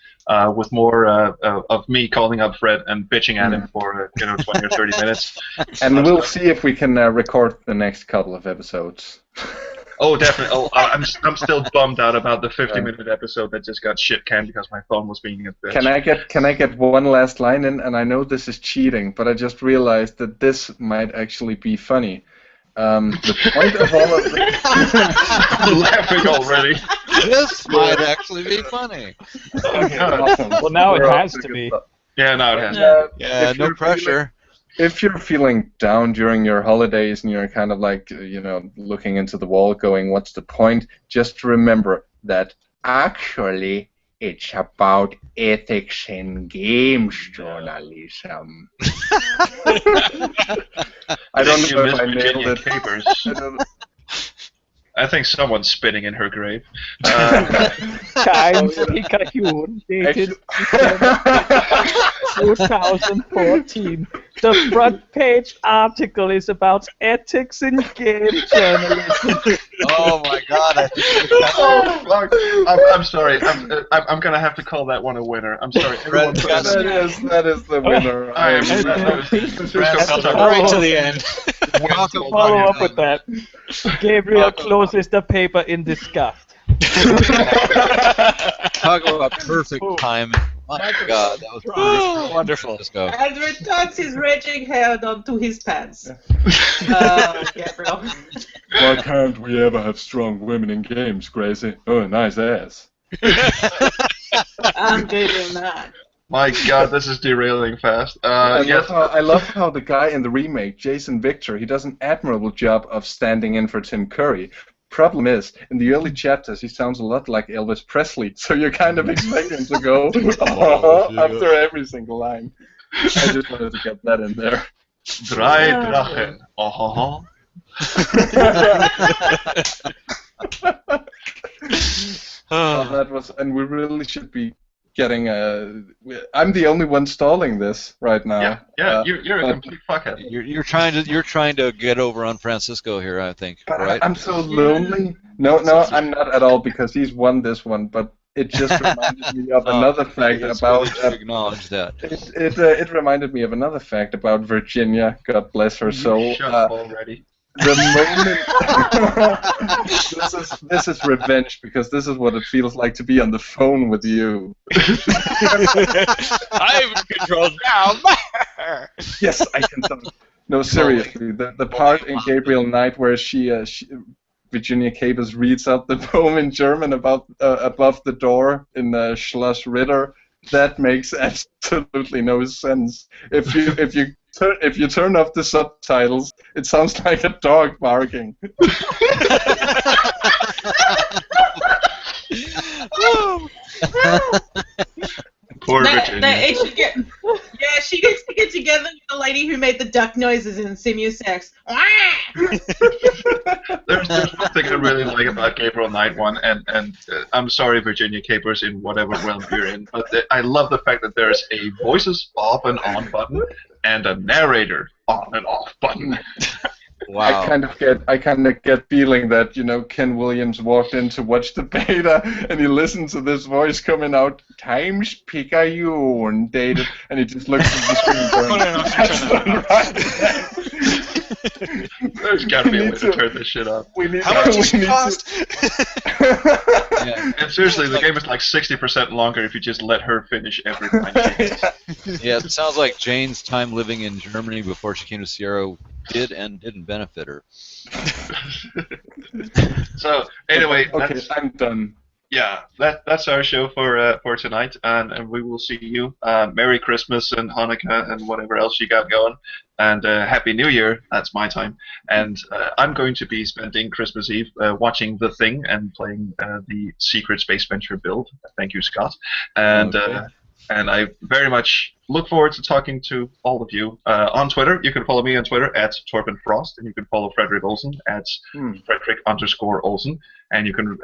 with more of me calling up Fred and bitching at him for 20 or 30 minutes. And we'll see if we can record the next couple of episodes. Oh, definitely. Oh, I'm still bummed out about the 50-minute episode that just got shit canned because my phone was being a bitch. Can I get one last line in? And I know this is cheating, but I just realized that this might actually be funny. The point of all of this... I'm laughing already. This might actually be funny. Awesome. Well, now it has to be. Yeah, now it has. Yeah, no pressure. If you're feeling down during your holidays and you're kind of like, looking into the wall going, what's the point? Just remember that actually it's about ethics in games journalism. I don't know if I nailed it. Papers. I think someone's spinning in her grave. Times Picayune, dated 2014. The front page article is about ethics in game journalism. Oh my God! I'm sorry. I'm gonna have to call that one a winner. I'm sorry. That is the winner. Right to the end. Follow up with that. Gabriel closes the paper in disgust. Talk about perfect timing. My God, that was wonderful. And returns his raging hair onto his pants. Gabriel. Why can't we ever have strong women in games, Gracie? Oh, nice ass. I'm doing that. My God, this is derailing fast. I love how the guy in the remake, Jason Victor, he does an admirable job of standing in for Tim Curry. Problem is, in the early chapters, he sounds a lot like Elvis Presley, so you kind of expect him to go after every single line. I just wanted to get that in there. Drei Drachen. Oh. That was, and we really should be getting I'm the only one stalling this right now. Yeah, you're a complete fuckhead. You're trying to get over on Francisco here, I think. Right? I'm so lonely. No, I'm not at all, because he's won this one. But it just reminded me of another fact about. Acknowledge that. It reminded me of another fact about Virginia. God bless her soul. Shut up already. The moment this is revenge, because this is what it feels like to be on the phone with you. I'm in control now. Yes, I can tell. No, seriously, the part in Gabriel Knight where Virginia Capers reads out the poem in German about above the door in Schloss Ritter, that makes absolutely no sense. If you turn off the subtitles, it sounds like a dog barking. Poor Virginia. She gets to get together with the lady who made the duck noises in Simusex. There's one thing I really like about Gabriel Knight 1, and I'm sorry, Virginia Capers, in whatever realm you're in, but I love the fact that there's a voices off and on button and a narrator on and off button. Wow. I kind of get feeling that, Ken Williams walked in to watch the beta and he listened to this voice coming out, Times Picayune dated, and he just looks at the screen going, There's got to be a way to turn this shit off. How much does it cost? Yeah. And seriously, the game is like 60% longer if you just let her finish every line. Yeah, it sounds like Jane's time living in Germany before she came to Sierra did and didn't benefit her. So anyway, okay, I'm done. Yeah, that's our show for tonight, and we will see you. Merry Christmas and Hanukkah and whatever else you got going, and Happy New Year. That's my time, and I'm going to be spending Christmas Eve watching The Thing and playing the Secret Space Venture build. Thank you, Scott, and. Okay. And I very much look forward to talking to all of you on Twitter. You can follow me on Twitter at TorbenFrost, and you can follow Frederik Olsen at Frederik_Olsen, and you can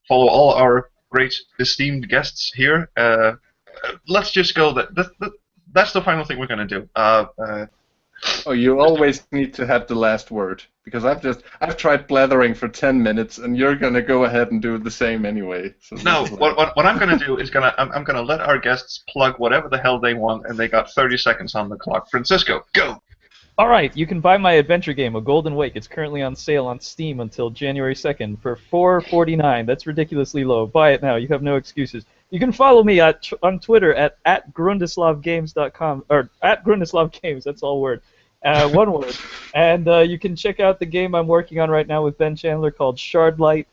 follow all our great esteemed guests here. Let's just go. That's the final thing we're gonna do. You always need to have the last word, because I've tried blathering for 10 minutes, and you're gonna go ahead and do the same anyway. So no, what I'm gonna do is I'm gonna let our guests plug whatever the hell they want, and they got 30 seconds on the clock. Francisco, go. All right, you can buy my adventure game, A Golden Wake. It's currently on sale on Steam until January 2nd for $4.49. That's ridiculously low. Buy it now. You have no excuses. You can follow me on Twitter at grundislavgames.com, or at grundislavgames. That's all word. One word. And you can check out the game I'm working on right now with Ben Chandler called Shardlight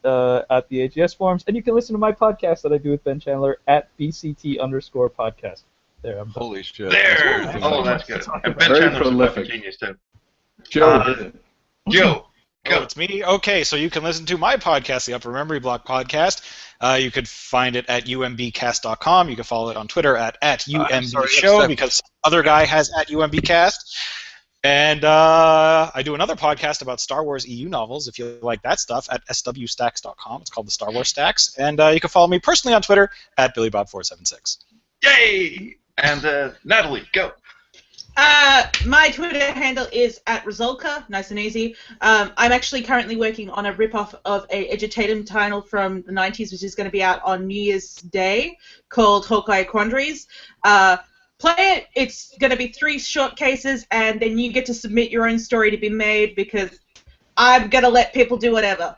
at the AGS forums. And you can listen to my podcast that I do with Ben Chandler at BCT_podcast. There, I'm done. Holy shit. There! That's good. And Ben Very Chandler's prolific. a genius, too. Joe, Joe, go. Oh, it's me? Okay, so you can listen to my podcast, the Upper Memory Block Podcast. You could find it at umbcast.com. You can follow it on Twitter at UMBShow, because some other guy has at UMBcast. And I do another podcast about Star Wars EU novels, if you like that stuff, at swstacks.com. It's called the Star Wars Stacks. And you can follow me personally on Twitter at BillyBob476. Yay! And Natalie, go. My Twitter handle is at Rizolka, nice and easy. I'm actually currently working on a rip-off of a edutainment title from the 90s, which is going to be out on New Year's Day, called Hawkeye Quandaries. Play it. It's going to be 3 short cases, and then you get to submit your own story to be made, because I'm going to let people do whatever.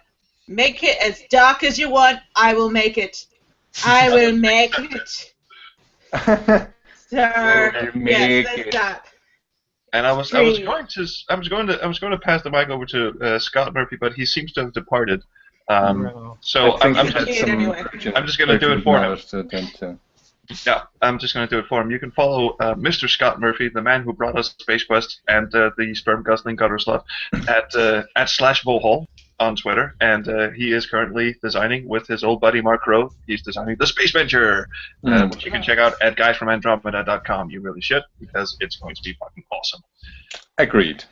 Make it as dark as you want. I will make it. I will make it. So, make yes, it. there's that. And I was going to pass the mic over to Scott Murphy, but he seems to have departed. So I'm just going to do it for him. Yeah, I'm just going to do it for him. You can follow Mr. Scott Murphy, the man who brought us Space Quest and the sperm guzzling gutter slut, at /Vohol on Twitter, and he is currently designing with his old buddy Mark Rowe. He's designing the Space Venture, which you can check out at guysfromandromeda.com. You really should, because it's going to be fucking awesome. Agreed.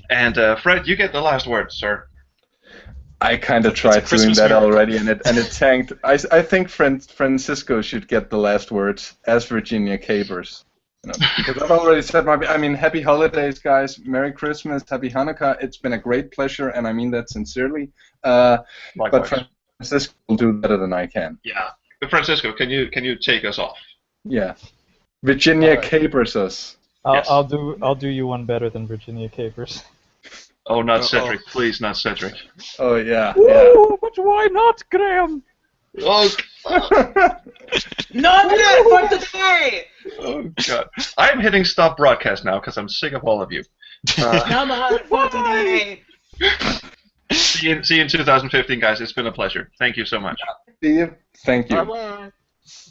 And Fred, you get the last word, sir. I kind of tried doing that already, and it tanked. I think Francisco should get the last words as Virginia Capers. Because I've already said happy holidays, guys. Merry Christmas, Happy Hanukkah. It's been a great pleasure, and I mean that sincerely. But Francisco will do better than I can. Yeah. But Francisco, can you take us off? Yeah. Virginia Capers us. I'll do you one better than Virginia Capers. Oh, not Cedric. Please, not Cedric. Oh, yeah. Ooh, but why not, Graham? Oh, Not yet for today! Oh, God. I'm hitting stop broadcast now because I'm sick of all of you. Come on for today! See you in 2015, guys. It's been a pleasure. Thank you so much. See you. Thank you. Bye-bye.